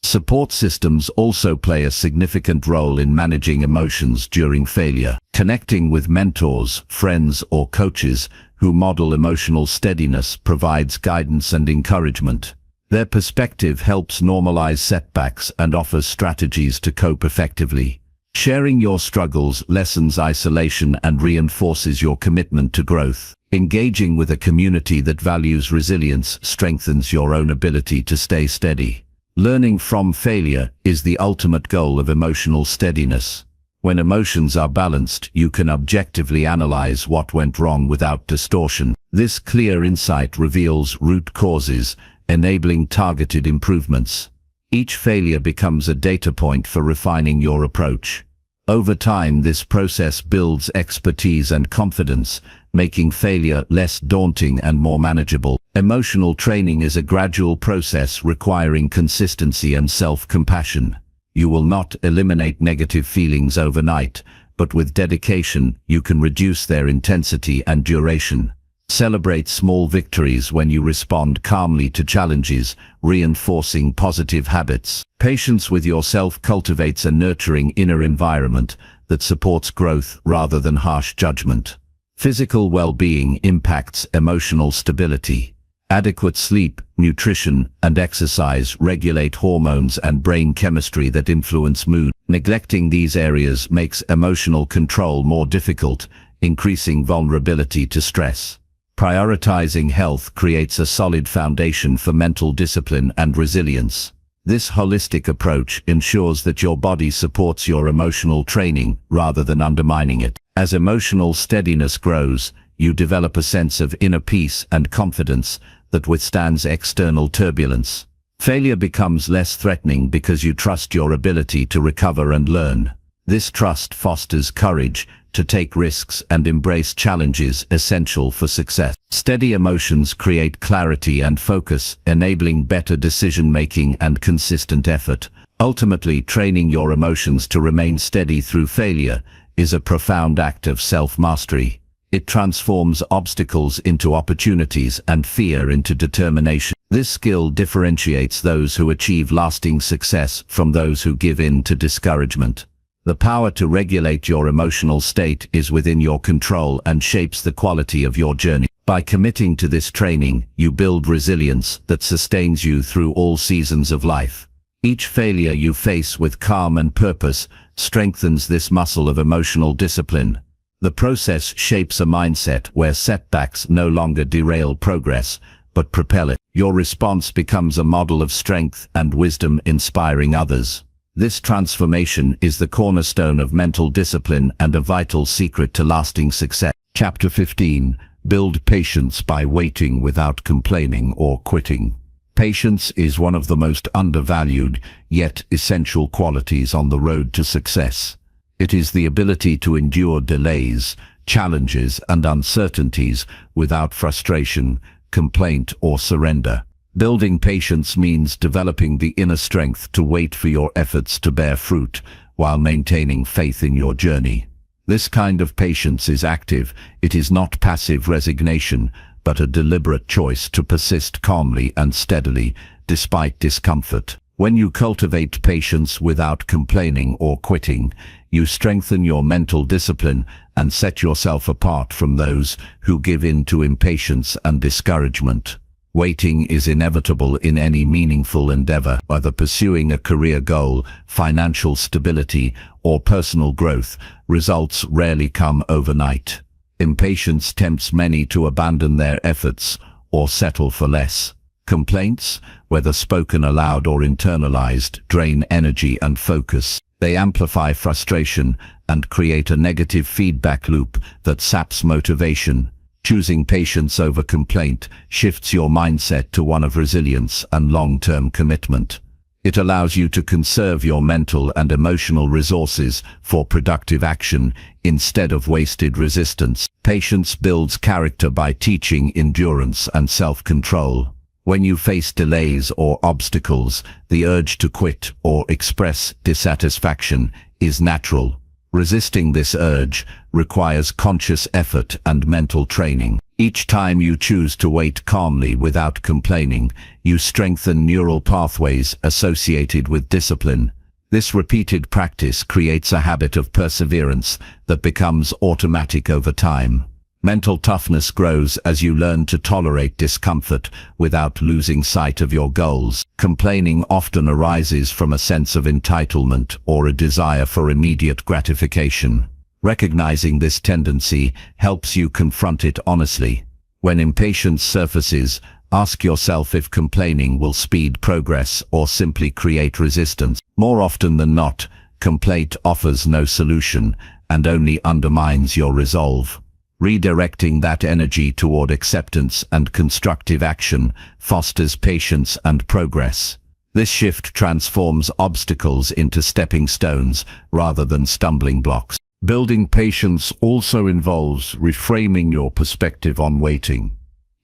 Support systems also play a significant role in managing emotions during failure. Connecting with mentors, friends, or coaches who model emotional steadiness provides guidance and encouragement. Their perspective helps normalize setbacks and offers strategies to cope effectively. Sharing your struggles lessens isolation and reinforces your commitment to growth. Engaging with a community that values resilience strengthens your own ability to stay steady. Learning from failure is the ultimate goal of emotional steadiness. When emotions are balanced, you can objectively analyze what went wrong without distortion. This clear insight reveals root causes, enabling targeted improvements. Each failure becomes a data point for refining your approach. Over time, this process builds expertise and confidence, making failure less daunting and more manageable. Emotional training is a gradual process requiring consistency and self-compassion. You will not eliminate negative feelings overnight, but with dedication, you can reduce their intensity and duration. Celebrate small victories when you respond calmly to challenges, reinforcing positive habits. Patience with yourself cultivates a nurturing inner environment that supports growth rather than harsh judgment. Physical well-being impacts emotional stability. Adequate sleep, nutrition, and exercise regulate hormones and brain chemistry that influence mood. Neglecting these areas makes emotional control more difficult, increasing vulnerability to stress. Prioritizing health creates a solid foundation for mental discipline and resilience. This holistic approach ensures that your body supports your emotional training rather than undermining it. As emotional steadiness grows, you develop a sense of inner peace and confidence that withstands external turbulence. Failure becomes less threatening because you trust your ability to recover and learn. This trust fosters courage to take risks and embrace challenges essential for success. Steady emotions create clarity and focus, enabling better decision-making and consistent effort. Ultimately, training your emotions to remain steady through failure is a profound act of self-mastery. It transforms obstacles into opportunities and fear into determination. This skill differentiates those who achieve lasting success from those who give in to discouragement. The power to regulate your emotional state is within your control and shapes the quality of your journey. By committing to this training, you build resilience that sustains you through all seasons of life. Each failure you face with calm and purpose strengthens this muscle of emotional discipline. The process shapes a mindset where setbacks no longer derail progress, but propel it. Your response becomes a model of strength and wisdom, inspiring others. This transformation is the cornerstone of mental discipline and a vital secret to lasting success. Chapter 15. Build patience by waiting without complaining or quitting. Patience is one of the most undervalued, yet essential qualities on the road to success. It is the ability to endure delays, challenges, and uncertainties without frustration, complaint, or surrender. Building patience means developing the inner strength to wait for your efforts to bear fruit, while maintaining faith in your journey. This kind of patience is active. It is not passive resignation, but a deliberate choice to persist calmly and steadily, despite discomfort. When you cultivate patience without complaining or quitting, you strengthen your mental discipline and set yourself apart from those who give in to impatience and discouragement. Waiting is inevitable in any meaningful endeavor, whether pursuing a career goal, financial stability, or personal growth. Results rarely come overnight. Impatience tempts many to abandon their efforts or settle for less. Complaints, whether spoken aloud or internalized, drain energy and focus. They amplify frustration and create a negative feedback loop that saps motivation. Choosing patience over complaint shifts your mindset to one of resilience and long-term commitment. It allows you to conserve your mental and emotional resources for productive action instead of wasted resistance. Patience builds character by teaching endurance and self-control. When you face delays or obstacles, the urge to quit or express dissatisfaction is natural. Resisting this urge requires conscious effort and mental training. Each time you choose to wait calmly without complaining, you strengthen neural pathways associated with discipline. This repeated practice creates a habit of perseverance that becomes automatic over time. Mental toughness grows as you learn to tolerate discomfort without losing sight of your goals. Complaining often arises from a sense of entitlement or a desire for immediate gratification. Recognizing this tendency helps you confront it honestly. When impatience surfaces, ask yourself if complaining will speed progress or simply create resistance. More often than not, complaint offers no solution and only undermines your resolve. Redirecting that energy toward acceptance and constructive action fosters patience and progress. This shift transforms obstacles into stepping stones rather than stumbling blocks. Building patience also involves reframing your perspective on waiting.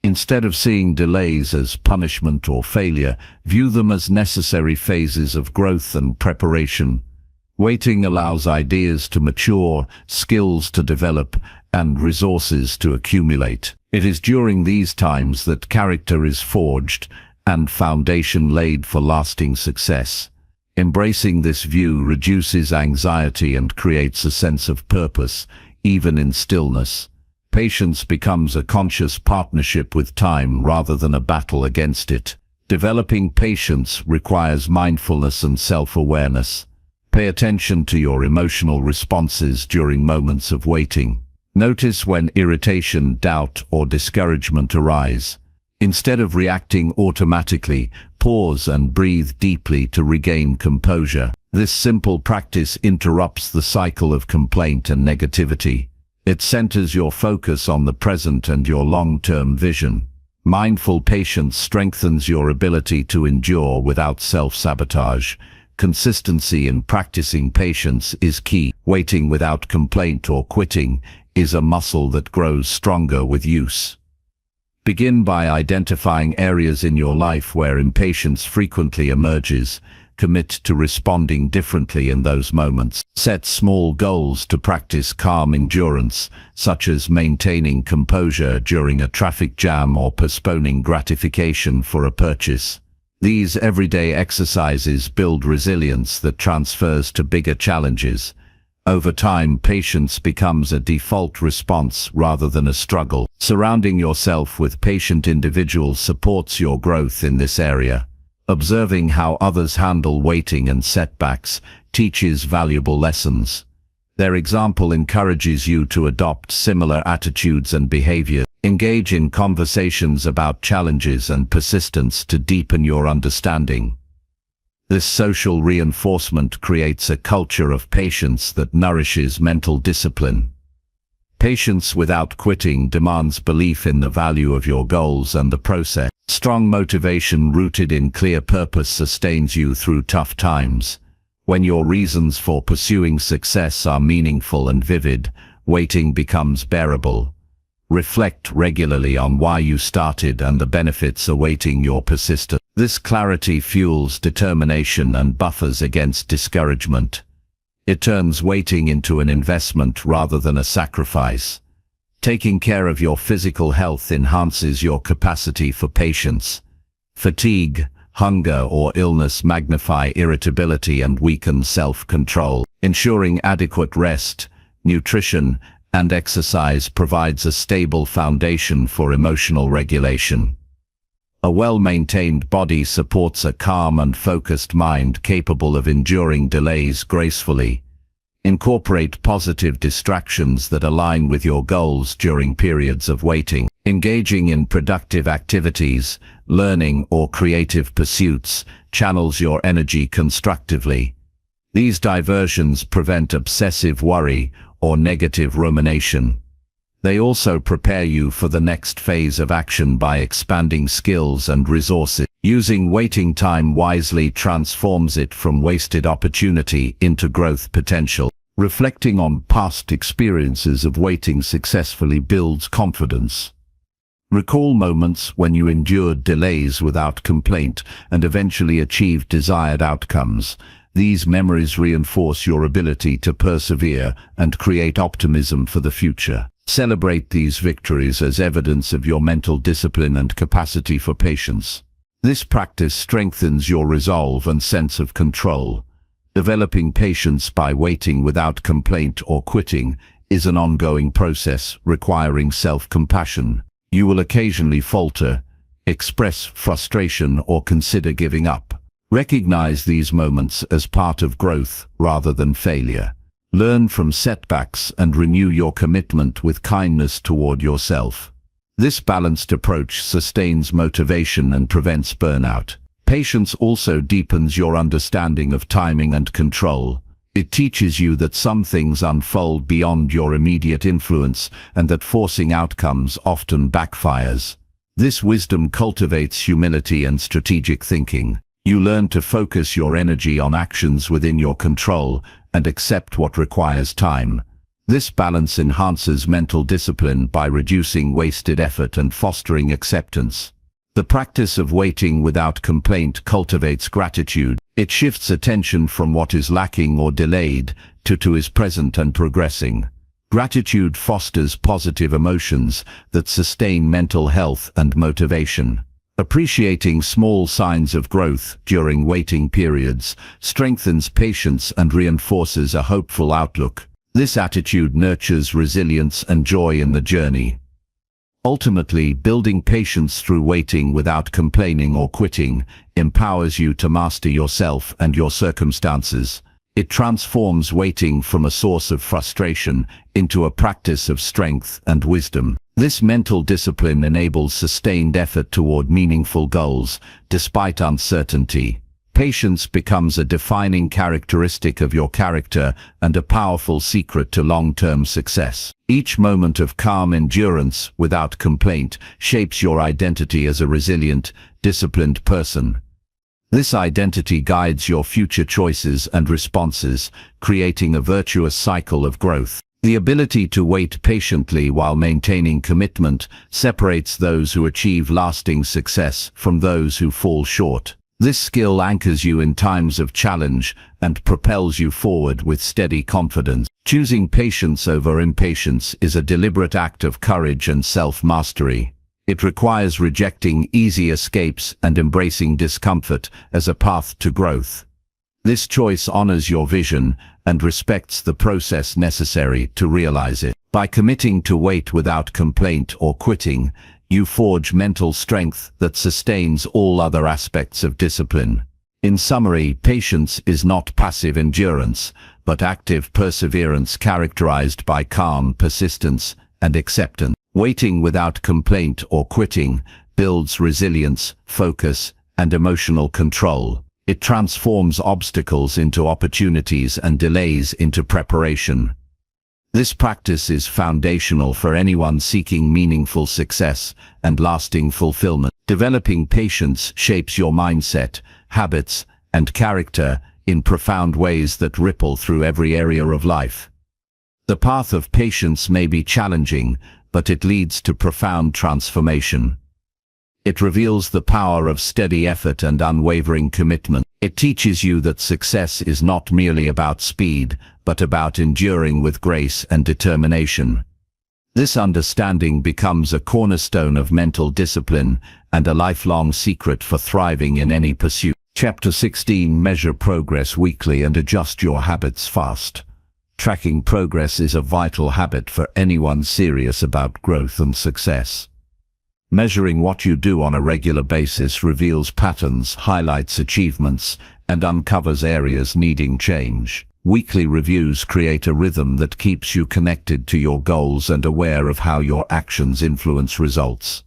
Instead of seeing delays as punishment or failure, view them as necessary phases of growth and preparation. Waiting allows ideas to mature, skills to develop, and resources to accumulate. It is during these times that character is forged and foundation laid for lasting success. Embracing this view reduces anxiety and creates a sense of purpose, even in stillness. Patience becomes a conscious partnership with time rather than a battle against it. Developing patience requires mindfulness and self-awareness. Pay attention to your emotional responses during moments of waiting. Notice when irritation, doubt, or discouragement arise. Instead of reacting automatically, pause and breathe deeply to regain composure. This simple practice interrupts the cycle of complaint and negativity. It centers your focus on the present and your long-term vision. Mindful patience strengthens your ability to endure without self-sabotage. Consistency in practicing patience is key. Waiting without complaint or quitting is a muscle that grows stronger with use. Begin by identifying areas in your life where impatience frequently emerges. Commit to responding differently in those moments. Set small goals to practice calm endurance, such as maintaining composure during a traffic jam or postponing gratification for a purchase. These everyday exercises build resilience that transfers to bigger challenges. Over time, patience becomes a default response rather than a struggle. Surrounding yourself with patient individuals supports your growth in this area. Observing how others handle waiting and setbacks teaches valuable lessons. Their example encourages you to adopt similar attitudes and behavior. Engage in conversations about challenges and persistence to deepen your understanding. This social reinforcement creates a culture of patience that nourishes mental discipline. Patience without quitting demands belief in the value of your goals and the process. Strong motivation rooted in clear purpose sustains you through tough times. When your reasons for pursuing success are meaningful and vivid, waiting becomes bearable. Reflect regularly on why you started and the benefits awaiting your persistence. This clarity fuels determination and buffers against discouragement. It turns waiting into an investment rather than a sacrifice. Taking care of your physical health enhances your capacity for patience. Fatigue, hunger, or illness magnify irritability and weaken self-control. Ensuring adequate rest, nutrition, and exercise provides a stable foundation for emotional regulation. A well-maintained body supports a calm and focused mind capable of enduring delays gracefully. Incorporate positive distractions that align with your goals during periods of waiting. Engaging in productive activities, learning, or creative pursuits channels your energy constructively. These diversions prevent obsessive worry or negative rumination. They also prepare you for the next phase of action by expanding skills and resources. Using waiting time wisely transforms it from wasted opportunity into growth potential. Reflecting on past experiences of waiting successfully builds confidence. Recall moments when you endured delays without complaint and eventually achieved desired outcomes. These memories reinforce your ability to persevere and create optimism for the future. Celebrate these victories as evidence of your mental discipline and capacity for patience. This practice strengthens your resolve and sense of control. Developing patience by waiting without complaint or quitting is an ongoing process requiring self-compassion. You will occasionally falter, express frustration, or consider giving up. Recognize these moments as part of growth rather than failure. Learn from setbacks and renew your commitment with kindness toward yourself. This balanced approach sustains motivation and prevents burnout. Patience also deepens your understanding of timing and control. It teaches you that some things unfold beyond your immediate influence and that forcing outcomes often backfires. This wisdom cultivates humility and strategic thinking. You learn to focus your energy on actions within your control and accept what requires time. This balance enhances mental discipline by reducing wasted effort and fostering acceptance. The practice of waiting without complaint cultivates gratitude. It shifts attention from what is lacking or delayed to is present and progressing. Gratitude fosters positive emotions that sustain mental health and motivation. Appreciating small signs of growth during waiting periods strengthens patience and reinforces a hopeful outlook. This attitude nurtures resilience and joy in the journey. Ultimately, building patience through waiting without complaining or quitting empowers you to master yourself and your circumstances. It transforms waiting from a source of frustration into a practice of strength and wisdom. This mental discipline enables sustained effort toward meaningful goals, despite uncertainty. Patience becomes a defining characteristic of your character and a powerful secret to long-term success. Each moment of calm endurance without complaint shapes your identity as a resilient, disciplined person. This identity guides your future choices and responses, creating a virtuous cycle of growth. The ability to wait patiently while maintaining commitment separates those who achieve lasting success from those who fall short. This skill anchors you in times of challenge and propels you forward with steady confidence. Choosing patience over impatience is a deliberate act of courage and self-mastery. It requires rejecting easy escapes and embracing discomfort as a path to growth. This choice honors your vision and respects the process necessary to realize it. By committing to wait without complaint or quitting, you forge mental strength that sustains all other aspects of discipline. In summary, patience is not passive endurance, but active perseverance characterized by calm persistence and acceptance. Waiting without complaint or quitting builds resilience, focus, and emotional control. It transforms obstacles into opportunities and delays into preparation. This practice is foundational for anyone seeking meaningful success and lasting fulfillment. Developing patience shapes your mindset, habits, and character in profound ways that ripple through every area of life. The path of patience may be challenging, but it leads to profound transformation. It reveals the power of steady effort and unwavering commitment. It teaches you that success is not merely about speed, but about enduring with grace and determination. This understanding becomes a cornerstone of mental discipline and a lifelong secret for thriving in any pursuit. Chapter 16: Measure progress weekly and adjust your habits fast. Tracking progress is a vital habit for anyone serious about growth and success. Measuring what you do on a regular basis reveals patterns, highlights achievements, and uncovers areas needing change. Weekly reviews create a rhythm that keeps you connected to your goals and aware of how your actions influence results.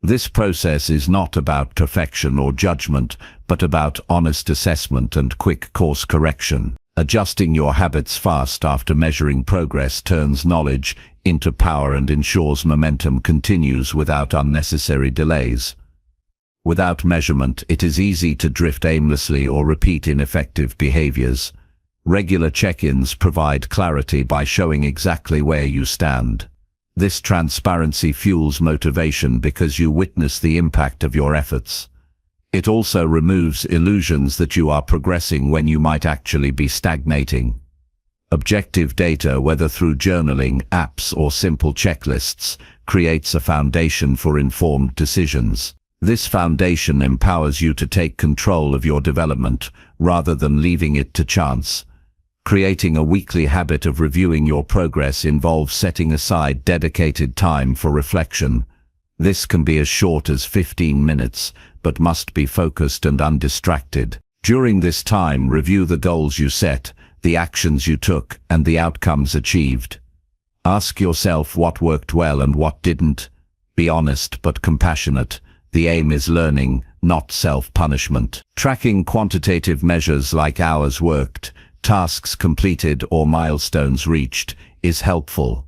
This process is not about perfection or judgment, but about honest assessment and quick course correction. Adjusting your habits fast after measuring progress turns knowledge into power and ensures momentum continues without unnecessary delays. Without measurement, it is easy to drift aimlessly or repeat ineffective behaviors. Regular check-ins provide clarity by showing exactly where you stand. This transparency fuels motivation because you witness the impact of your efforts. It also removes illusions that you are progressing when you might actually be stagnating. Objective data, whether through journaling, apps, or simple checklists, creates a foundation for informed decisions. This foundation empowers you to take control of your development, rather than leaving it to chance. Creating a weekly habit of reviewing your progress involves setting aside dedicated time for reflection. This can be as short as 15 minutes, but must be focused and undistracted. During this time, review the goals you set, the actions you took, and the outcomes achieved. Ask yourself what worked well and what didn't. Be honest but compassionate. The aim is learning, not self-punishment. Tracking quantitative measures like hours worked, tasks completed, or milestones reached is helpful.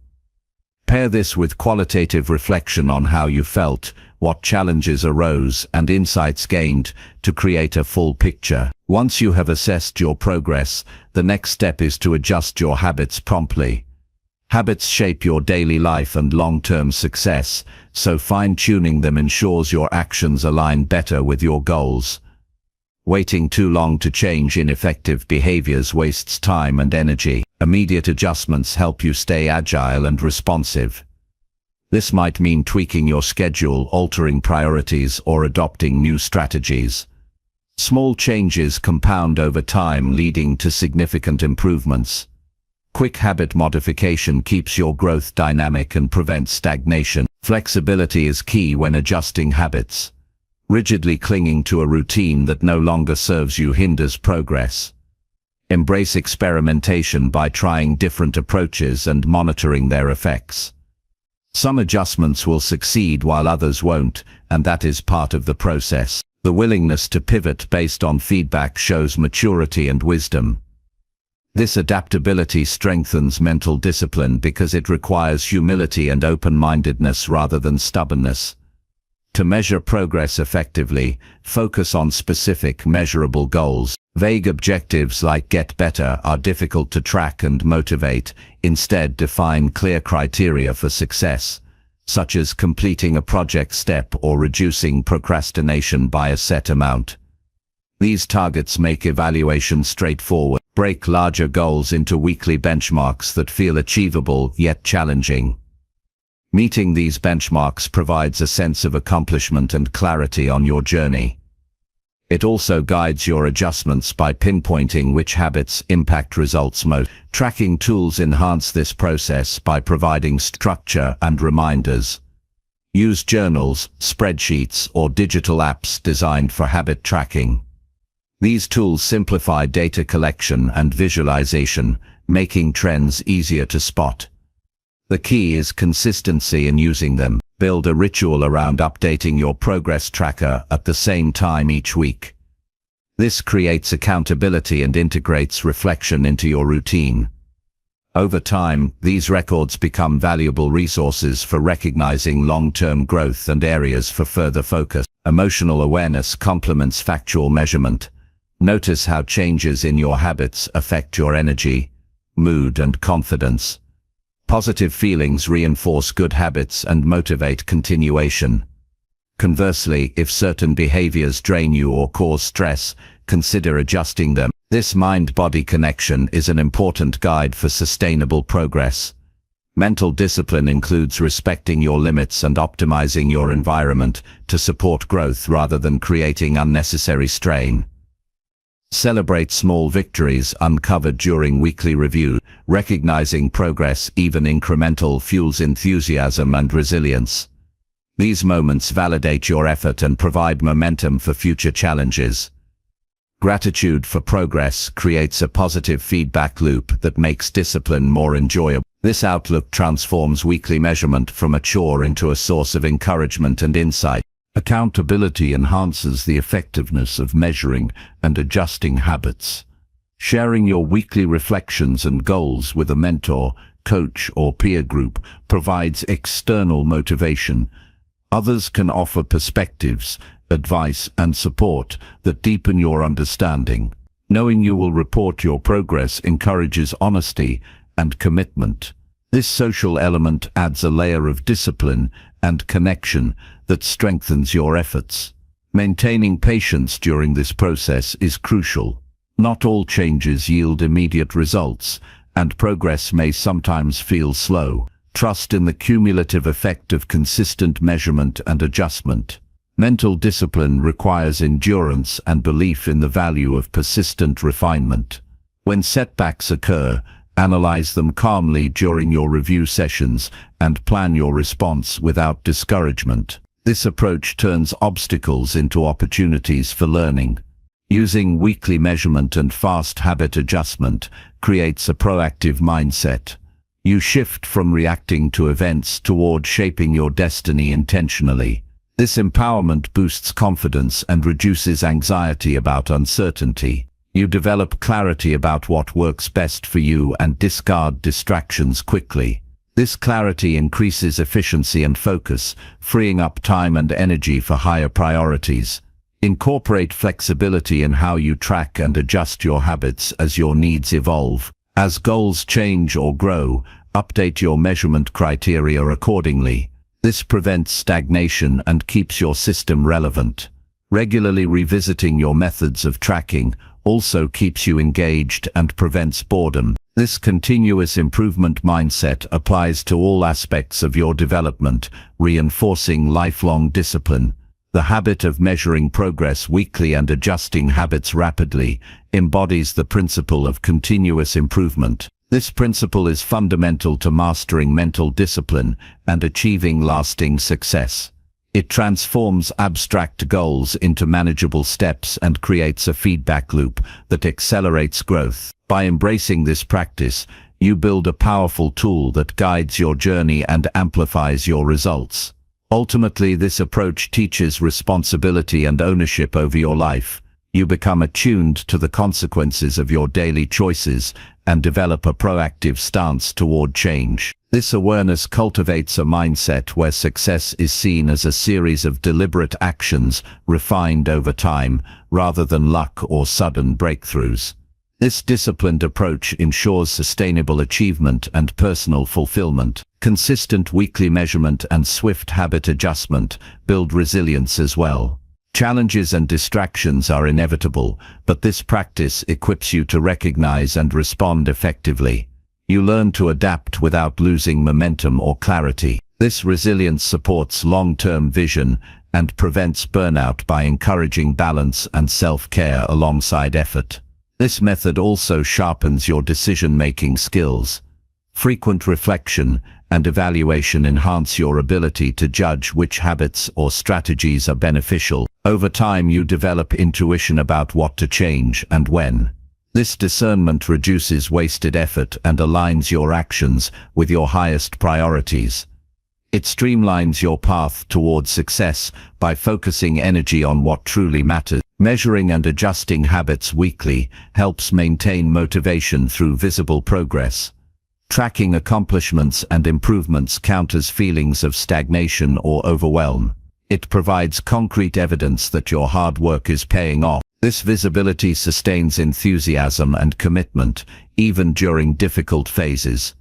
Pair this with qualitative reflection on how you felt, what challenges arose, and insights gained to create a full picture. Once you have assessed your progress, the next step is to adjust your habits promptly. Habits shape your daily life and long-term success, so fine-tuning them ensures your actions align better with your goals. Waiting too long to change ineffective behaviors wastes time and energy. Immediate adjustments help you stay agile and responsive. This might mean tweaking your schedule, altering priorities, or adopting new strategies. Small changes compound over time, leading to significant improvements. Quick habit modification keeps your growth dynamic and prevents stagnation. Flexibility is key when adjusting habits. Rigidly clinging to a routine that no longer serves you hinders progress. Embrace experimentation by trying different approaches and monitoring their effects. Some adjustments will succeed while others won't, and that is part of the process. The willingness to pivot based on feedback shows maturity and wisdom. This adaptability strengthens mental discipline because it requires humility and open-mindedness rather than stubbornness. To measure progress effectively, focus on specific, measurable goals. Vague objectives like get better are difficult to track and motivate. Instead, define clear criteria for success, such as completing a project step or reducing procrastination by a set amount. These targets make evaluation straightforward. Break larger goals into weekly benchmarks that feel achievable yet challenging. Meeting these benchmarks provides a sense of accomplishment and clarity on your journey. It also guides your adjustments by pinpointing which habits impact results most. Tracking tools enhance this process by providing structure and reminders. Use journals, spreadsheets, or digital apps designed for habit tracking. These tools simplify data collection and visualization, making trends easier to spot. The key is consistency in using them. Build a ritual around updating your progress tracker at the same time each week. This creates accountability and integrates reflection into your routine. Over time, these records become valuable resources for recognizing long-term growth and areas for further focus. Emotional awareness complements factual measurement. Notice how changes in your habits affect your energy, mood, and confidence. Positive feelings reinforce good habits and motivate continuation. Conversely, if certain behaviors drain you or cause stress, consider adjusting them. This mind-body connection is an important guide for sustainable progress. Mental discipline includes respecting your limits and optimizing your environment to support growth rather than creating unnecessary strain. Celebrate small victories uncovered during weekly review. Recognizing progress, even incremental, fuels enthusiasm and resilience. These moments validate your effort and provide momentum for future challenges. Gratitude for progress creates a positive feedback loop that makes discipline more enjoyable. This outlook transforms weekly measurement from a chore into a source of encouragement and insight. Accountability enhances the effectiveness of measuring and adjusting habits. Sharing your weekly reflections and goals with a mentor, coach, or peer group provides external motivation. Others can offer perspectives, advice, and support that deepen your understanding. Knowing you will report your progress encourages honesty and commitment. This social element adds a layer of discipline and connection that strengthens your efforts. Maintaining patience during this process is crucial. Not all changes yield immediate results, and progress may sometimes feel slow. Trust in the cumulative effect of consistent measurement and adjustment. Mental discipline requires endurance and belief in the value of persistent refinement. When setbacks occur, analyze them calmly during your review sessions and plan your response without discouragement. This approach turns obstacles into opportunities for learning. Using weekly measurement and fast habit adjustment creates a proactive mindset. You shift from reacting to events toward shaping your destiny intentionally. This empowerment boosts confidence and reduces anxiety about uncertainty. You develop clarity about what works best for you and discard distractions quickly. This clarity increases efficiency and focus, freeing up time and energy for higher priorities. Incorporate flexibility in how you track and adjust your habits as your needs evolve. As goals change or grow, update your measurement criteria accordingly. This prevents stagnation and keeps your system relevant. Regularly revisiting your methods of tracking also keeps you engaged and prevents boredom. This continuous improvement mindset applies to all aspects of your development, reinforcing lifelong discipline. The habit of measuring progress weekly and adjusting habits rapidly embodies the principle of continuous improvement. This principle is fundamental to mastering mental discipline and achieving lasting success. It transforms abstract goals into manageable steps and creates a feedback loop that accelerates growth. By embracing this practice, you build a powerful tool that guides your journey and amplifies your results. Ultimately, this approach teaches responsibility and ownership over your life. You become attuned to the consequences of your daily choices and develop a proactive stance toward change. This awareness cultivates a mindset where success is seen as a series of deliberate actions refined over time, rather than luck or sudden breakthroughs. This disciplined approach ensures sustainable achievement and personal fulfillment. Consistent weekly measurement and swift habit adjustment build resilience as well. Challenges and distractions are inevitable, but this practice equips you to recognize and respond effectively. You learn to adapt without losing momentum or clarity. This resilience supports long-term vision and prevents burnout by encouraging balance and self-care alongside effort. This method also sharpens your decision-making skills. Frequent reflection and evaluation enhance your ability to judge which habits or strategies are beneficial. Over time, you develop intuition about what to change and when. This discernment reduces wasted effort and aligns your actions with your highest priorities. It streamlines your path toward success by focusing energy on what truly matters. Measuring and adjusting habits weekly helps maintain motivation through visible progress. Tracking accomplishments and improvements counters feelings of stagnation or overwhelm. It provides concrete evidence that your hard work is paying off. This visibility sustains enthusiasm and commitment, even during difficult phases.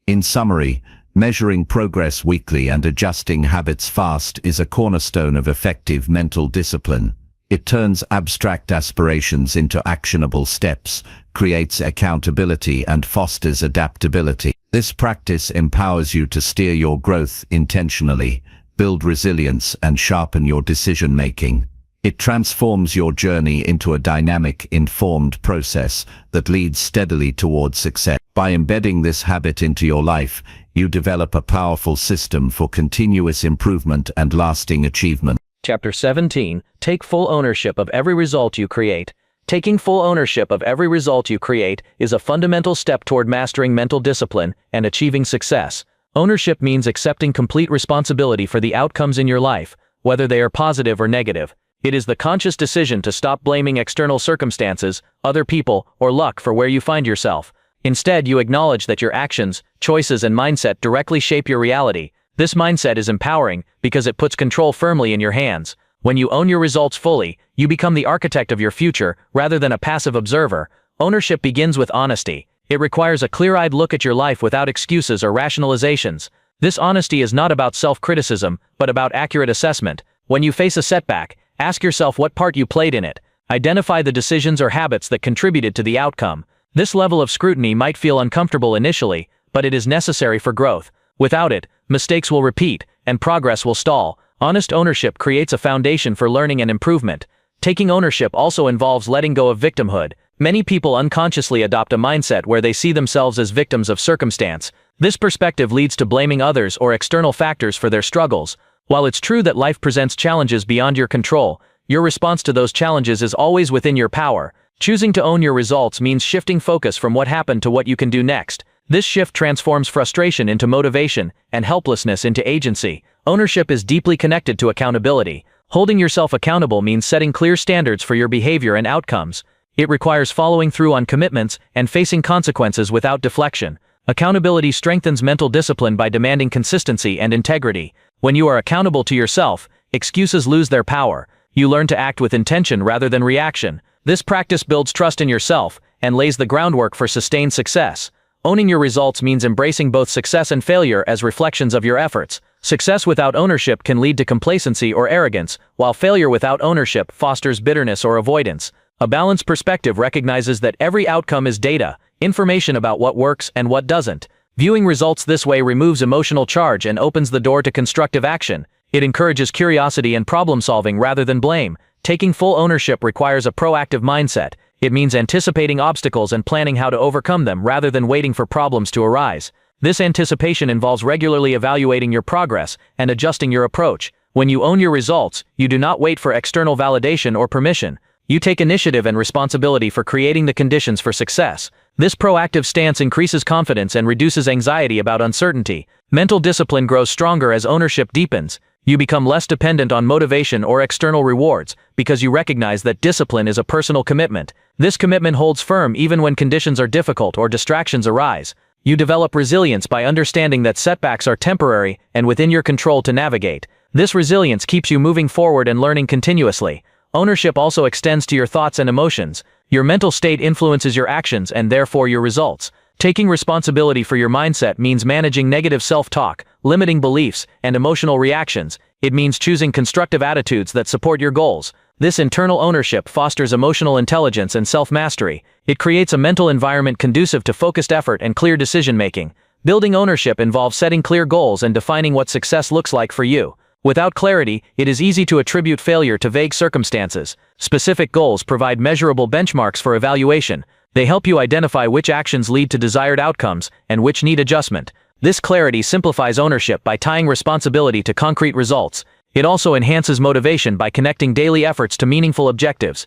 In summary, measuring progress weekly and adjusting habits fast is a cornerstone of effective mental discipline. It turns abstract aspirations into actionable steps, creates accountability, and fosters adaptability. This practice empowers you to steer your growth intentionally, build resilience, and sharpen your decision-making. It transforms your journey into a dynamic, informed process that leads steadily towards success. By embedding this habit into your life, you develop a powerful system for continuous improvement and lasting achievement. Chapter 17. Take full ownership of every result you create. Taking full ownership of every result you create is a fundamental step toward mastering mental discipline and achieving success. Ownership means accepting complete responsibility for the outcomes in your life, whether they are positive or negative. It is the conscious decision to stop blaming external circumstances, other people, or luck for where you find yourself. Instead, you acknowledge that your actions, choices, and mindset directly shape your reality. This mindset is empowering because it puts control firmly in your hands. When you own your results fully, you become the architect of your future rather than a passive observer. Ownership begins with honesty. It requires a clear-eyed look at your life without excuses or rationalizations. This honesty is not about self-criticism, but about accurate assessment. When you face a setback, ask yourself what part you played in it. Identify the decisions or habits that contributed to the outcome. This level of scrutiny might feel uncomfortable initially, but it is necessary for growth. Without it, mistakes will repeat, and progress will stall. Honest ownership creates a foundation for learning and improvement. Taking ownership also involves letting go of victimhood. Many people unconsciously adopt a mindset where they see themselves as victims of circumstance. This perspective leads to blaming others or external factors for their struggles. While it's true that life presents challenges beyond your control, your response to those challenges is always within your power. Choosing to own your results means shifting focus from what happened to what you can do next. This shift transforms frustration into motivation and helplessness into agency. Ownership is deeply connected to accountability. Holding yourself accountable means setting clear standards for your behavior and outcomes. It requires following through on commitments and facing consequences without deflection. Accountability strengthens mental discipline by demanding consistency and integrity. When you are accountable to yourself, excuses lose their power. You learn to act with intention rather than reaction. This practice builds trust in yourself and lays the groundwork for sustained success. Owning your results means embracing both success and failure as reflections of your efforts. Success without ownership can lead to complacency or arrogance, while failure without ownership fosters bitterness or avoidance. A balanced perspective recognizes that every outcome is data, information about what works and what doesn't. Viewing results this way removes emotional charge and opens the door to constructive action. It encourages curiosity and problem-solving rather than blame. Taking full ownership requires a proactive mindset. It means anticipating obstacles and planning how to overcome them rather than waiting for problems to arise. This anticipation involves regularly evaluating your progress and adjusting your approach. When you own your results, you do not wait for external validation or permission. You take initiative and responsibility for creating the conditions for success. This proactive stance increases confidence and reduces anxiety about uncertainty. Mental discipline grows stronger as ownership deepens. You become less dependent on motivation or external rewards because you recognize that discipline is a personal commitment. This commitment holds firm even when conditions are difficult or distractions arise. You develop resilience by understanding that setbacks are temporary and within your control to navigate. This resilience keeps you moving forward and learning continuously. Ownership also extends to your thoughts and emotions. Your mental state influences your actions and therefore your results. Taking responsibility for your mindset means managing negative self-talk, limiting beliefs, and emotional reactions. It means choosing constructive attitudes that support your goals. This internal ownership fosters emotional intelligence and self-mastery. It creates a mental environment conducive to focused effort and clear decision-making. Building ownership involves setting clear goals and defining what success looks like for you. Without clarity, it is easy to attribute failure to vague circumstances. Specific goals provide measurable benchmarks for evaluation. They help you identify which actions lead to desired outcomes and which need adjustment. This clarity simplifies ownership by tying responsibility to concrete results. It also enhances motivation by connecting daily efforts to meaningful objectives.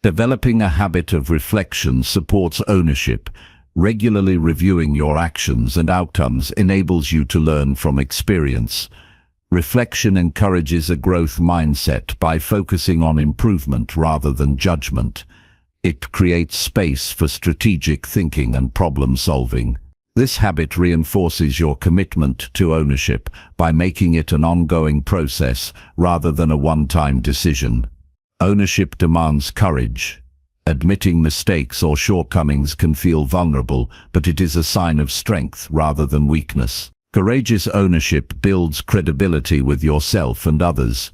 Developing a habit of reflection supports ownership. Regularly reviewing your actions and outcomes enables you to learn from experience. Reflection encourages a growth mindset by focusing on improvement rather than judgment. It creates space for strategic thinking and problem solving. This habit reinforces your commitment to ownership by making it an ongoing process rather than a one-time decision. Ownership demands courage. Admitting mistakes or shortcomings can feel vulnerable, but it is a sign of strength rather than weakness. Courageous ownership builds credibility with yourself and others.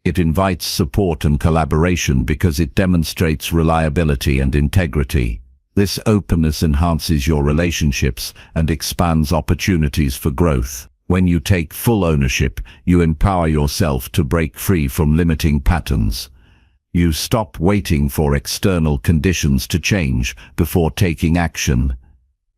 It invites support and collaboration because it demonstrates reliability and integrity. This openness enhances your relationships and expands opportunities for growth. When you take full ownership, you empower yourself to break free from limiting patterns. You stop waiting for external conditions to change before taking action.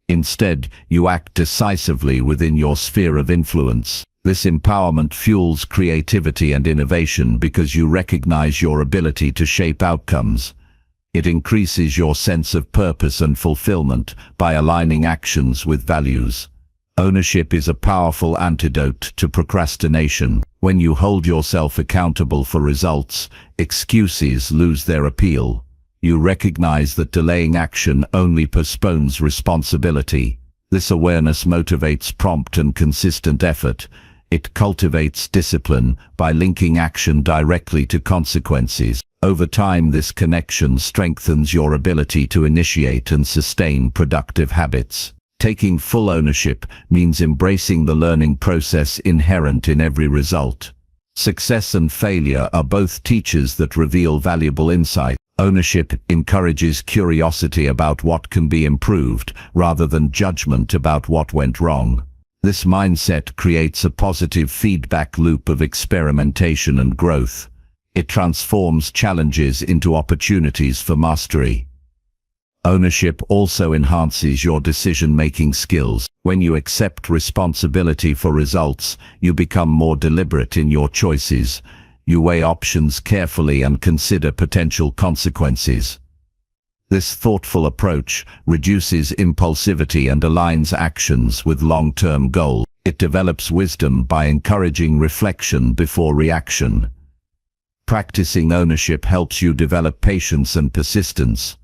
Instead, you act decisively within your sphere of influence. This empowerment fuels creativity and innovation because you recognize your ability to shape outcomes. It increases your sense of purpose and fulfillment by aligning actions with values. Ownership is a powerful antidote to procrastination. When you hold yourself accountable for results, excuses lose their appeal. You recognize that delaying action only postpones responsibility. This awareness motivates prompt and consistent effort. It cultivates discipline by linking action directly to consequences. Over time, this connection strengthens your ability to initiate and sustain productive habits. Taking full ownership means embracing the learning process inherent in every result. Success and failure are both teachers that reveal valuable insight. Ownership encourages curiosity about what can be improved, rather than judgment about what went wrong. This mindset creates a positive feedback loop of experimentation and growth. It transforms challenges into opportunities for mastery. Ownership also enhances your decision-making skills. When you accept responsibility for results, you become more deliberate in your choices. You weigh options carefully and consider potential consequences. This thoughtful approach reduces impulsivity and aligns actions with long-term goals. It develops wisdom by encouraging reflection before reaction. Practicing ownership helps you develop patience and persistence.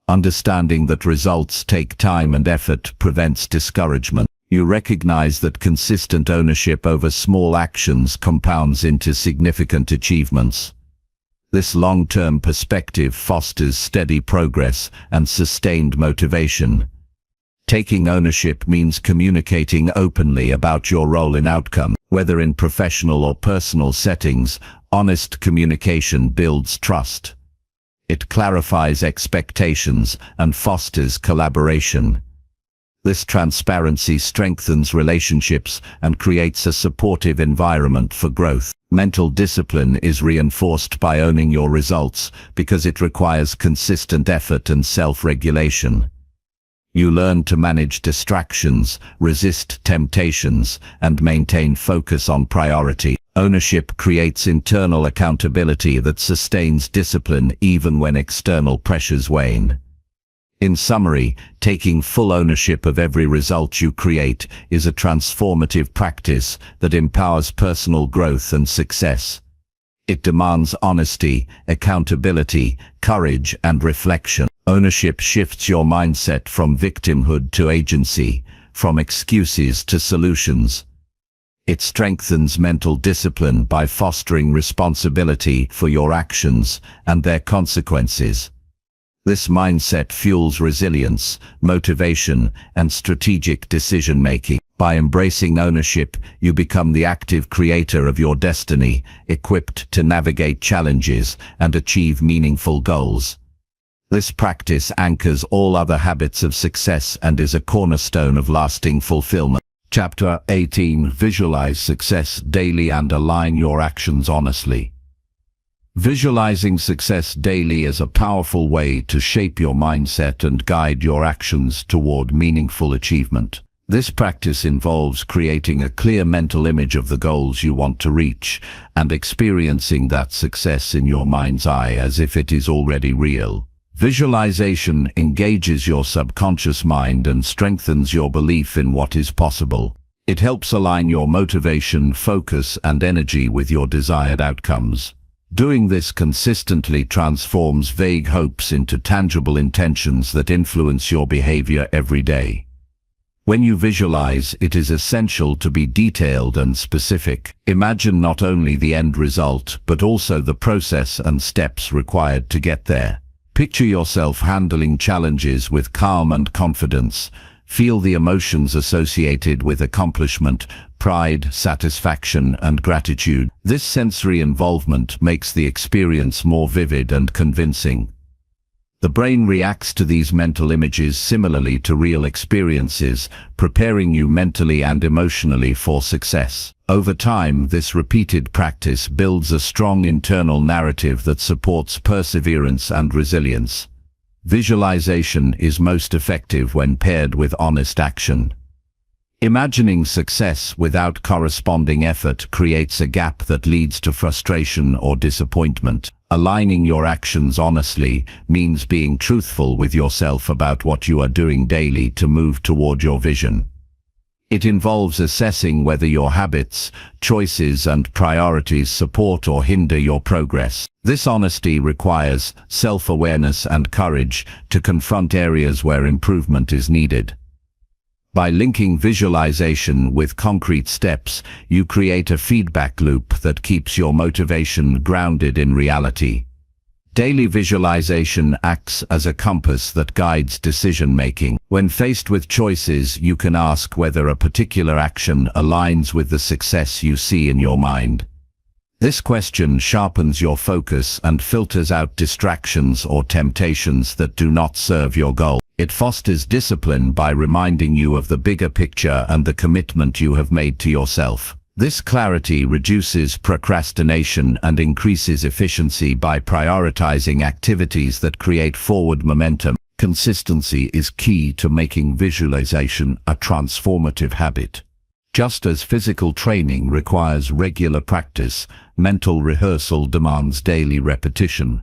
Understanding that results take time and effort prevents discouragement. You recognize that consistent ownership over small actions compounds into significant achievements. This long-term perspective fosters steady progress and sustained motivation. Taking ownership means communicating openly about your role in outcome. Whether in professional or personal settings, honest communication builds trust. It clarifies expectations and fosters collaboration. This transparency strengthens relationships and creates a supportive environment for growth. Mental discipline is reinforced by owning your results because it requires consistent effort and self-regulation. You learn to manage distractions, resist temptations, and maintain focus on priority. Ownership creates internal accountability that sustains discipline even when external pressures wane. In summary, taking full ownership of every result you create is a transformative practice that empowers personal growth and success. It demands honesty, accountability, courage, and reflection. Ownership shifts your mindset from victimhood to agency, from excuses to solutions. It strengthens mental discipline by fostering responsibility for your actions and their consequences. This mindset fuels resilience, motivation, and strategic decision-making. By embracing ownership, you become the active creator of your destiny, equipped to navigate challenges and achieve meaningful goals. This practice anchors all other habits of success and is a cornerstone of lasting fulfillment. Chapter 18. Visualize success daily and align your actions honestly. Visualizing success daily is a powerful way to shape your mindset and guide your actions toward meaningful achievement. This practice involves creating a clear mental image of the goals you want to reach and experiencing that success in your mind's eye as if it is already real. Visualization engages your subconscious mind and strengthens your belief in what is possible. It helps align your motivation, focus, and energy with your desired outcomes. Doing this consistently transforms vague hopes into tangible intentions that influence your behavior every day. When you visualize, it is essential to be detailed and specific. Imagine not only the end result, but also the process and steps required to get there. Picture yourself handling challenges with calm and confidence. Feel the emotions associated with accomplishment, pride, satisfaction, and gratitude. This sensory involvement makes the experience more vivid and convincing. The brain reacts to these mental images similarly to real experiences, preparing you mentally and emotionally for success. Over time, this repeated practice builds a strong internal narrative that supports perseverance and resilience. Visualization is most effective when paired with honest action. Imagining success without corresponding effort creates a gap that leads to frustration or disappointment. Aligning your actions honestly means being truthful with yourself about what you are doing daily to move toward your vision. It involves assessing whether your habits, choices, and priorities support or hinder your progress. This honesty requires self-awareness and courage to confront areas where improvement is needed. By linking visualization with concrete steps, you create a feedback loop that keeps your motivation grounded in reality. Daily visualization acts as a compass that guides decision-making. When faced with choices, you can ask whether a particular action aligns with the success you see in your mind. This question sharpens your focus and filters out distractions or temptations that do not serve your goal. It fosters discipline by reminding you of the bigger picture and the commitment you have made to yourself. This clarity reduces procrastination and increases efficiency by prioritizing activities that create forward momentum. Consistency is key to making visualization a transformative habit. Just as physical training requires regular practice, mental rehearsal demands daily repetition.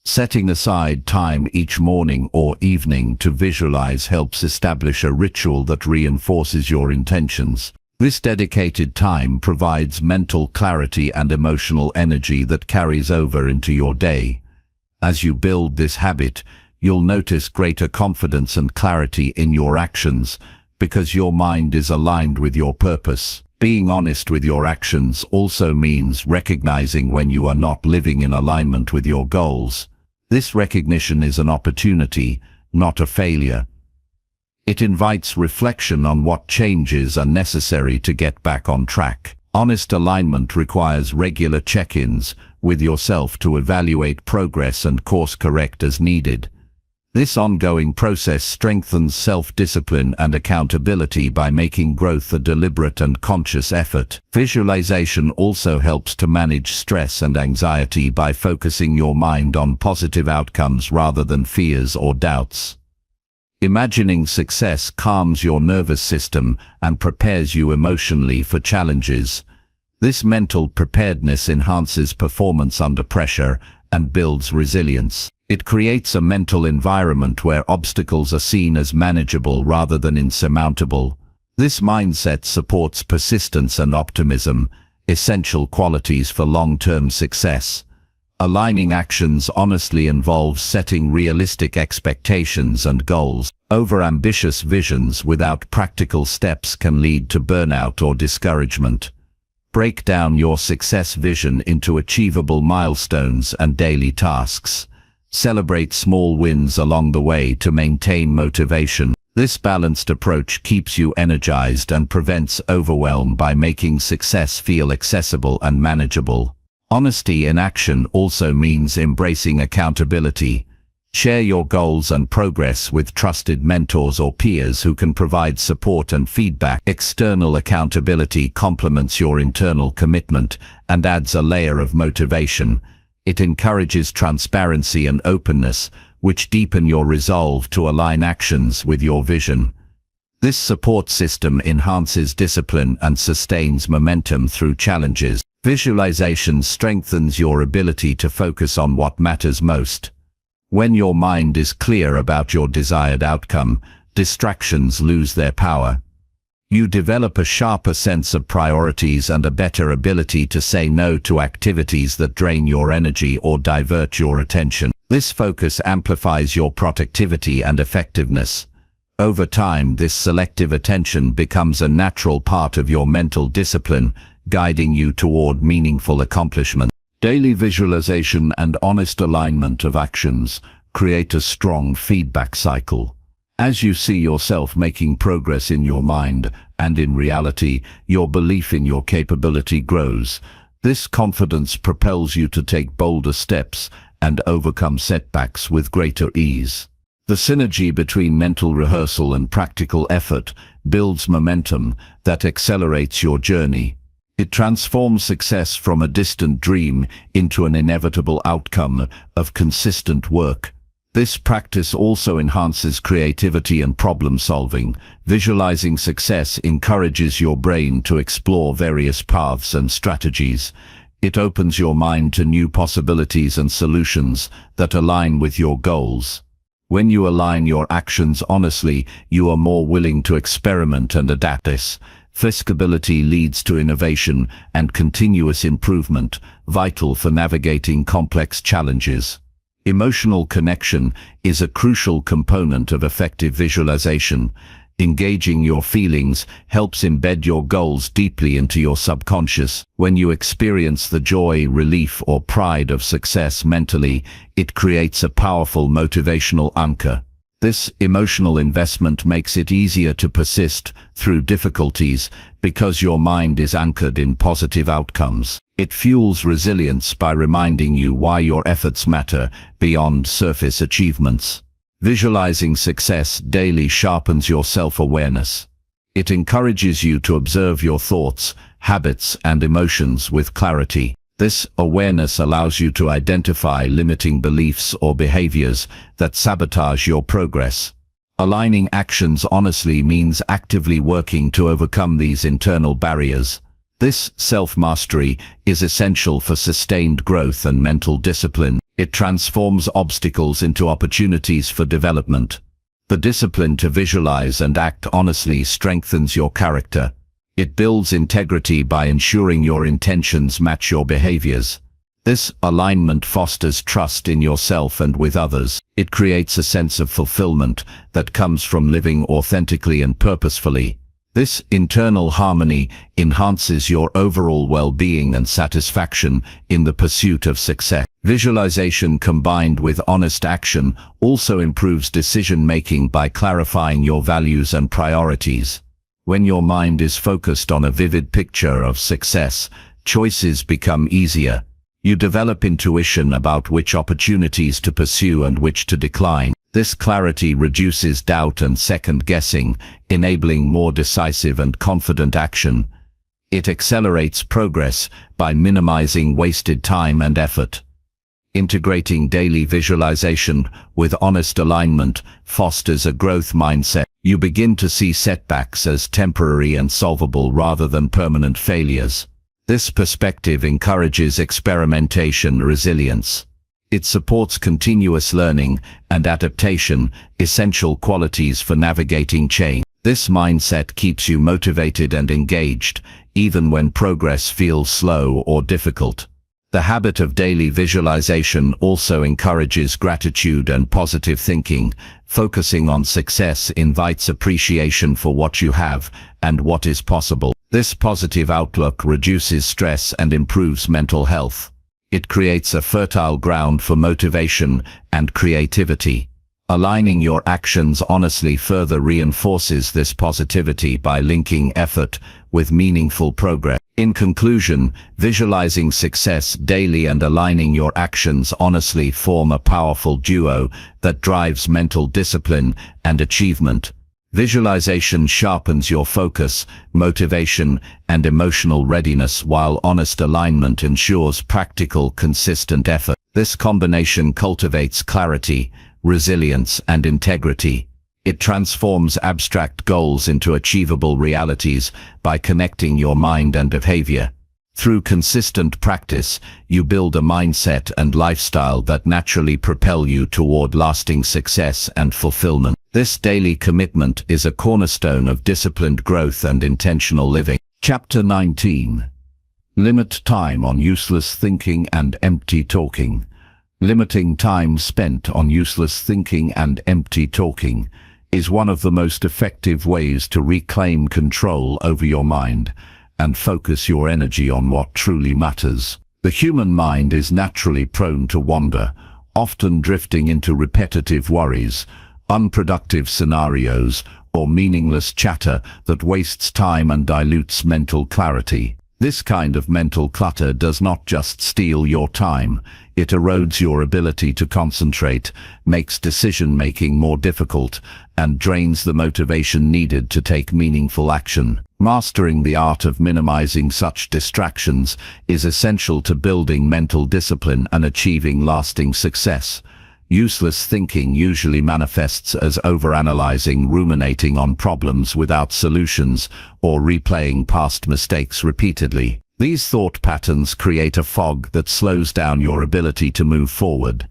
Setting aside time each morning or evening to visualize helps establish a ritual that reinforces your intentions. This dedicated time provides mental clarity and emotional energy that carries over into your day. As you build this habit, you'll notice greater confidence and clarity in your actions, because your mind is aligned with your purpose. Being honest with your actions also means recognizing when you are not living in alignment with your goals. This recognition is an opportunity, not a failure. It invites reflection on what changes are necessary to get back on track. Honest alignment requires regular check-ins with yourself to evaluate progress and course-correct as needed. This ongoing process strengthens self-discipline and accountability by making growth a deliberate and conscious effort. Visualization also helps to manage stress and anxiety by focusing your mind on positive outcomes rather than fears or doubts. Imagining success calms your nervous system and prepares you emotionally for challenges. This mental preparedness enhances performance under pressure and builds resilience. It creates a mental environment where obstacles are seen as manageable rather than insurmountable. This mindset supports persistence and optimism, essential qualities for long-term success. Aligning actions honestly involves setting realistic expectations and goals. Overambitious visions without practical steps can lead to burnout or discouragement. Break down your success vision into achievable milestones and daily tasks. Celebrate small wins along the way to maintain motivation. This balanced approach keeps you energized and prevents overwhelm by making success feel accessible and manageable. Honesty in action also means embracing accountability. Share your goals and progress with trusted mentors or peers who can provide support and feedback. External accountability complements your internal commitment and adds a layer of motivation. It encourages transparency and openness, which deepen your resolve to align actions with your vision. This support system enhances discipline and sustains momentum through challenges. Visualization strengthens your ability to focus on what matters most. When your mind is clear about your desired outcome, distractions lose their power. You develop a sharper sense of priorities and a better ability to say no to activities that drain your energy or divert your attention. This focus amplifies your productivity and effectiveness. Over time, this selective attention becomes a natural part of your mental discipline, guiding you toward meaningful accomplishment. Daily visualization and honest alignment of actions create a strong feedback cycle. As you see yourself making progress in your mind and in reality, your belief in your capability grows. This confidence propels you to take bolder steps and overcome setbacks with greater ease. The synergy between mental rehearsal and practical effort builds momentum that accelerates your journey. It transforms success from a distant dream into an inevitable outcome of consistent work. This practice also enhances creativity and problem solving. Visualizing success encourages your brain to explore various paths and strategies. It opens your mind to new possibilities and solutions that align with your goals. When you align your actions honestly, you are more willing to experiment and adapt. This flexibility leads to innovation and continuous improvement, vital for navigating complex challenges. Emotional connection is a crucial component of effective visualization. Engaging your feelings helps embed your goals deeply into your subconscious. When you experience the joy, relief, or pride of success mentally, it creates a powerful motivational anchor. This emotional investment makes it easier to persist through difficulties because your mind is anchored in positive outcomes. It fuels resilience by reminding you why your efforts matter beyond surface achievements. Visualizing success daily sharpens your self-awareness. It encourages you to observe your thoughts, habits, and emotions with clarity. This awareness allows you to identify limiting beliefs or behaviors that sabotage your progress. Aligning actions honestly means actively working to overcome these internal barriers. This self-mastery is essential for sustained growth and mental discipline. It transforms obstacles into opportunities for development. The discipline to visualize and act honestly strengthens your character. It builds integrity by ensuring your intentions match your behaviors. This alignment fosters trust in yourself and with others. It creates a sense of fulfillment that comes from living authentically and purposefully. This internal harmony enhances your overall well-being and satisfaction in the pursuit of success. Visualization combined with honest action also improves decision-making by clarifying your values and priorities. When your mind is focused on a vivid picture of success, choices become easier. You develop intuition about which opportunities to pursue and which to decline. This clarity reduces doubt and second-guessing, enabling more decisive and confident action. It accelerates progress by minimizing wasted time and effort. Integrating daily visualization with honest alignment fosters a growth mindset. You begin to see setbacks as temporary and solvable rather than permanent failures. This perspective encourages experimentation and resilience. It supports continuous learning and adaptation, essential qualities for navigating change. This mindset keeps you motivated and engaged, even when progress feels slow or difficult. The habit of daily visualization also encourages gratitude and positive thinking. Focusing on success invites appreciation for what you have and what is possible. This positive outlook reduces stress and improves mental health. It creates a fertile ground for motivation and creativity. Aligning your actions honestly further reinforces this positivity by linking effort with meaningful progress. In conclusion, visualizing success daily and aligning your actions honestly form a powerful duo that drives mental discipline and achievement. Visualization sharpens your focus, motivation, and emotional readiness, while honest alignment ensures practical, consistent effort. This combination cultivates clarity, resilience, and integrity. It transforms abstract goals into achievable realities by connecting your mind and behavior. Through consistent practice, you build a mindset and lifestyle that naturally propel you toward lasting success and fulfillment. This daily commitment is a cornerstone of disciplined growth and intentional living. Chapter 19. Limit time on useless thinking and empty talking. Limiting time spent on useless thinking and empty talking is one of the most effective ways to reclaim control over your mind and focus your energy on what truly matters. The human mind is naturally prone to wander, often drifting into repetitive worries, unproductive scenarios, or meaningless chatter that wastes time and dilutes mental clarity. This kind of mental clutter does not just steal your time, it erodes your ability to concentrate, makes decision-making more difficult, and drains the motivation needed to take meaningful action. Mastering the art of minimizing such distractions is essential to building mental discipline and achieving lasting success. Useless thinking usually manifests as overanalyzing, ruminating on problems without solutions, or replaying past mistakes repeatedly. These thought patterns create a fog that slows down your ability to move forward.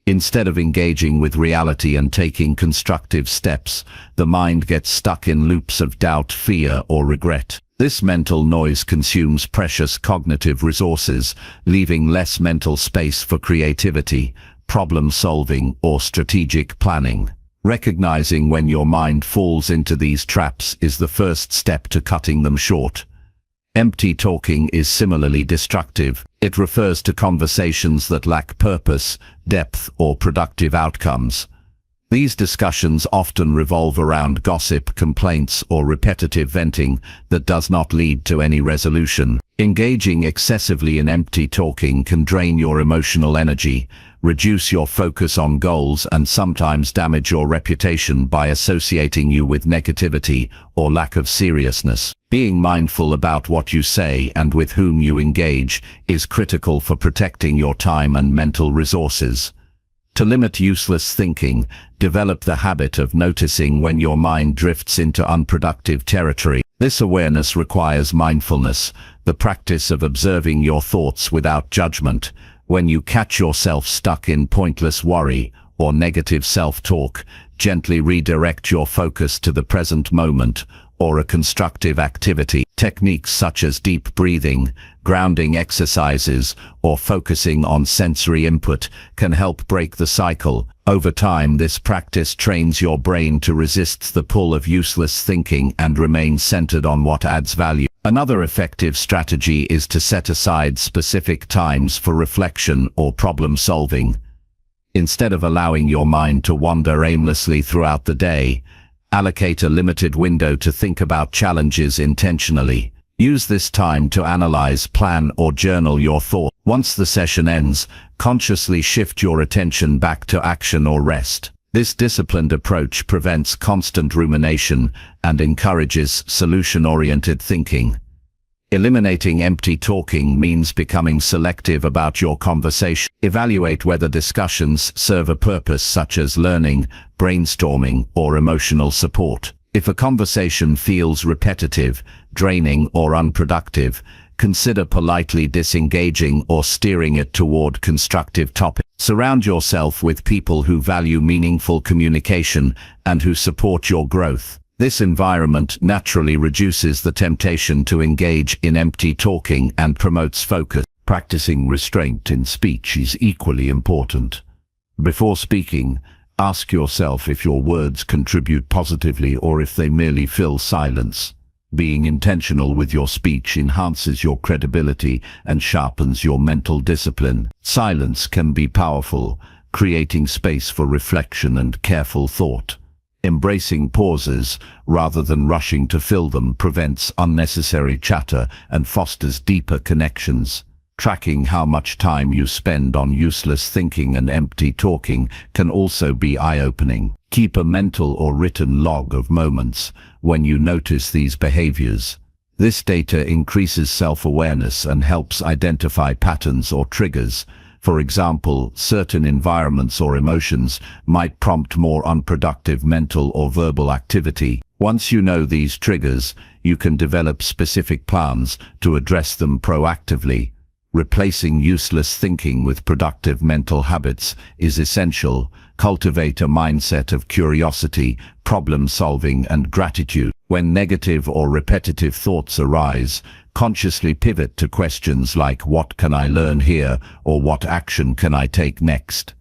Instead of engaging with reality and taking constructive steps, the mind gets stuck in loops of doubt, fear, or regret. This mental noise consumes precious cognitive resources, leaving less mental space for creativity, problem-solving, or strategic planning. Recognizing when your mind falls into these traps is the first step to cutting them short. Empty talking is similarly destructive. It refers to conversations that lack purpose, depth, or productive outcomes. These discussions often revolve around gossip, complaints, or repetitive venting that does not lead to any resolution. Engaging excessively in empty talking can drain your emotional energy, reduce your focus on goals, and sometimes damage your reputation by associating you with negativity or lack of seriousness. Being mindful about what you say and with whom you engage is critical for protecting your time and mental resources. To limit useless thinking, develop the habit of noticing when your mind drifts into unproductive territory. This awareness requires mindfulness, the practice of observing your thoughts without judgment. When you catch yourself stuck in pointless worry or negative self-talk, gently redirect your focus to the present moment or a constructive activity. Techniques such as deep breathing, grounding exercises, or focusing on sensory input can help break the cycle. Over time, this practice trains your brain to resist the pull of useless thinking and remain centered on what adds value. Another effective strategy is to set aside specific times for reflection or problem solving. Instead of allowing your mind to wander aimlessly throughout the day, allocate a limited window to think about challenges intentionally. Use this time to analyze, plan, or journal your thoughts. Once the session ends, consciously shift your attention back to action or rest. This disciplined approach prevents constant rumination and encourages solution-oriented thinking. Eliminating empty talking means becoming selective about your conversation. Evaluate whether discussions serve a purpose such as learning, brainstorming, or emotional support. If a conversation feels repetitive, draining, or unproductive, consider politely disengaging or steering it toward constructive topics. Surround yourself with people who value meaningful communication and who support your growth. This environment naturally reduces the temptation to engage in empty talking and promotes focus. Practicing restraint in speech is equally important. Before speaking, ask yourself if your words contribute positively or if they merely fill silence. Being intentional with your speech enhances your credibility and sharpens your mental discipline. Silence can be powerful, creating space for reflection and careful thought. Embracing pauses, rather than rushing to fill them, prevents unnecessary chatter and fosters deeper connections. Tracking how much time you spend on useless thinking and empty talking can also be eye-opening. Keep a mental or written log of moments when you notice these behaviors. This data increases self-awareness and helps identify patterns or triggers. For example, certain environments or emotions might prompt more unproductive mental or verbal activity. Once you know these triggers, you can develop specific plans to address them proactively. Replacing useless thinking with productive mental habits is essential. Cultivate a mindset of curiosity, problem-solving, and gratitude. When negative or repetitive thoughts arise, consciously pivot to questions like "What can I learn here?" or "What action can I take next?"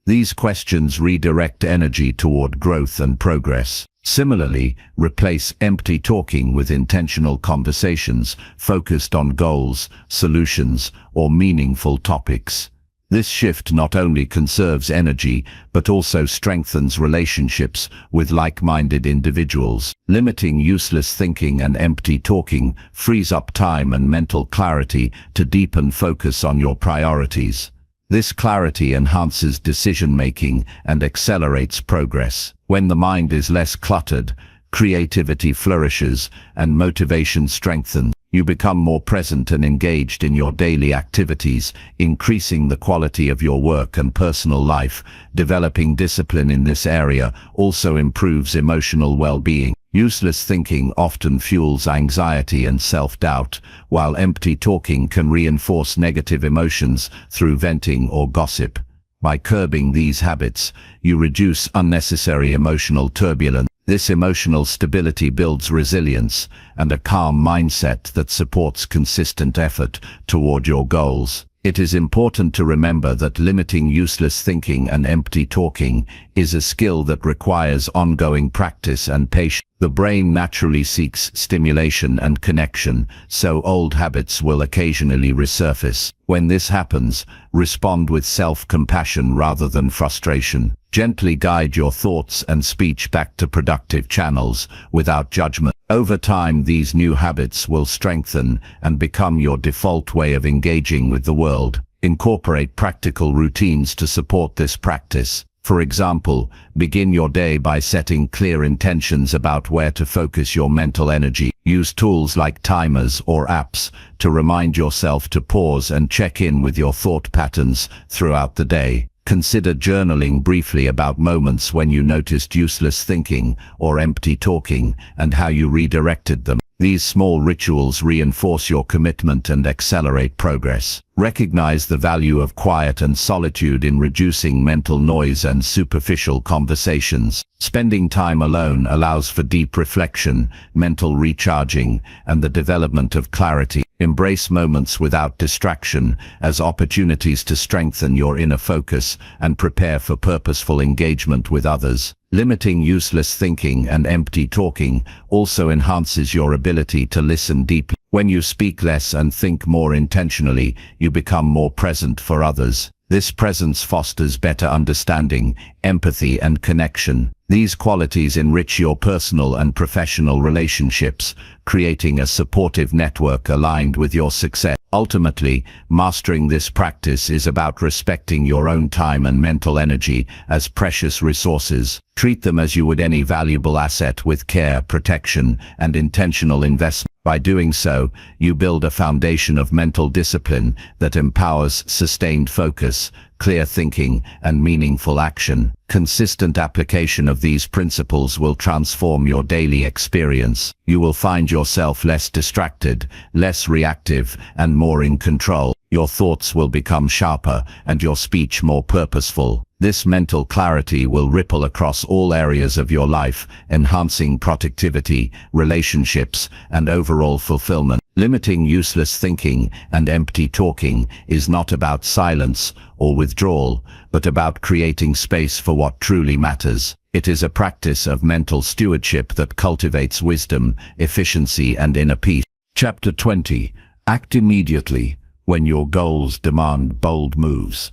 These questions redirect energy toward growth and progress. Similarly, replace empty talking with intentional conversations focused on goals, solutions, or meaningful topics. This shift not only conserves energy, but also strengthens relationships with like-minded individuals. Limiting useless thinking and empty talking frees up time and mental clarity to deepen focus on your priorities. This clarity enhances decision-making and accelerates progress. When the mind is less cluttered, creativity flourishes and motivation strengthens. You become more present and engaged in your daily activities, increasing the quality of your work and personal life. Developing discipline in this area also improves emotional well-being. Useless thinking often fuels anxiety and self-doubt, while empty talking can reinforce negative emotions through venting or gossip. By curbing these habits, you reduce unnecessary emotional turbulence. This emotional stability builds resilience and a calm mindset that supports consistent effort toward your goals. It is important to remember that limiting useless thinking and empty talking is a skill that requires ongoing practice and patience. The brain naturally seeks stimulation and connection, so old habits will occasionally resurface. When this happens, respond with self-compassion rather than frustration. Gently guide your thoughts and speech back to productive channels without judgment. Over time, these new habits will strengthen and become your default way of engaging with the world. Incorporate practical routines to support this practice. For example, begin your day by setting clear intentions about where to focus your mental energy. Use tools like timers or apps to remind yourself to pause and check in with your thought patterns throughout the day. Consider journaling briefly about moments when you noticed useless thinking or empty talking and how you redirected them. These small rituals reinforce your commitment and accelerate progress. Recognize the value of quiet and solitude in reducing mental noise and superficial conversations. Spending time alone allows for deep reflection, mental recharging, and the development of clarity. Embrace moments without distraction as opportunities to strengthen your inner focus and prepare for purposeful engagement with others. Limiting useless thinking and empty talking also enhances your ability to listen deeply. When you speak less and think more intentionally, you become more present for others. This presence fosters better understanding, empathy, and connection. These qualities enrich your personal and professional relationships, creating a supportive network aligned with your success. Ultimately, mastering this practice is about respecting your own time and mental energy as precious resources. Treat them as you would any valuable asset with care, protection, and intentional investment. By doing so, you build a foundation of mental discipline that empowers sustained focus, clear thinking, and meaningful action. Consistent application of these principles will transform your daily experience. You will find yourself less distracted, less reactive, and more in control. Your thoughts will become sharper and your speech more purposeful. This mental clarity will ripple across all areas of your life, enhancing productivity, relationships, and overall fulfillment. Limiting useless thinking and empty talking is not about silence or withdrawal, but about creating space for what truly matters. It is a practice of mental stewardship that cultivates wisdom, efficiency, and inner peace. Chapter 20. Act immediately when your goals demand bold moves.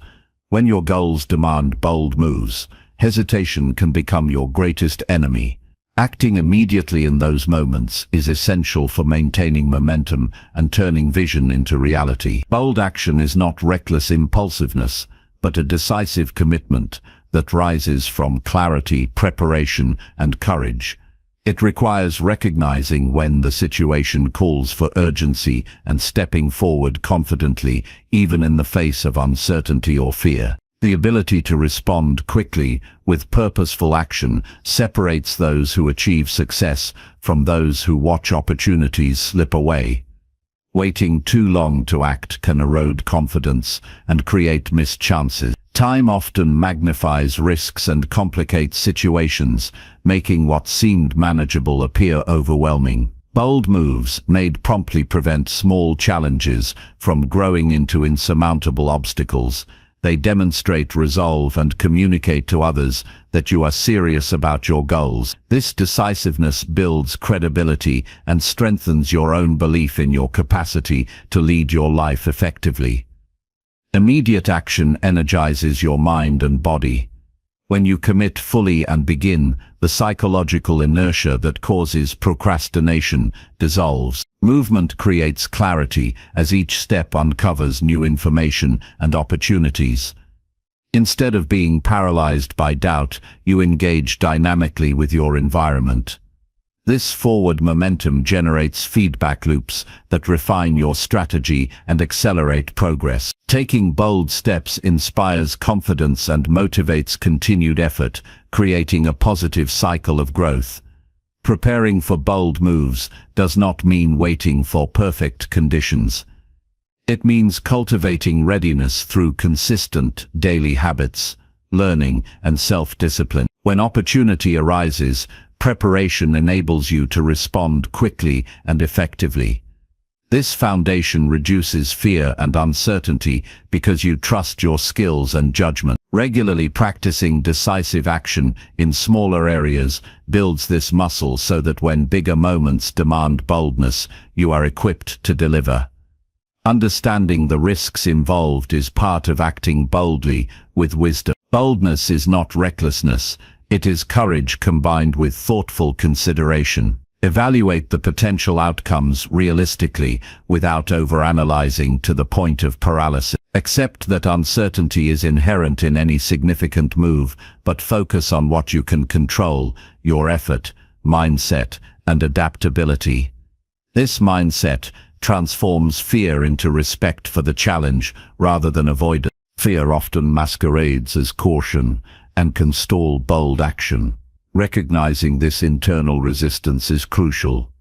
When your goals demand bold moves, hesitation can become your greatest enemy. Acting immediately in those moments is essential for maintaining momentum and turning vision into reality. Bold action is not reckless impulsiveness, but a decisive commitment that rises from clarity, preparation, and courage. It requires recognizing when the situation calls for urgency and stepping forward confidently, even in the face of uncertainty or fear. The ability to respond quickly with purposeful action separates those who achieve success from those who watch opportunities slip away. Waiting too long to act can erode confidence and create missed chances. Time often magnifies risks and complicates situations, making what seemed manageable appear overwhelming. Bold moves made promptly prevent small challenges from growing into insurmountable obstacles. They demonstrate resolve and communicate to others that you are serious about your goals. This decisiveness builds credibility and strengthens your own belief in your capacity to lead your life effectively. Immediate action energizes your mind and body. When you commit fully and begin, the psychological inertia that causes procrastination dissolves. Movement creates clarity as each step uncovers new information and opportunities. Instead of being paralyzed by doubt, you engage dynamically with your environment. This forward momentum generates feedback loops that refine your strategy and accelerate progress. Taking bold steps inspires confidence and motivates continued effort, creating a positive cycle of growth. Preparing for bold moves does not mean waiting for perfect conditions. It means cultivating readiness through consistent daily habits, learning, and self-discipline. When opportunity arises, preparation enables you to respond quickly and effectively. This foundation reduces fear and uncertainty because you trust your skills and judgment. Regularly practicing decisive action in smaller areas builds this muscle so that when bigger moments demand boldness, you are equipped to deliver. Understanding the risks involved is part of acting boldly with wisdom. Boldness is not recklessness. It is courage combined with thoughtful consideration. Evaluate the potential outcomes realistically without overanalyzing to the point of paralysis. Accept that uncertainty is inherent in any significant move, but focus on what you can control: your effort, mindset, and adaptability. This mindset transforms fear into respect for the challenge rather than avoidance. Fear often masquerades as caution and can stall bold action. Recognizing this internal resistance is crucial.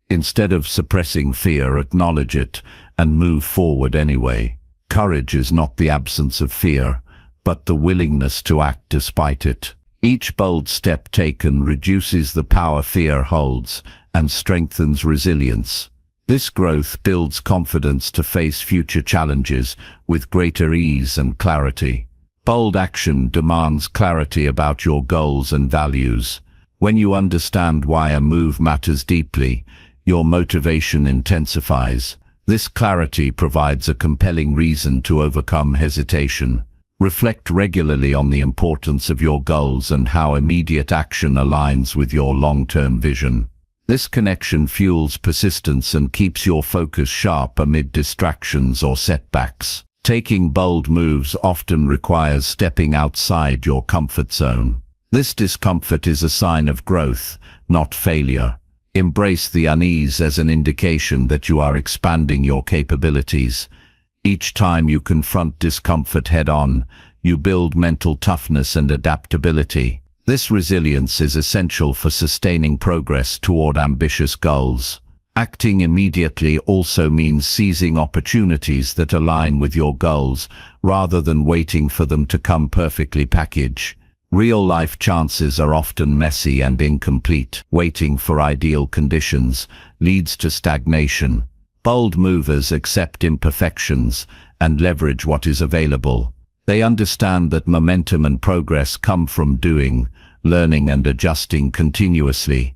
Instead of suppressing fear, acknowledge it and move forward anyway. Courage is not the absence of fear, but the willingness to act despite it. Each bold step taken reduces the power fear holds and strengthens resilience. This growth builds confidence to face future challenges with greater ease and clarity. Bold action demands clarity about your goals and values. When you understand why a move matters deeply, your motivation intensifies. This clarity provides a compelling reason to overcome hesitation. Reflect regularly on the importance of your goals and how immediate action aligns with your long-term vision. This connection fuels persistence and keeps your focus sharp amid distractions or setbacks. Taking bold moves often requires stepping outside your comfort zone. This discomfort is a sign of growth, not failure. Embrace the unease as an indication that you are expanding your capabilities. Each time you confront discomfort head-on, you build mental toughness and adaptability. This resilience is essential for sustaining progress toward ambitious goals. Acting immediately also means seizing opportunities that align with your goals, rather than waiting for them to come perfectly packaged. Real-life chances are often messy and incomplete. Waiting for ideal conditions leads to stagnation. Bold movers accept imperfections and leverage what is available. They understand that momentum and progress come from doing, learning, and adjusting continuously.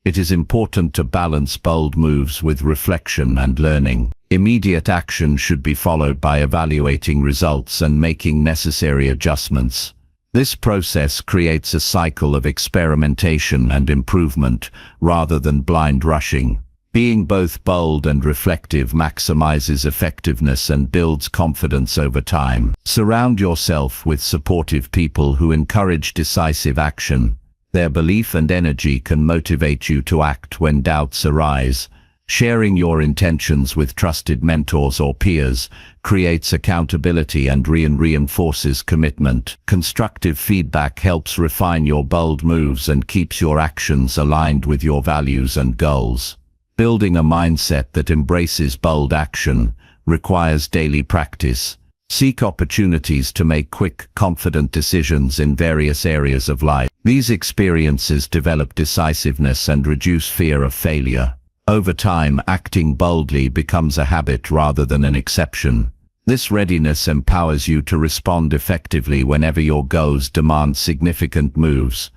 It is important to balance bold moves with reflection and learning. Immediate action should be followed by evaluating results and making necessary adjustments. This process creates a cycle of experimentation and improvement rather than blind rushing. Being both bold and reflective maximizes effectiveness and builds confidence over time. Surround yourself with supportive people who encourage decisive action. Their belief and energy can motivate you to act when doubts arise. Sharing your intentions with trusted mentors or peers creates accountability and reinforces commitment. Constructive feedback helps refine your bold moves and keeps your actions aligned with your values and goals. Building a mindset that embraces bold action requires daily practice. Seek opportunities to make quick, confident decisions in various areas of life. These experiences develop decisiveness and reduce fear of failure. Over time, acting boldly becomes a habit rather than an exception. This readiness empowers you to respond effectively whenever your goals demand significant moves.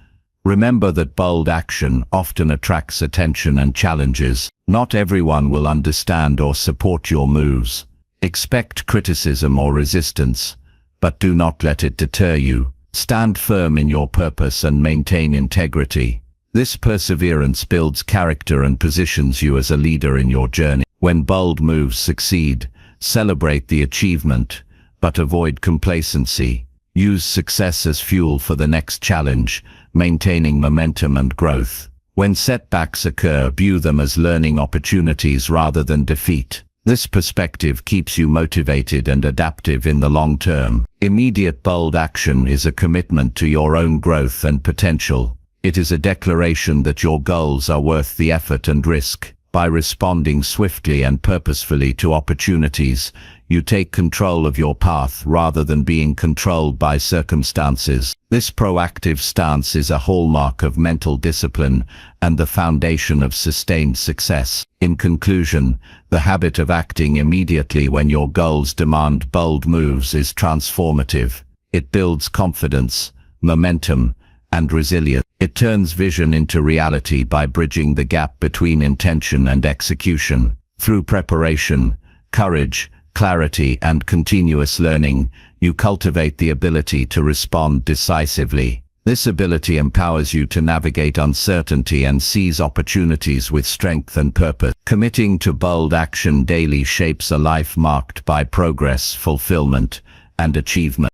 Remember that bold action often attracts attention and challenges. Not everyone will understand or support your moves. Expect criticism or resistance, but do not let it deter you. Stand firm in your purpose and maintain integrity. This perseverance builds character and positions you as a leader in your journey. When bold moves succeed, celebrate the achievement, but avoid complacency. Use success as fuel for the next challenge, maintaining momentum and growth. When setbacks occur, view them as learning opportunities rather than defeat. This perspective keeps you motivated and adaptive in the long term. Immediate bold action is a commitment to your own growth and potential. It is a declaration that your goals are worth the effort and risk. By responding swiftly and purposefully to opportunities, you take control of your path rather than being controlled by circumstances. This proactive stance is a hallmark of mental discipline and the foundation of sustained success. In conclusion, the habit of acting immediately when your goals demand bold moves is transformative. It builds confidence, momentum, and resilience. It turns vision into reality by bridging the gap between intention and execution. Through preparation, courage, clarity, and continuous learning, you cultivate the ability to respond decisively. This ability empowers you to navigate uncertainty and seize opportunities with strength and purpose. Committing to bold action daily shapes a life marked by progress, fulfillment, and achievement.